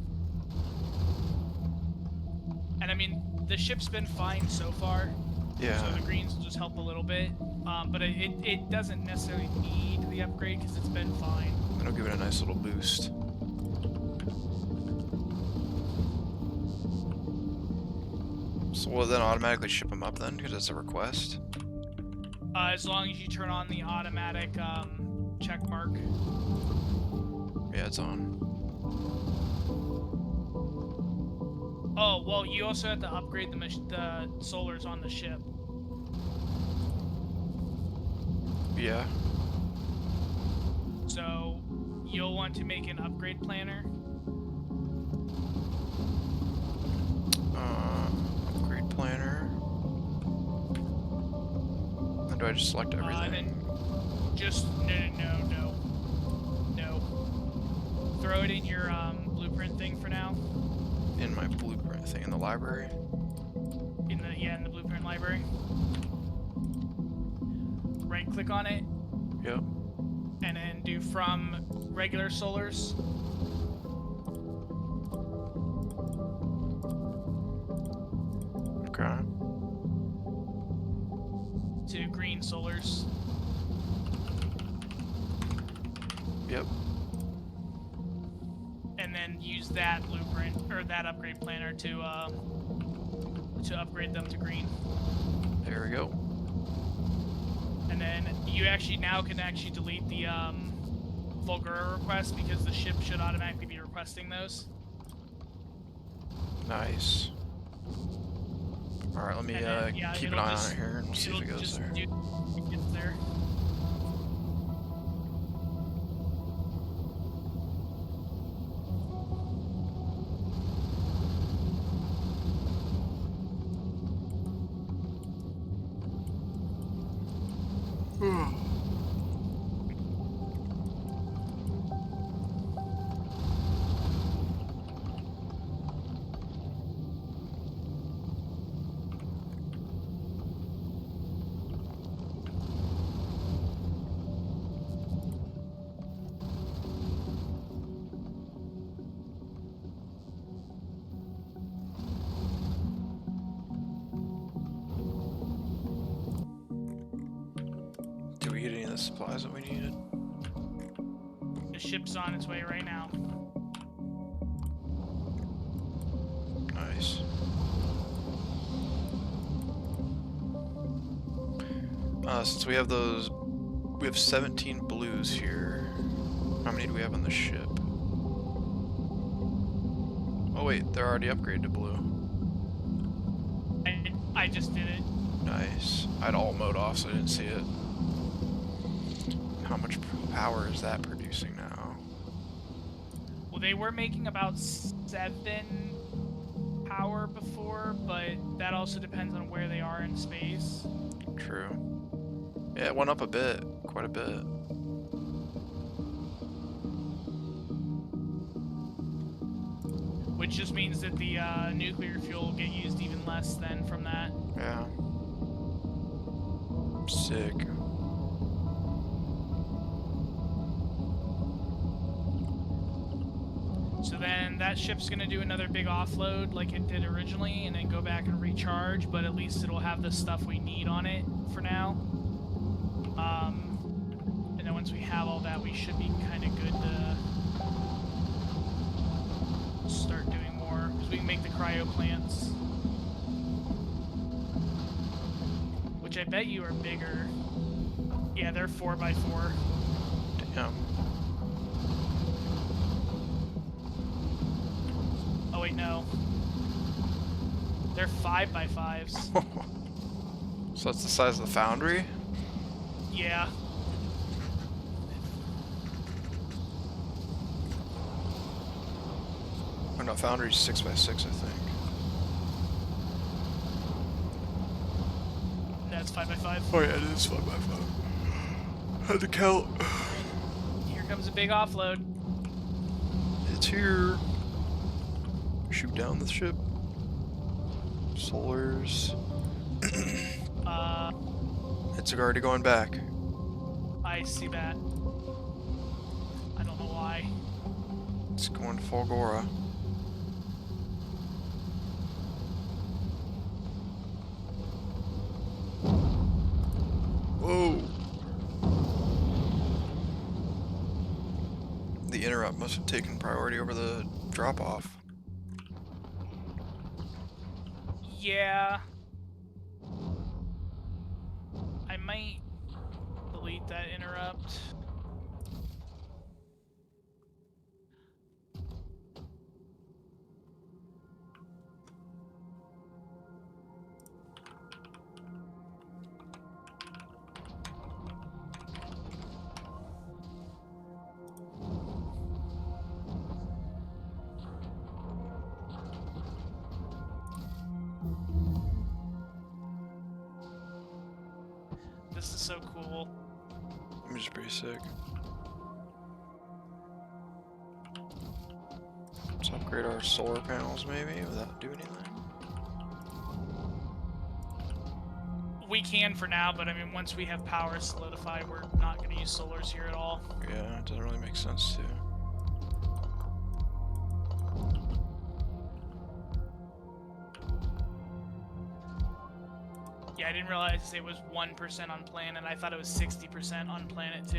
And I mean, the ship's been fine so far. Yeah. So the greens will just help a little bit. But it doesn't necessarily need the upgrade because it's been fine. It'll give it a nice little boost. So will it then automatically ship them up then, because it's a request? As long as you turn on the automatic check mark. Yeah, it's on. Oh, well, you also have to upgrade the solars on the ship. Yeah. So you'll want to make an upgrade planner. Upgrade planner. Then do I just select everything? And then just no. Throw it in your blueprint thing for now. In my blueprint thing in the library? In the blueprint library. Right click on it. Yep. And then do from regular solars. Okay. To green solars. Yep. And then use that blueprint or that upgrade planner to upgrade them to green. There we go. And then you actually now can delete the Volgura requests because the ship should automatically be requesting those. Nice. Alright, let me And then, yeah, keep an eye on it here and we'll see if it goes there. It gets there. Did we get any of the supplies that we needed? The ship's on its way right now. Nice. Since we have those, we have 17 blues here. How many do we have on the ship? Oh wait, they're already upgraded to blue. I just did it. Nice. I had all mode off, so I didn't see it. How much power is that producing now? Well, they were making about 7 power before, but that also depends on where they are in space. True. Yeah, it went up a bit, quite a bit. Which just means that the nuclear fuel will get used even less then from that. Yeah. Sick. So then that ship's gonna do another big offload like it did originally and then go back and recharge, but at least it'll have the stuff we need on it for now. And then once we have all that, we should be kind of good to start doing more, because we can make the cryo plants. Which I bet you are bigger. Yeah, they're 4x4. Damn. Oh wait, no. They're 5x5s. So that's the size of the foundry? Yeah. Oh no, foundry's 6x6, I think. That's 5x5. Oh yeah, it is 5x5. Had to count. Here comes a big offload. It's here. Shoot down the ship. Solars. It's already going back. I see that. I don't know why. It's going to Fulgora. Whoa! The interrupt must have taken priority over the drop-off. Yeah. I might delete that interrupt. This is so cool. I'm just pretty sick. Let's upgrade our solar panels maybe without doing anything. We can for now, but I mean, once we have power solidified, we're not going to use solars here at all. Yeah, it doesn't really make sense to. Yeah, I didn't realize it was 1% on planet. I thought it was 60% on planet 2.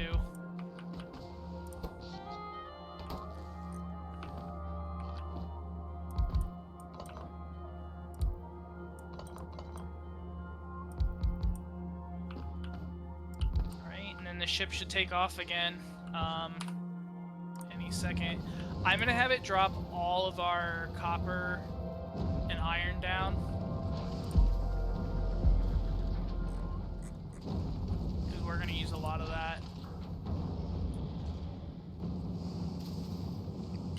Alright, and then the ship should take off again. any second. I'm gonna have it drop all of our copper and iron down. Because we're gonna use a lot of that.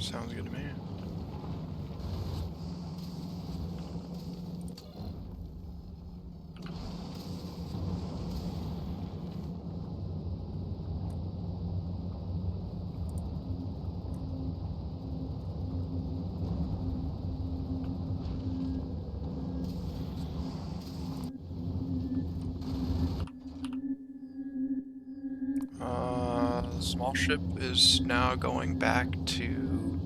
Sounds good to me. The small ship is now going back to...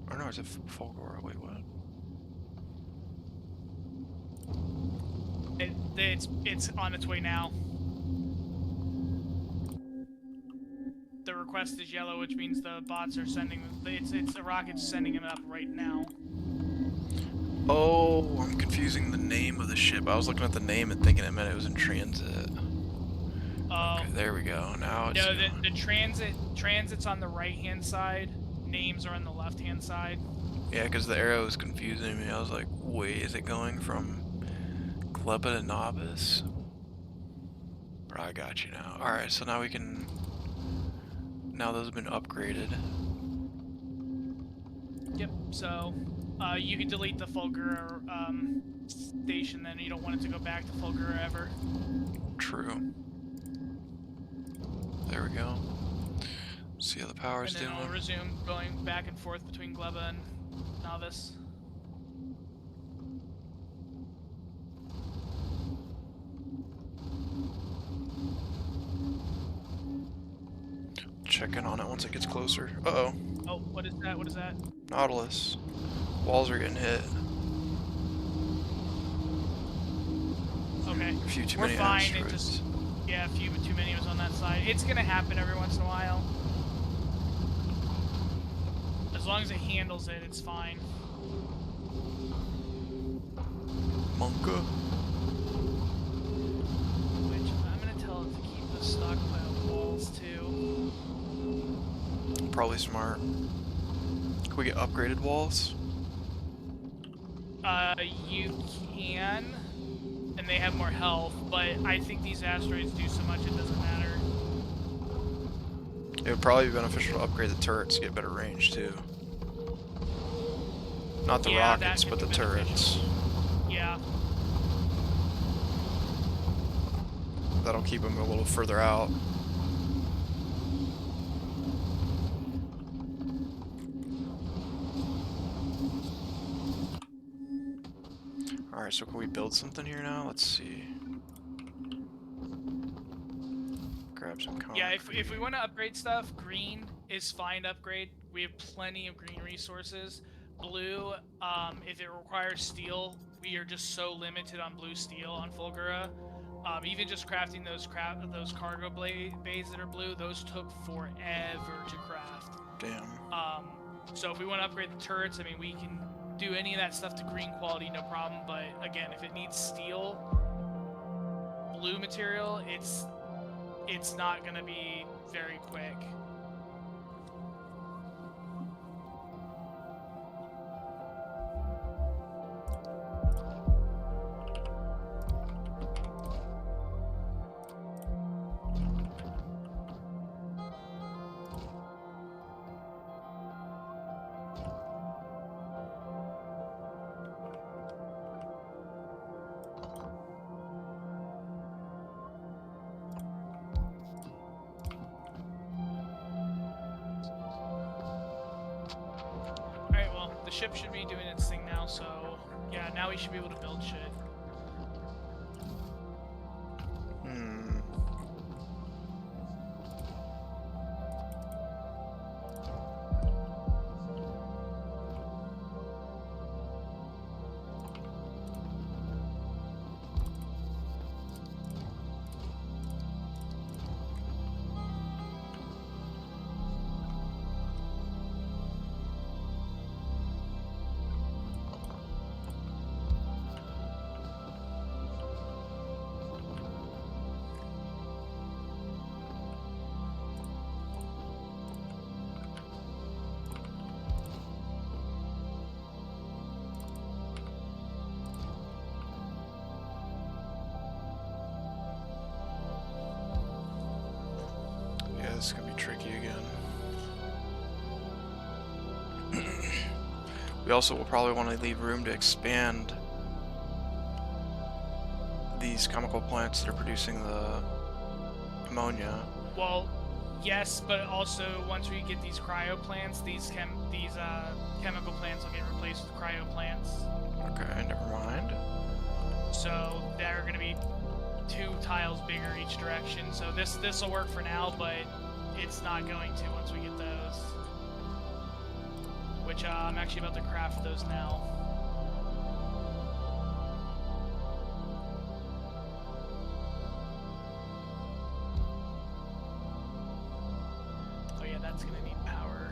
Or no, it's a Fulgora. Wait, what? It's on its way now. The request is yellow, which means the bots are sending. It's the rocket's sending him up right now. Oh, I'm confusing the name of the ship. I was looking at the name and thinking it meant it was in transit. Okay, there we go. Now it's no, the transit's on the right-hand side. Names are on the left-hand side. Yeah, because the arrow was confusing me. I was like, wait, is it going from Gleba to Novice? But I got you now. Alright, so now we can... Now those have been upgraded. Yep, so you can delete the Fulgura station then. You don't want it to go back to Fulgura ever. True. There we go. See how the power's doing. And then doing. I'll resume going back and forth between Gleba and Novice. Check in on it once it gets closer. Uh-oh. Oh, what is that? What is that? Nautilus. Walls are getting hit. Okay. A few too We're many fine. asteroids. It just, yeah, a few too many was on that side. It's gonna happen every once in a while. As long as it handles it, it's fine. Monka. Which I'm gonna tell it to keep the stockpile of walls too. Probably smart. Can we get upgraded walls? You can, and they have more health, but I think these asteroids do so much it doesn't matter. It would probably be beneficial to upgrade the turrets to get better range too. Not the rockets, but the turrets. Yeah. That'll keep them a little further out. Alright, so can we build something here now? Let's see. Grab some concrete. Yeah, if we want to upgrade stuff, green is fine to upgrade. We have plenty of green resources. Blue, if it requires steel, we are just so limited on blue steel on Fulgura. Even just crafting those cargo bays that are blue, those took forever to craft. Damn. So if we want to upgrade the turrets, I mean, we can do any of that stuff to green quality, no problem. But again, if it needs steel, blue material, it's not gonna be very quick. The ship should be doing its thing now, so yeah, now we should be able to build shit. tricky again. We also will probably want to leave room to expand these chemical plants that are producing the ammonia. Well, yes, but also once we get these cryo plants, these chemical plants will get replaced with cryo plants. Okay, never mind. So they're going to be 2 tiles bigger each direction. So this will work for now, but it's not going to once we get those. Which I'm actually about to craft those now. Oh yeah, that's gonna need power.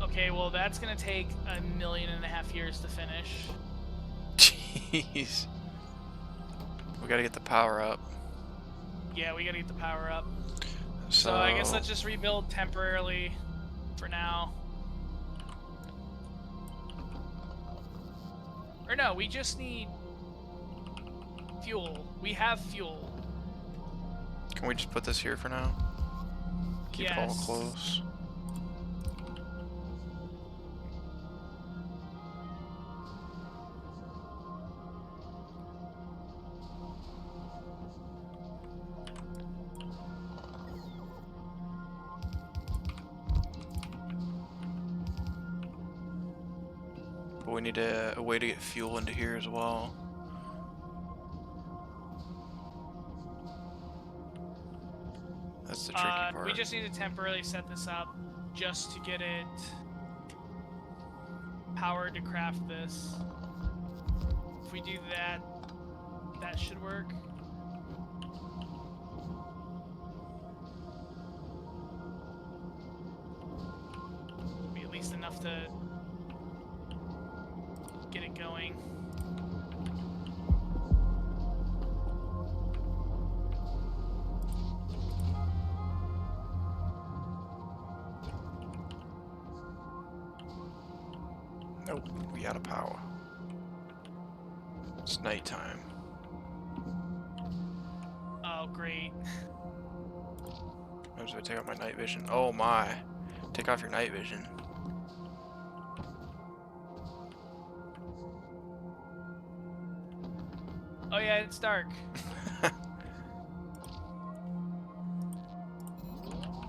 Okay, well that's gonna take 1.5 million years to finish. Jeez. We gotta get the power up. Yeah, we gotta get the power up. So So I guess let's just rebuild temporarily for now. Or no, we just need fuel. We have fuel. can we just put this here for now? Keep it all Yes. close. But we need a way to get fuel into here as well. That's the tricky part. We just need to temporarily set this up just to get it powered to craft this. If we do that, that should work. Be at least enough to get it going. Nope, we out of power. It's nighttime. Oh, great. I'm just gonna take out my night vision. Oh my. Take off your night vision. Oh yeah, it's dark.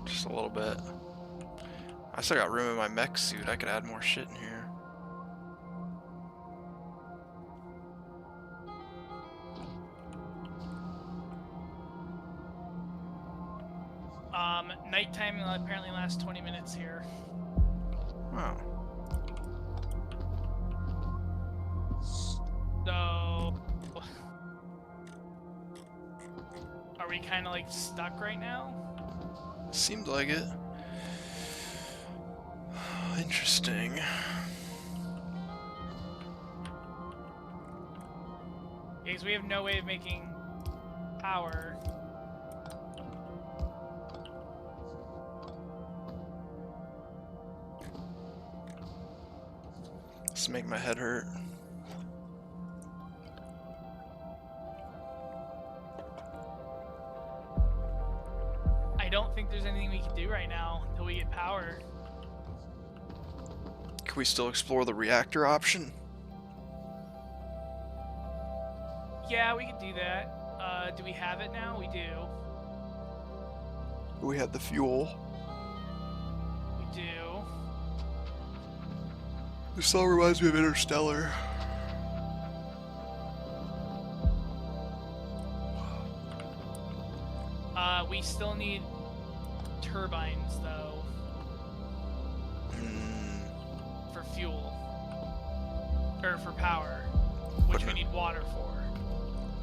Just a little bit. I still got room in my mech suit. I could add more shit in here. Nighttime apparently lasts 20 minutes here. Wow. So, are we kind of like stuck right now? Seemed like it. Interesting. Because we have no way of making power. This make my head hurt. I don't think there's anything we can do right now until we get power. Can we still explore the reactor option? Yeah, we could do that. Do we have it now? We do. We had the fuel. We do. This all reminds me of Interstellar. We still need turbines, though, for fuel. Or for power, which we need water for.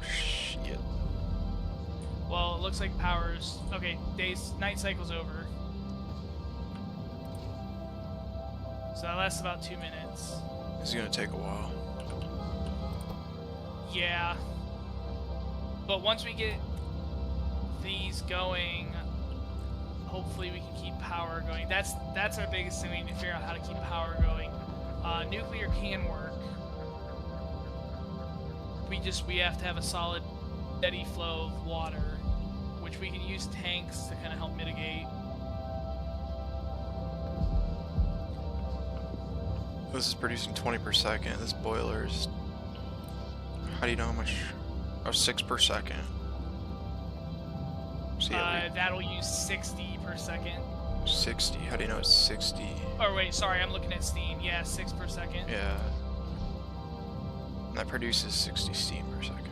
Shit. Well, it looks like power's... Okay, night cycle's over. So that lasts about 2 minutes. This is gonna take a while. Yeah. But once we get these going, hopefully we can keep power going. That's our biggest thing. We need to figure out how to keep power going. Nuclear can work. We have to have a solid, steady flow of water, which we can use tanks to kind of help mitigate. This is producing 20 per second. This boiler is... How do you know how much? Oh, 6 per second. So yeah, That'll use 60 per second. 60. How do you know it's 60? Oh wait, sorry, I'm looking at steam. Yeah, 6 per second. Yeah. And that produces 60 steam per second.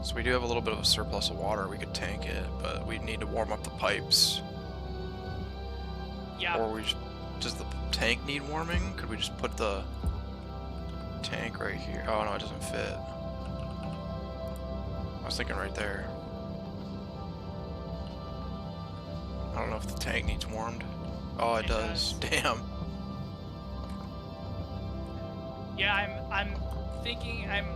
So we do have a little bit of a surplus of water. We could tank it, but we need to warm up the pipes. Yeah. Or does the tank need warming? Could we just put the tank right here? Oh no, it doesn't fit. I was thinking right there. I don't know if the tank needs warmed. Oh, it does. Damn. Yeah, I'm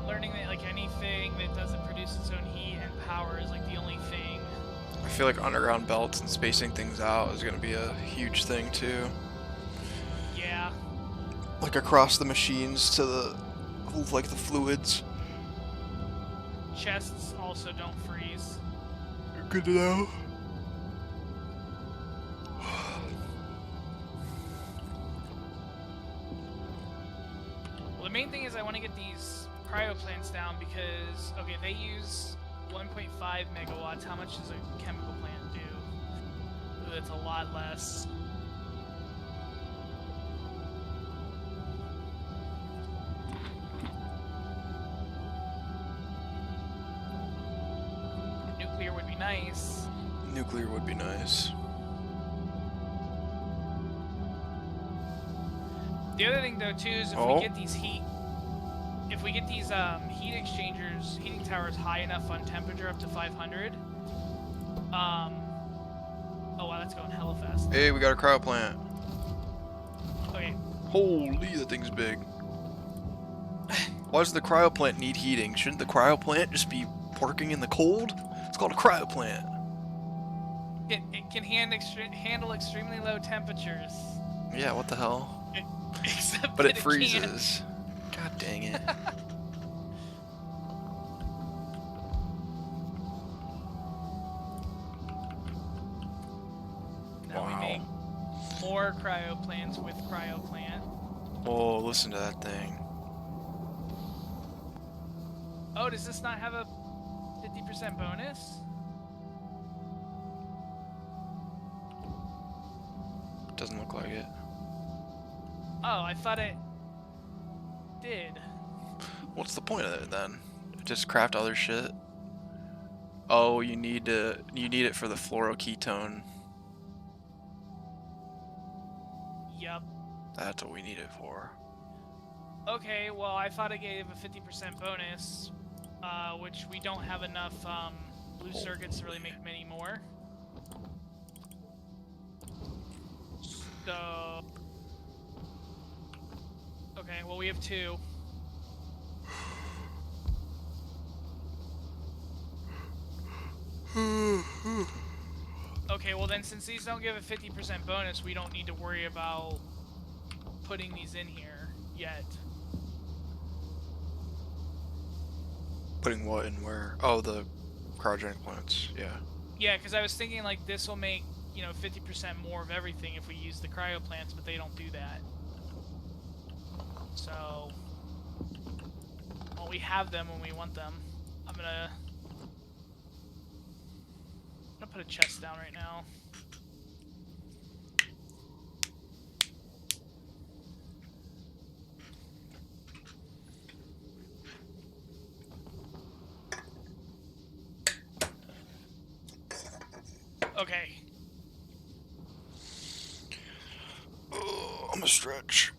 learning that like anything that doesn't produce its own heat and power is like the only thing. I feel like underground belts and spacing things out is going to be a huge thing too. Yeah. Like across the machines to the, like the fluids. Chests also don't freeze. Good to know. Well, the main thing is I want to get these cryo plants down because, okay, they use 1.5 megawatts. How much does a chemical plant do? Ooh, that's a lot less. Nuclear would be nice. Nuclear would be nice. The other thing though too is if we get these heat exchangers, heating towers high enough on temperature up to 500. Oh wow, that's going hella fast. Hey, we got a cryo plant. Okay. Holy, that thing's big. Why does the cryo plant need heating? Shouldn't the cryo plant just be working in the cold? It's called a cryo plant. It can handle extremely low temperatures. Yeah, what the hell? Except But that it freezes. God dang it. Now we make more cryo plants with cryo plant. Oh, listen to that thing. Oh, does this not have a 50% bonus? Doesn't look like it. Oh, I thought it did. What's the point of it then? Just craft other shit? Oh, you need it for the fluoroketone. Yup. That's what we need it for. Okay, well, I thought it gave a 50% bonus, which we don't have enough blue circuits to really make many more. So... Okay, well, we have 2. Okay, well then, since these don't give a 50% bonus, we don't need to worry about putting these in here yet. Putting what in where? Oh, the cryogenic plants, yeah. Yeah, because I was thinking, like, this will make, 50% more of everything if we use the cryo plants, but they don't do that. So, well, we have them when we want them. I'm gonna put a chest down right now. Okay. Oh, I'm a stretch.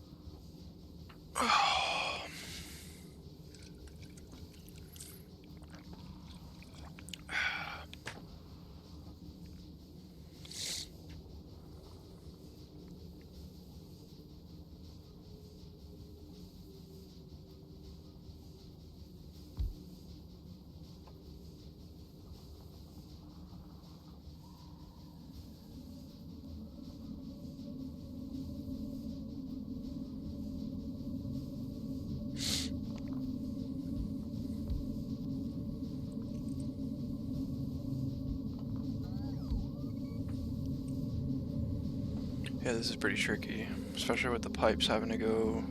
Yeah, this is pretty tricky, especially with the pipes having to go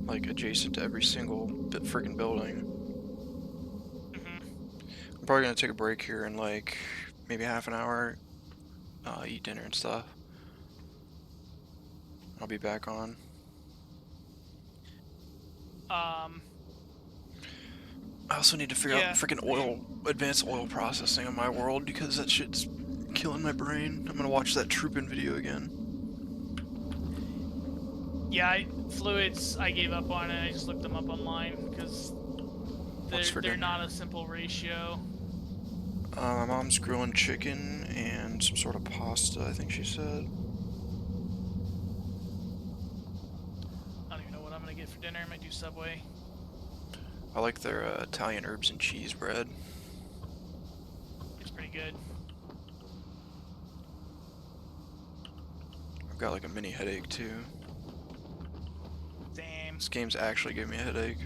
like adjacent to every single freaking building. I'm probably gonna take a break here in like maybe half an hour, eat dinner and stuff. I'll be back on. Um, I also need to figure out yeah, freaking same. advanced oil processing in my world because that shit's killing my brain. I'm gonna watch that Troopin video again. Yeah, fluids I gave up on it. I just looked them up online because What's for they're dinner? not a simple ratio. My mom's grilling chicken and some sort of pasta, I think she said. I don't even know what I'm gonna get for dinner. I might do Subway. I like their Italian herbs and cheese bread. It's pretty good. I've got like a mini headache too. Same. This game's actually giving me a headache.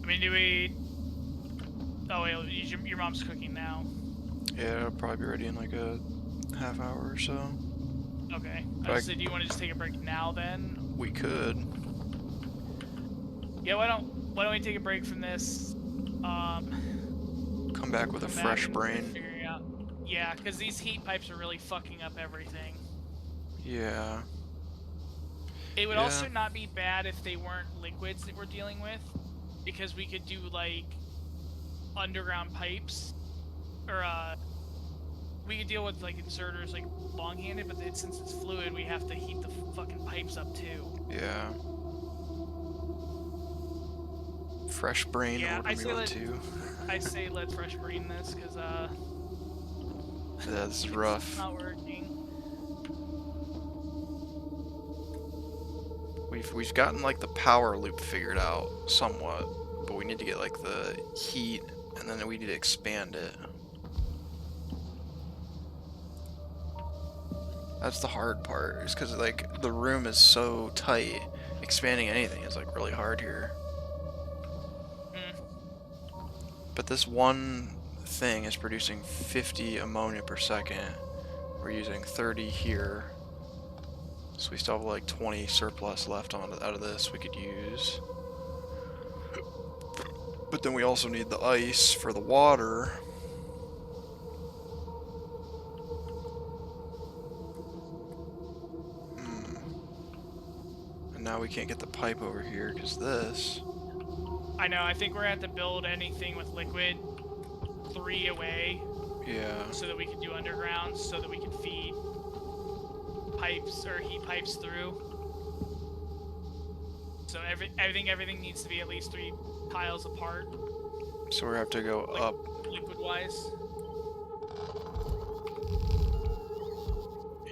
I mean, do we? Oh wait, your mom's cooking now. Yeah, it'll probably be ready in like a half hour or so. Okay. But I said, do you want to just take a break now then? we could. Yeah. Why don't we take a break from this? Come back with a Come back fresh and brain. figure it out. Yeah, because these heat pipes are really fucking up everything. Yeah. It would Yeah. also not be bad if they weren't liquids that we're dealing with, because we could do like underground pipes, or we could deal with like inserters like long-handed, but since it's fluid, we have to heat the fucking pipes up too. Yeah. Fresh brain Yeah, order me one too. I say let's fresh brain this, because Yeah, this is it's rough. not working. We've gotten like the power loop figured out somewhat, but we need to get like the heat, and then we need to expand it. That's the hard part, is because like the room is so tight. Expanding anything is like really hard here. But this one thing is producing 50 ammonia per second. We're using 30 here. So we still have like 20 surplus left out of this we could use. But then we also need the ice for the water. And now we can't get the pipe over here because this. I know. I think we're gonna have to build anything with liquid 3 away. Yeah. So that we can do underground, so that we can feed pipes or heat pipes through. So everything needs to be at least 3 tiles apart. So we have to go like, up. Liquid-wise.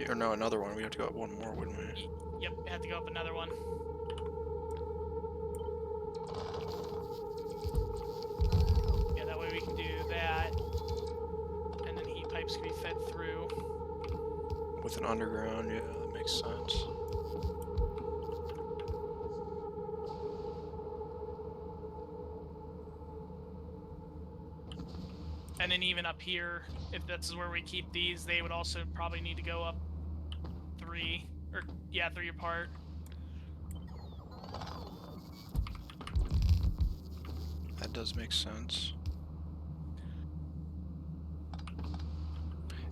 Or no, another one. We have to go up one more, wouldn't we? Yep, have to go up another one. Yeah, that way we can do that. And then heat pipes can be fed through. With an underground, yeah, that makes sense. And then even up here, if that's where we keep these, they would also probably need to go up 3. Or, yeah, 3 apart. That does make sense.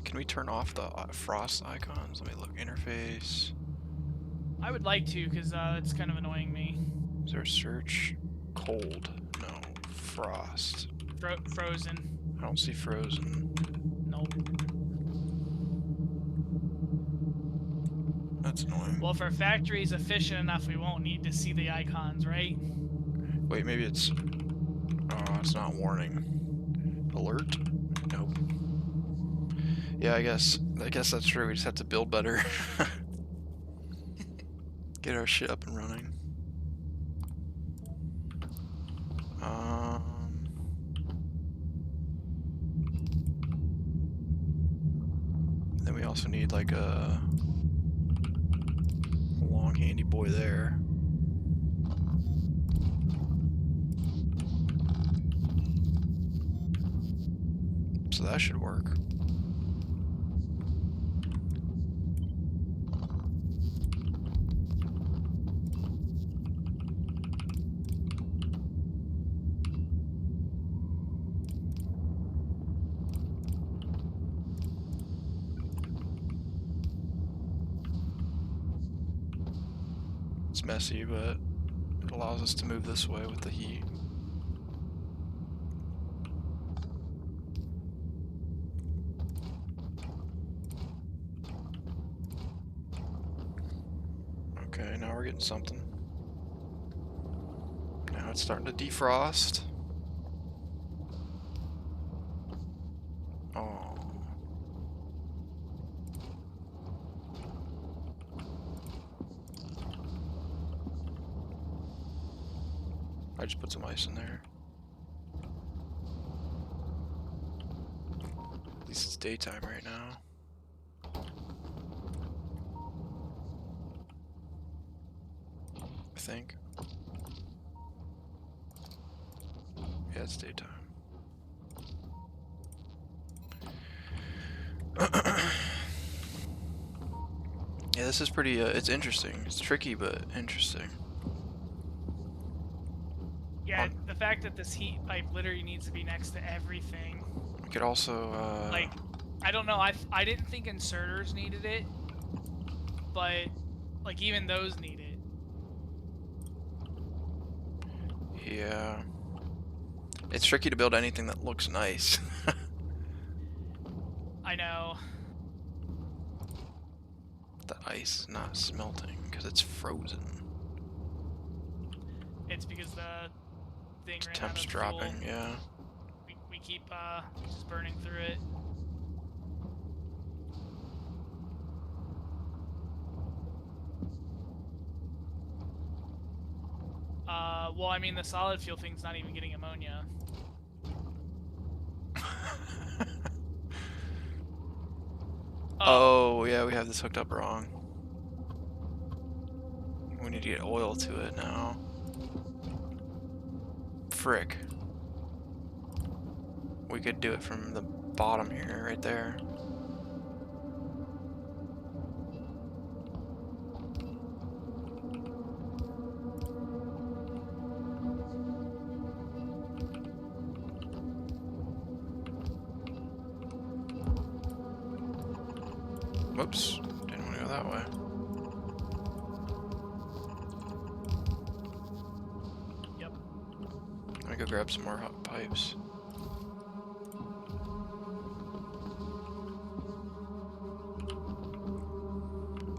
Can we turn off the frost icons? Let me look. Interface. I would like to, because it's kind of annoying me. Is there a search? Cold. No. Frost. Frozen. I don't see frozen. Nope. That's annoying. Well, if our factory is efficient enough, we won't need to see the icons, right? Wait, maybe it's... Oh, it's not warning. Alert? Nope. Yeah, I guess that's true. We just have to build better. Get our shit up and running. Then we also need like a long handy boy there. So that should work. It's messy, but it allows us to move this way with the heat. Okay, now we're getting something. Now it's starting to defrost. Oh. I just put some ice in there. At least it's daytime right now. I think. Yeah, it's daytime. Yeah, this is pretty, it's interesting. It's tricky, but interesting. Yeah, the fact that this heat pipe literally needs to be next to everything. We could also, Like, I don't know, I didn't think inserters needed it, but, like, even those need it. yeah. It's tricky to build anything that looks nice. I know. The ice is not smelting because it's frozen. It's because the thing ran out Temp's of dropping, fuel. yeah. We keep just burning through it. Well, I mean, the solid fuel thing's not even getting ammonia. Oh, yeah, we have this hooked up wrong. We need to get oil to it now. Frick. We could do it from the bottom here, right there. Whoops, didn't want to go that way. Yep. Let me go grab some more hot pipes.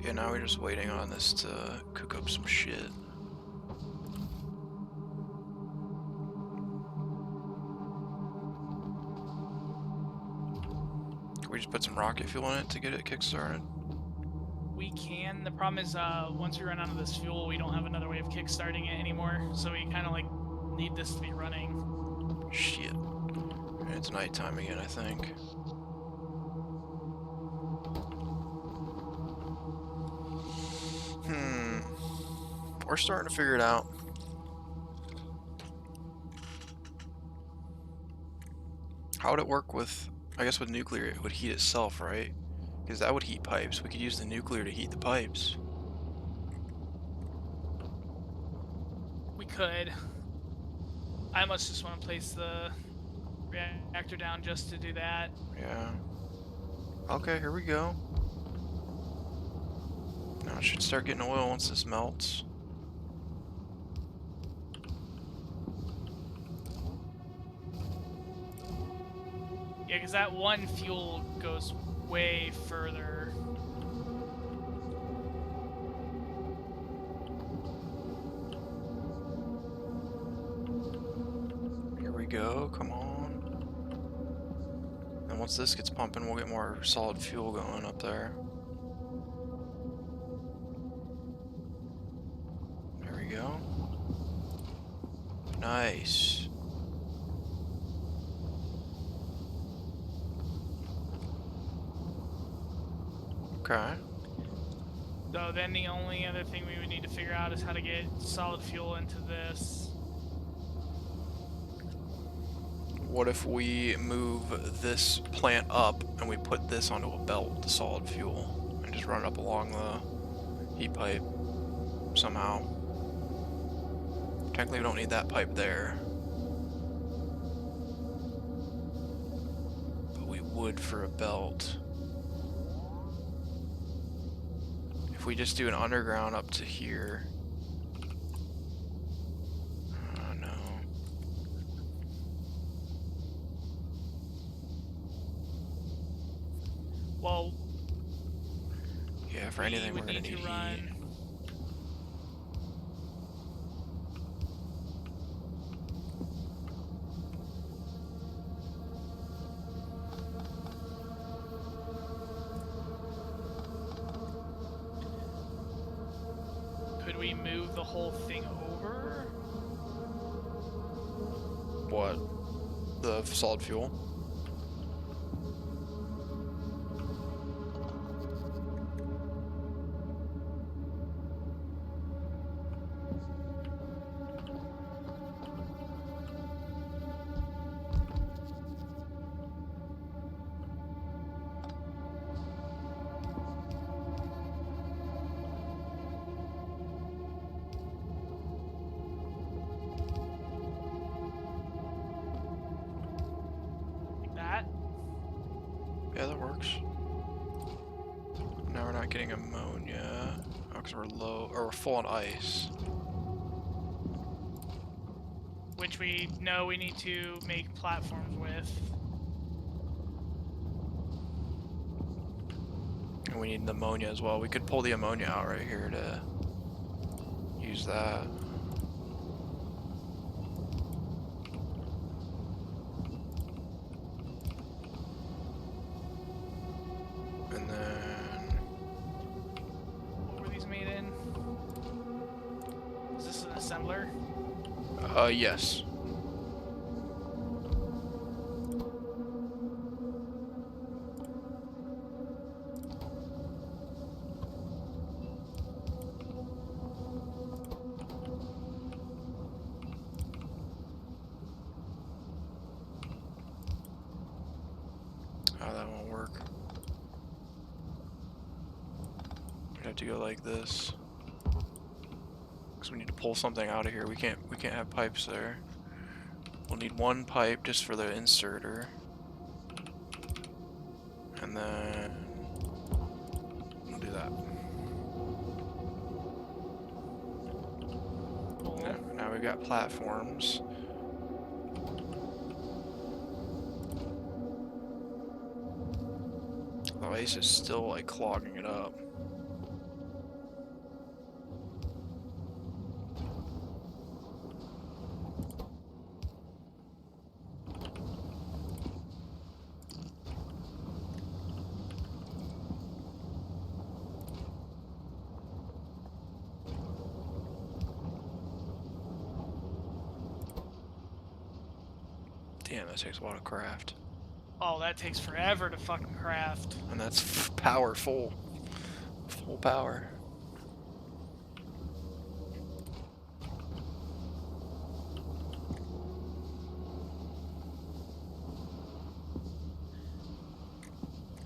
Yeah, now we're just waiting on this to cook up some shit. Can we just put some rocket fuel in it to get it kick-started? We can. The problem is, once we run out of this fuel, we don't have another way of kickstarting it anymore. So we kind of like need this to be running. Shit. It's nighttime again, I think. We're starting to figure it out. How would it work with, I guess with nuclear it would heat itself, right? Because that would heat pipes. We could use the nuclear to heat the pipes. We could. I almost just want to place the reactor down just to do that. Yeah. Okay, here we go. Now it should start getting oil once this melts. Yeah, because that one fuel goes way further. Here we go, come on. And once this gets pumping, we'll get more solid fuel going up there. There we go. Nice. Okay. So then the only other thing we would need to figure out is how to get solid fuel into this. What if we move this plant up and we put this onto a belt, the solid fuel, and just run it up along the heat pipe somehow? Technically we don't need that pipe there, but we would for a belt. If we just do an underground up to here, Yeah, for we anything would we're gonna need need to heat. run. Could we move the whole thing over? What? The solid fuel? Like that? Yeah, that works. Now we're not getting ammonia. Oh, because we're low, or we're full on ice. Which we know we need to make platforms with. And we need the ammonia as well. We could pull the ammonia out right here to use that. And then... What were these made in? Is this an assembler? Yes. Oh, that won't work. We'd have to go like this. Because we need to pull something out of here. We can't have pipes there. We'll need one pipe just for the inserter. And then we'll do that. Cool. Now we've got platforms. The ice is still like clogging it up. Damn, that takes a lot of craft. Oh, that takes forever to fucking craft. And that's powerful. Full power.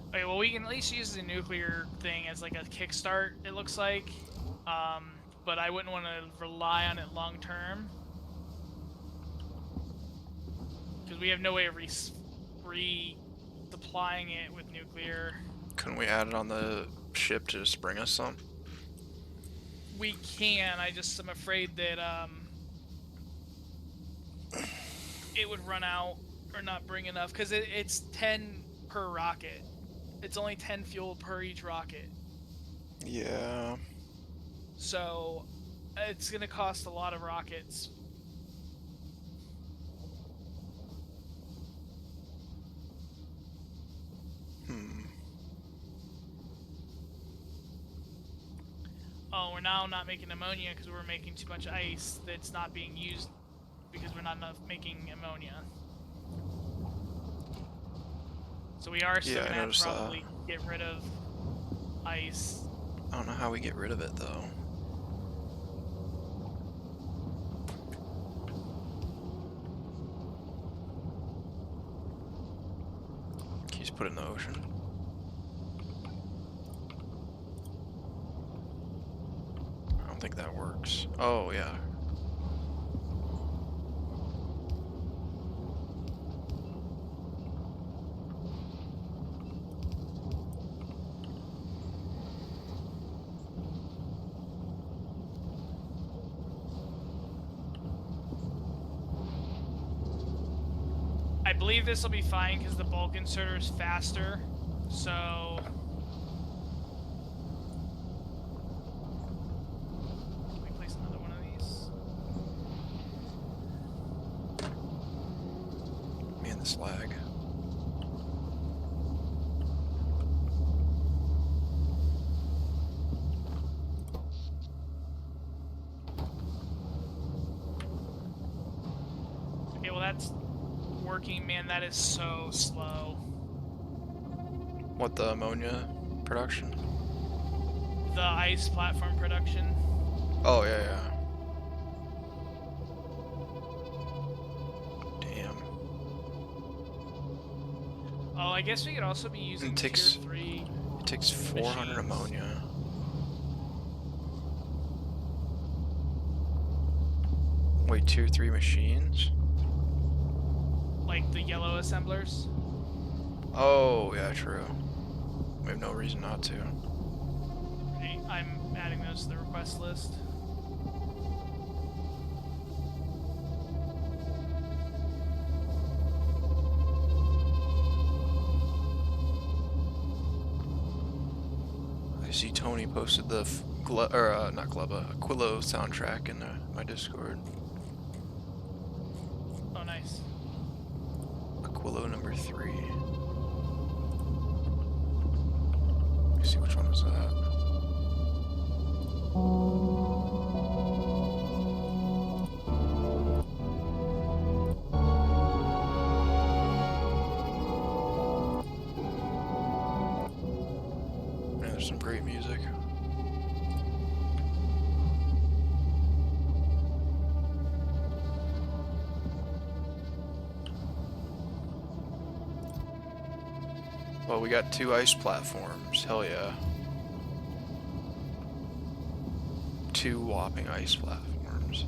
Okay, well, we can at least use the nuclear thing as like a kickstart, it looks like. But I wouldn't want to rely on it long term. Because we have no way of resupplying it with nuclear. Couldn't we add it on the ship to just bring us some? We can, I just am afraid that it would run out or not bring enough. Because it's 10 per rocket. It's only 10 fuel per each rocket. Yeah. So it's going to cost a lot of rockets. Oh, we're now not making ammonia because we're making too much ice that's not being used because we're not enough making ammonia. So we are still going to have to probably get rid of ice. I don't know how we get rid of it though. Can you just put it in the ocean? I don't think that works. Oh, yeah. I believe this will be fine because the bulk inserter is faster. So this lag. Okay, well that's working, man. That is so slow. What, the ammonia production? The ice platform production. Oh, yeah, yeah. Damn. Oh, I guess we could also be using tier 3 It takes 400 machines. ammonia. Wait, tier 3 machines? Like the yellow assemblers. Oh, yeah, true. We have no reason not to. Okay, I'm adding those to the request list. I see Tony posted the not Aquilo soundtrack in my Discord. Oh, nice. Aquilo number 3. Let me see, which one was that? Man, there's some great music. Well, we got 2 ice platforms. Hell yeah. 2 whopping ice platforms.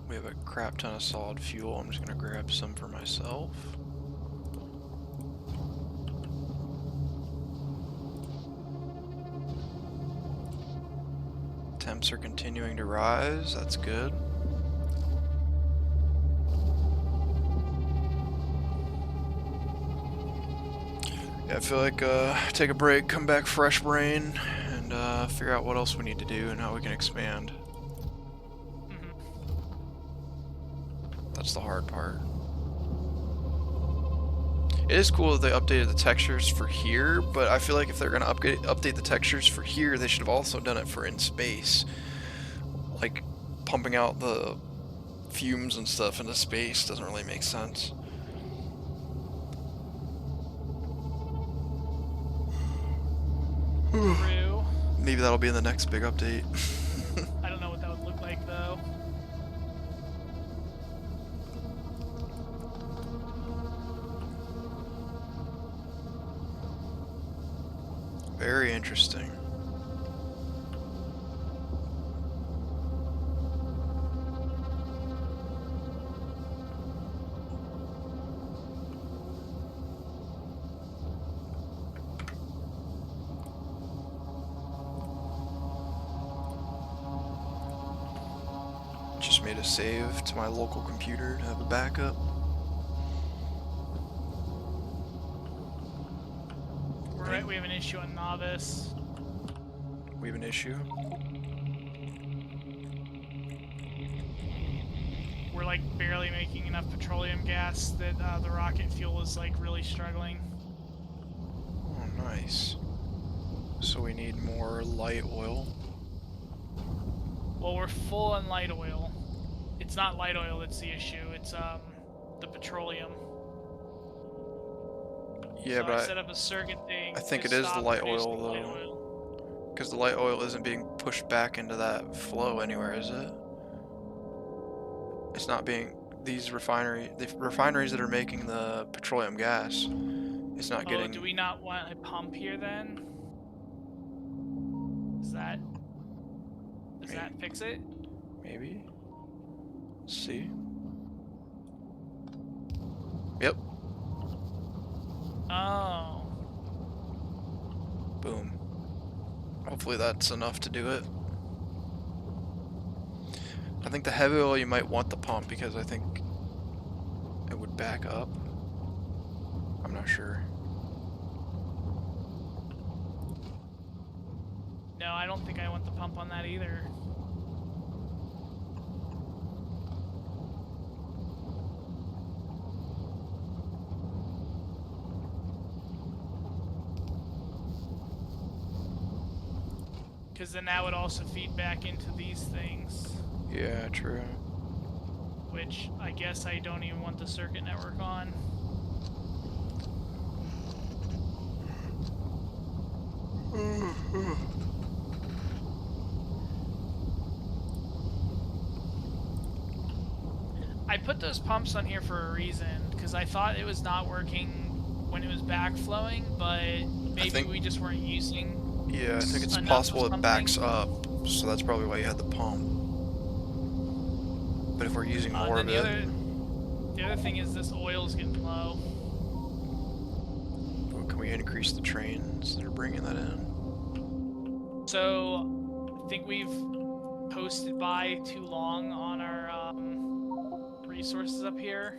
We have a crap ton of solid fuel. I'm just gonna grab some for myself. Temps are continuing to rise. That's good. Yeah, I feel like take a break, come back fresh brain, and figure out what else we need to do and how we can expand. That's the hard part. It is cool that they updated the textures for here, but I feel like if they're gonna update the textures for here, they should have also done it for in space. Like, pumping out the fumes and stuff into space doesn't really make sense. True. Maybe that'll be in the next big update. I don't know what that would look like though. Very interesting. Just made a save to my local computer to have a backup. We're right, we have an issue on Novice. We have an issue. We're like barely making enough petroleum gas that the rocket fuel is like really struggling. Oh, nice. So we need more light oil. Well, we're full on light oil. It's not light oil that's the issue, it's the petroleum. Yeah, So but I set up a circuit thing. I think to it is the stop light producing oil, light though. oil. Because the light oil isn't being pushed back into that flow anywhere, is it? It's not being... the refineries that are making the petroleum gas, it's not getting... Oh, do we not want a pump here then? Does that fix it? Maybe? Let's see. Yep. Oh. Boom. Hopefully that's enough to do it. I think the heavy oil you might want the pump because I think it would back up. I'm not sure. No, I don't think I want the pump on that either. because then that would also feed back into these things, Yeah, true. which I guess I don't even want the circuit network on. I put those pumps on here for a reason, because I thought it was not working when it was backflowing, but I maybe think, we just weren't using yeah, I think it's enough of possible it backs something. up, so that's probably why you had the pump. But if we're using more Then of it, the other thing is this oil's getting low. can we increase the trains that are bringing that in? So I think we've posted by too long on our resources up here.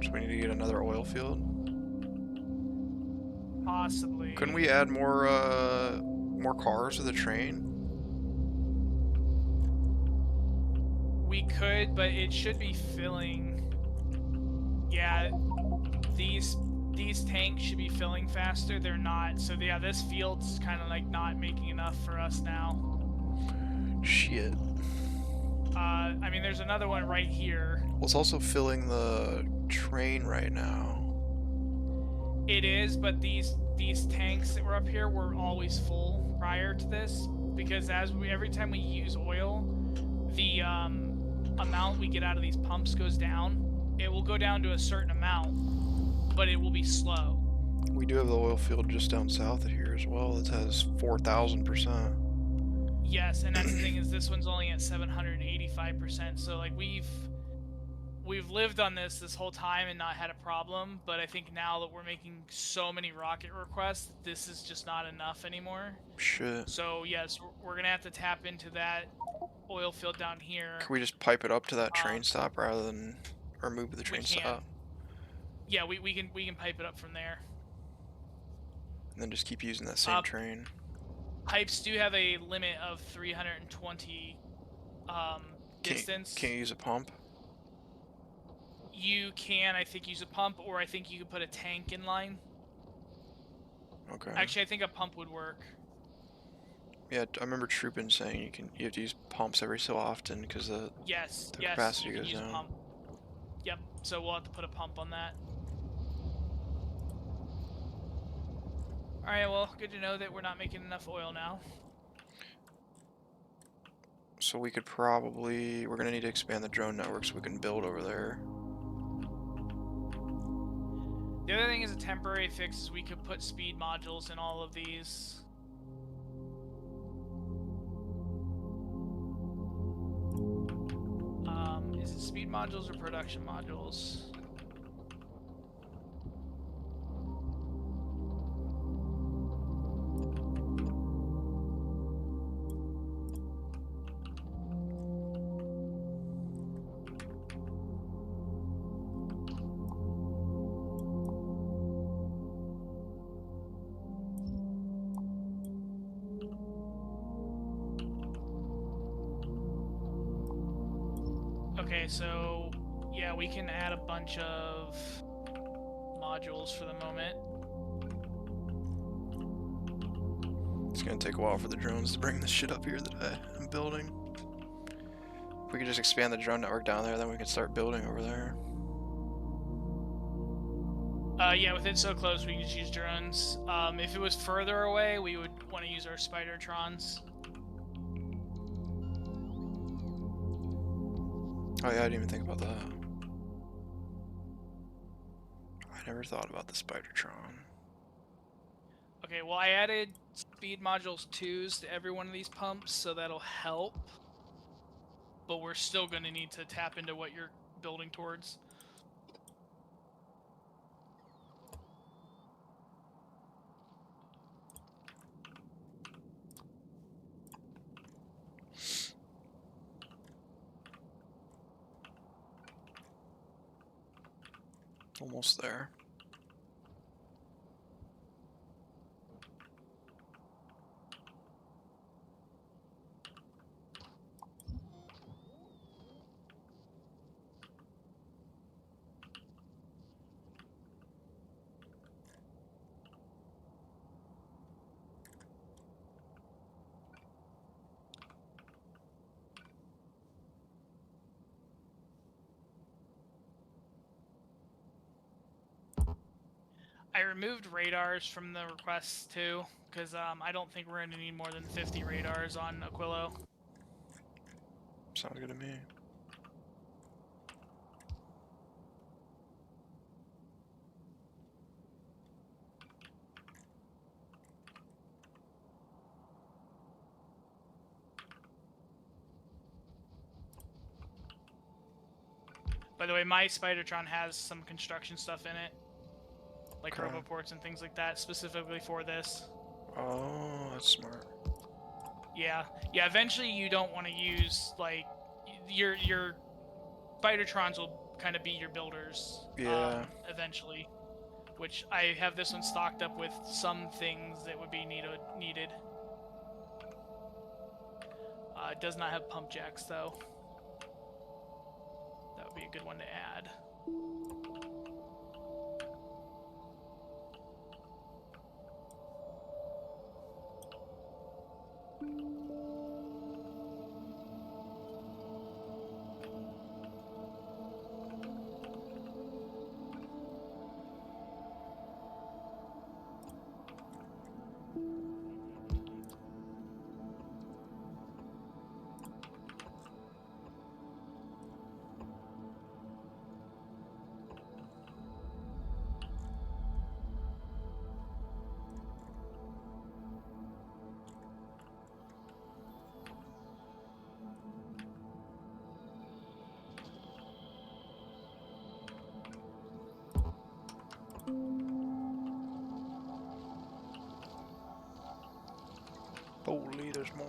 So we need to get another oil field. Possibly. Couldn't we add more cars to the train? We could, but it should be filling. Yeah, these tanks should be filling faster. They're not. So yeah, this field's kind of like not making enough for us now. Shit. I mean, there's another one right here. Well, it's also filling the train right now. It is, but these tanks that were up here were always full prior to this, because every time we use oil, the amount we get out of these pumps goes down. It will go down to a certain amount, but it will be slow. We do have the oil field just down south of here as well. It has 4,000%. Yes, and that's the thing, is this one's only at 785%. So like we've lived on this whole time and not had a problem, but I think now that we're making so many rocket requests, this is just not enough anymore. Shit. So yes, we're gonna have to tap into that oil field down here. Can we just pipe it up to that train stop rather than remove the train stop? Yeah, we can pipe it up from there. And then just keep using that same train. Pipes do have a limit of 320 distance. Can't you use a pump? You can, I think, use a pump, or I think you could put a tank in line. Okay. Actually, I think a pump would work. Yeah, I remember Troopin saying you have to use pumps every so often because the capacity you can goes use down. a pump. Yep. So we'll have to put a pump on that. All right. Well, good to know that we're not making enough oil now. So we could probably we're gonna need to expand the drone network so we can build over there. The other thing is a temporary fix is we could put speed modules in all of these. Is it speed modules or production modules? Okay, so yeah, we can add a bunch of modules for the moment. It's gonna take a while for the drones to bring this shit up here that I'm building. If we could just expand the drone network down there, then we can start building over there. Yeah, with it so close, we can just use drones. If it was further away, we would want to use our Spider-Trons. Oh yeah, I didn't even think about that. I never thought about the Spidertron. Okay, well I added speed modules 2s to every one of these pumps, so that'll help. But we're still going to need to tap into what you're building towards. Almost there. I removed radars from the requests too, because I don't think we're gonna need more than 50 radars on Aquilo. Sounds good to me. By the way, my Spidertron has some construction stuff in it, like Okay. roboports and things like that, specifically for this. Oh, that's smart. Yeah, yeah. Eventually, you don't want to use like your Spidertrons will kind of be your builders. Yeah. Eventually, which I have this one stocked up with some things that would be needed. It does not have pump jacks though. That would be a good one to add. Holy, there's more.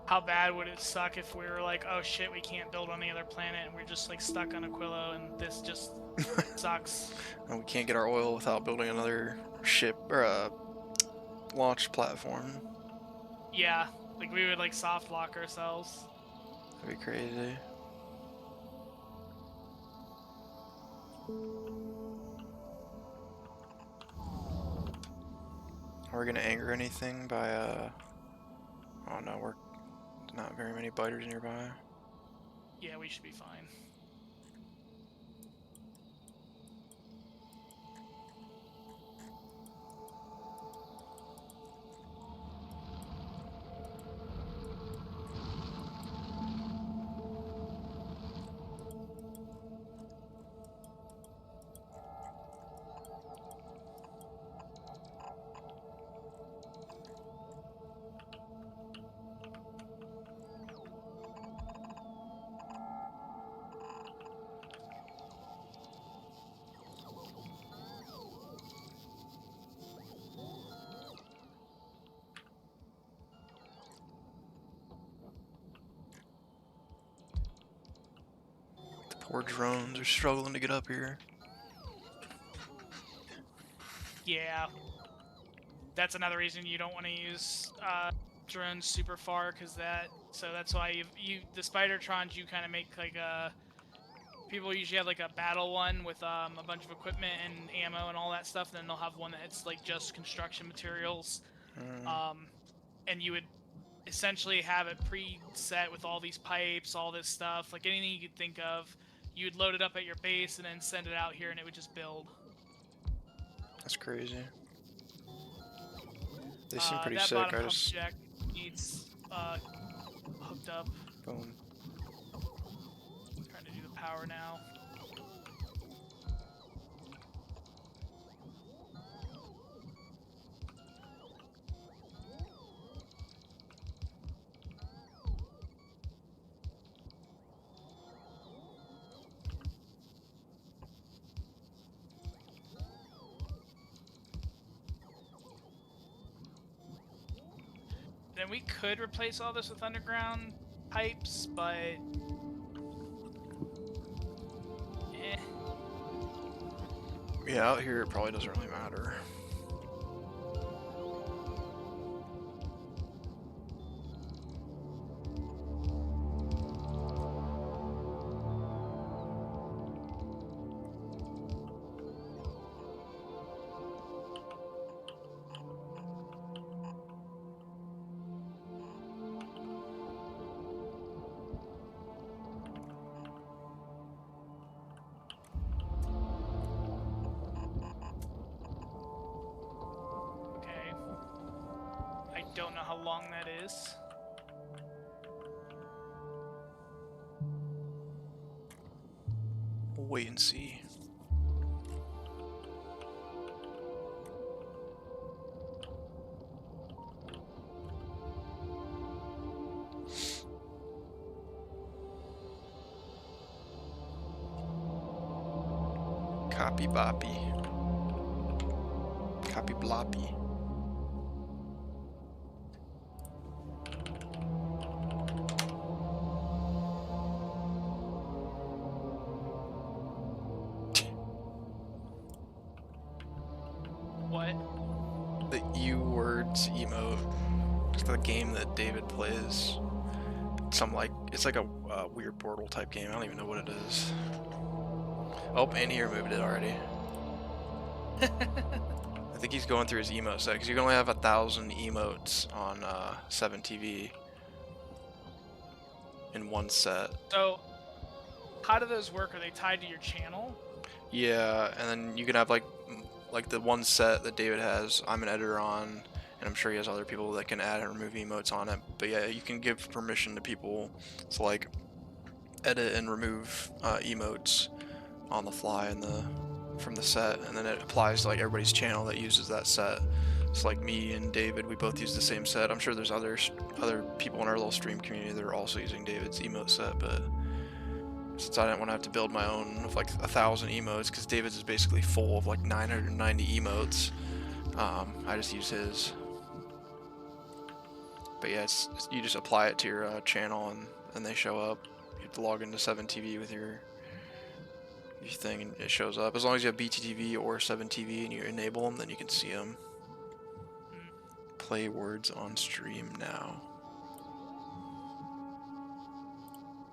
How bad would it suck if we were like, oh shit, we can't build on the other planet and we're just like stuck on Aquilo and this just sucks. And we can't get our oil without building another ship or a launch platform. Yeah, like we would like soft lock ourselves. That'd be crazy. Are we gonna anger anything by oh no, we're not very many biters nearby. Yeah, we should be fine. The poor drones are struggling to get up here. Yeah. That's another reason you don't want to use drones super far, because that's why the Spidertrons you kind of make like a people usually have like a battle one with a bunch of equipment and ammo and all that stuff, and then they'll have one that's like just construction materials. And you would essentially have it preset with all these pipes, all this stuff, like anything you could think of. You would load it up at your base and then send it out here and it would just build. That's crazy. They seem pretty that sick. bottom I pump just jack needs hooked up. boom. Trying to do the power now. Then we could replace all this with underground pipes, but Yeah, out here it probably doesn't really matter. don't know how long that is. We'll wait and see. Copy boppy. Copy bloppy. What? The U-words emote. It's the game that David plays. It's like a weird Portal type game. I don't even know what it is. Oh, and he removed it already. I think he's going through his emote set because you can only have 1,000 emotes on 7TV in one set. So, how do those work? Are they tied to your channel? Yeah, and then you can have like the one set that David has. I'm an editor on, and I'm sure he has other people that can add and remove emotes on it. But yeah, you can give permission to people to like edit and remove emotes on the fly from the set, and then it applies to like everybody's channel that uses that set. So like me and David, we both use the same set. I'm sure there's other people in our little stream community that are also using David's emote set, but since I didn't want to have to build my own of like 1,000 emotes, because David's is basically full of like 990 emotes, I just use his. But yeah, you just apply it to your channel and they show up. You have to log into 7TV with your thing and it shows up. As long as you have BTTV or 7TV and you enable them, then you can see them. Play words on stream now.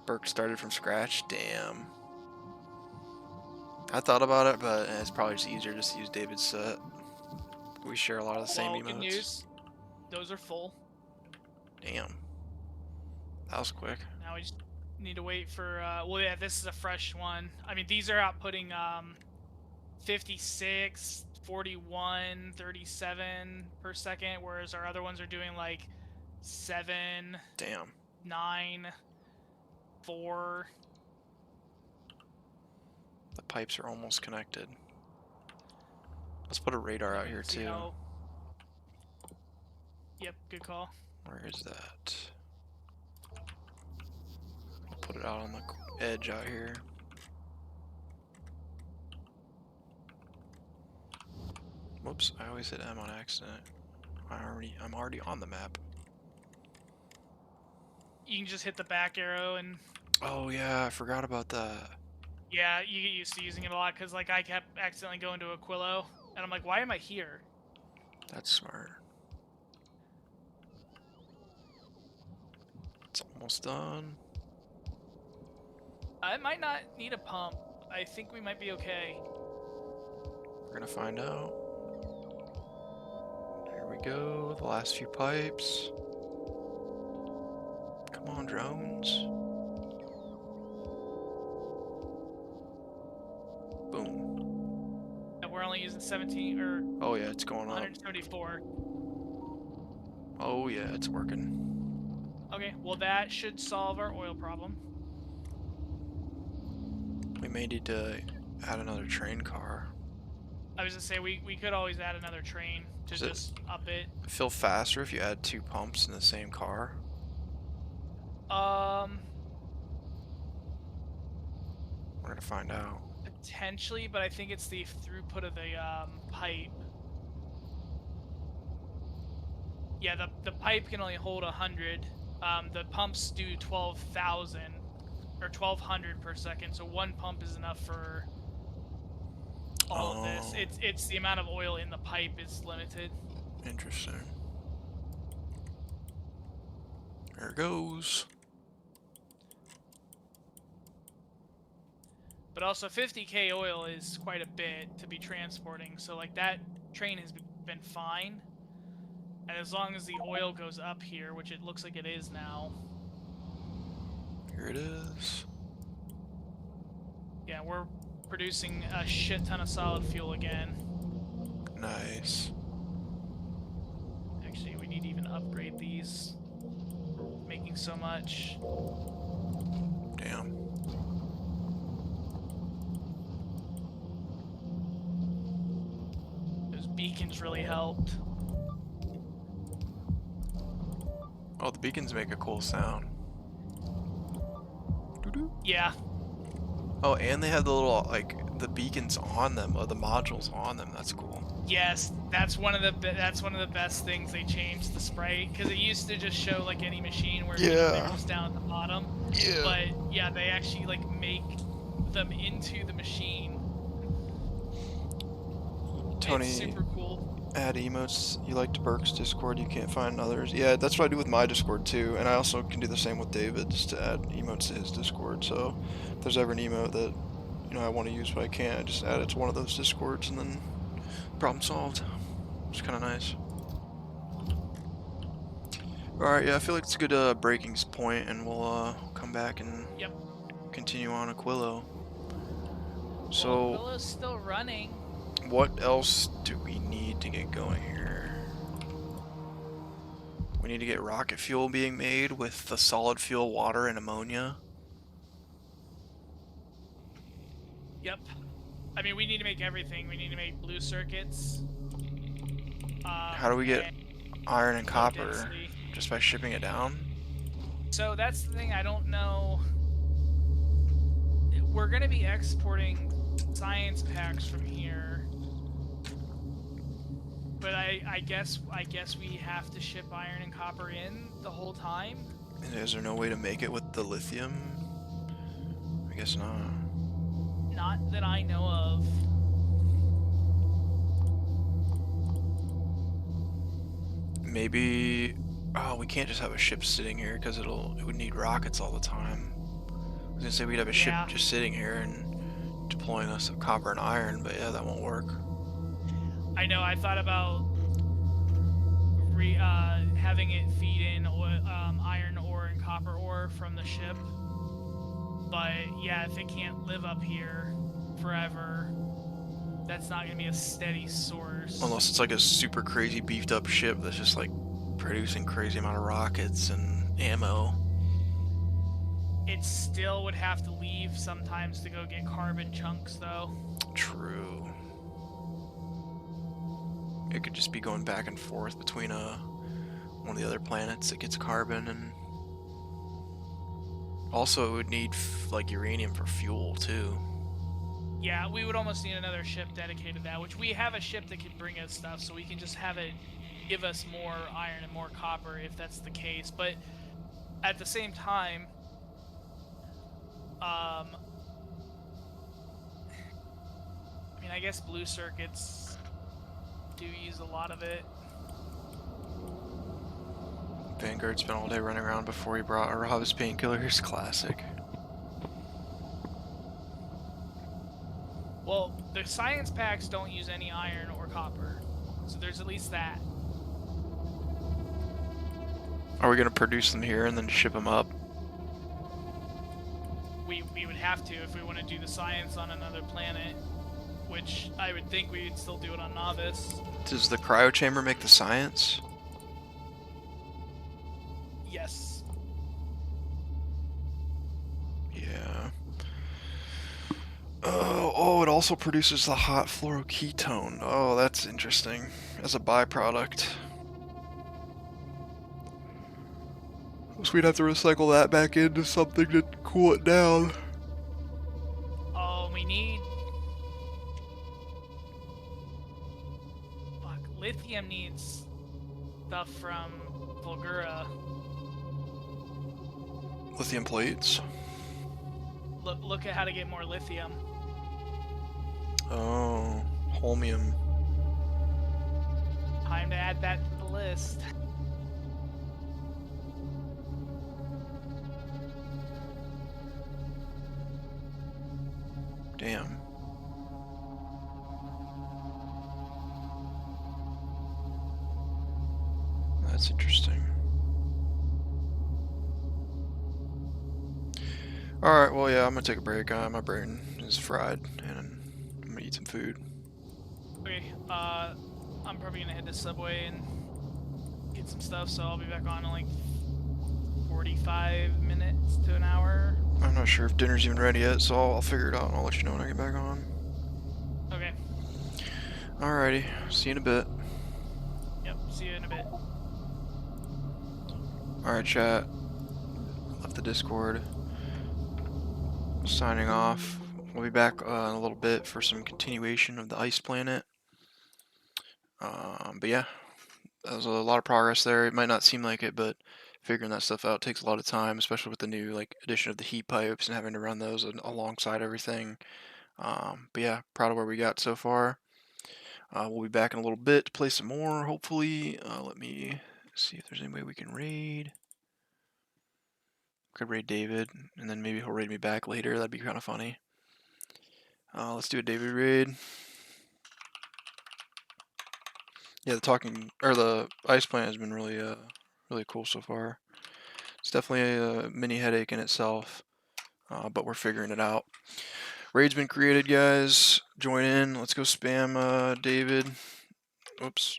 Burke started from scratch? Damn. I thought about it, but it's probably just easier just to use David's set. We share a lot of the same emotes. Good news. Those are full. Damn. That was quick. Now we just need to wait for, well, yeah, this is a fresh one. I mean, these are outputting 56, 41, 37 per second, whereas our other ones are doing like 7, Damn. 9, 4. The pipes are almost connected. Let's put a radar out here too. Yep, good call. Where is that? I'll put it out on the edge out here. Whoops, I always hit M on accident. I'm already on the map. You can just hit the back arrow and... Oh yeah, I forgot about that. Yeah, you get used to using it a lot, because like I kept accidentally going to Aquilo, and I'm like, why am I here? That's smart. It's almost done. It might not need a pump. I think we might be okay. We're gonna find out. Here we go, the last few pipes. Come on, drones. Boom. Yeah, we're only using 17 or Oh yeah, it's going up. 174. Oh yeah, it's working. Okay, well that should solve our oil problem. We may need to add another train car. I was gonna say we could always add another train to just up it. Feel faster if you add 2 pumps in the same car? We're gonna find out. Potentially, but I think it's the throughput of the pipe. Yeah, the pipe can only hold 100. The pumps do 12,000 or 1,200 per second, so one pump is enough for all of this. It's the amount of oil in the pipe is limited. Interesting. There it goes. But also 50k oil is quite a bit to be transporting, so like that train has been fine. And as long as the oil goes up here, which it looks like it is now. Here it is. Yeah, we're producing a shit ton of solid fuel again. Nice. Actually, we need need to even upgrade these. We're making so much. Damn. Those beacons really helped. Oh, the beacons make a cool sound. Doo-doo. Yeah. Oh, and they have the little, like, the beacons on them, or the modules on them. That's cool. Yes, that's one of the best things they changed the sprite, because it used to just show like any machine where they were just down at the bottom. Yeah. But yeah, they actually like make them into the machine. Tony, It's super cool. add emotes you like to Burke's Discord, you can't find others. Yeah, that's what I do with my Discord too, and I also can do the same with David's to add emotes to his Discord. So if there's ever an emote that I want to use but I can't, I just add it to one of those Discords and then problem solved. It's kind of nice. Alright, yeah, I feel like it's a good breaking point, and we'll come back and continue on Aquilo. So, well, Aquillo's still running. what else do we need to get going here? We need to get rocket fuel being made with the solid fuel, water, and ammonia. Yep. I mean, we need to make everything. We need to make blue circuits. How do we get iron and copper? Density. Just by shipping it down? So that's the thing, I don't know. We're going to be exporting science packs from here. But I guess we have to ship iron and copper in the whole time. And is there no way to make it with the lithium? I guess not. Not that I know of. Maybe. Oh, we can't just have a ship sitting here because it would need rockets all the time. I was gonna say we'd have a ship just sitting here and deploying us some copper and iron, but yeah, that won't work. I know. I thought about having it feed in iron ore and copper ore from the ship, but yeah, if it can't live up here forever, that's not gonna be a steady source. Unless it's like a super crazy beefed up ship that's just like producing crazy amount of rockets and ammo. It still would have to leave sometimes to go get carbon chunks, though. True. It could just be going back and forth between one of the other planets that gets carbon, and also it would need like uranium for fuel too. Yeah, we would almost need another ship dedicated to that, which we have a ship that can bring us stuff, so we can just have it give us more iron and more copper if that's the case. But at the same time, I mean, I guess blue circuits do use a lot of it. Vanguard spent all day running around before he brought Rob's painkillers. Classic. Well, the science packs don't use any iron or copper, so there's at least that. Are we gonna produce them here and then ship them up? We would have to if we want to do the science on another planet, which I would think we'd still do it on Novice. Does the cryo chamber make the science? Yes. Yeah. Oh, it also produces the hot fluoroketone. Oh, that's interesting. As a byproduct. So we'd have to recycle that back into something to cool it down. Oh, we need... Fuck, lithium needs stuff from Volgura. Lithium plates. Look at how to get more lithium. Oh, holmium. Time to add that to the list. Damn. That's interesting. Alright, well yeah, I'm gonna take a break. My brain is fried, and I'm gonna eat some food. Okay, I'm probably gonna head to Subway and get some stuff, so I'll be back on in like 45 minutes to an hour. I'm not sure if dinner's even ready yet, so I'll figure it out and I'll let you know when I get back on. Okay. Alrighty, see you in a bit. Yep, see you in a bit. Alright, chat. Left the Discord. Signing off. We'll be back in a little bit for some continuation of the ice planet. But yeah, that was a lot of progress there. It might not seem like it, but figuring that stuff out takes a lot of time, especially with the new addition of the heat pipes and having to run those alongside everything. But yeah, proud of where we got so far. We'll be back in a little bit to play some more, hopefully. Let me see if there's any way we can raid. Could raid David, and then maybe he'll raid me back later. That'd be kind of funny. Let's do a David raid. Yeah, the ice plant has been really cool so far. It's definitely a mini headache in itself, but we're figuring it out. Raid's been created, guys. Join in. Let's go spam David. Oops.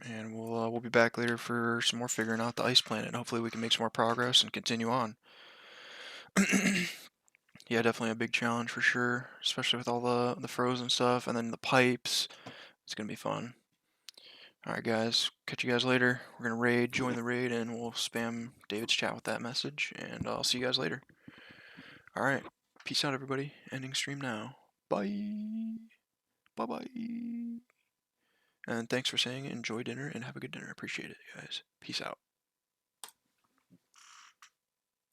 And we'll be back later for some more figuring out the ice planet. Hopefully we can make some more progress and continue on. Yeah, definitely a big challenge for sure, especially with all the frozen stuff and then the pipes. It's gonna be fun. Alright guys, catch you guys later. We're gonna raid, join the raid, and we'll spam David's chat with that message, and I'll see you guys later. Alright, peace out everybody. Ending stream now. Bye. Bye-bye. And thanks for saying enjoy dinner and have a good dinner. Appreciate it, guys. Peace out.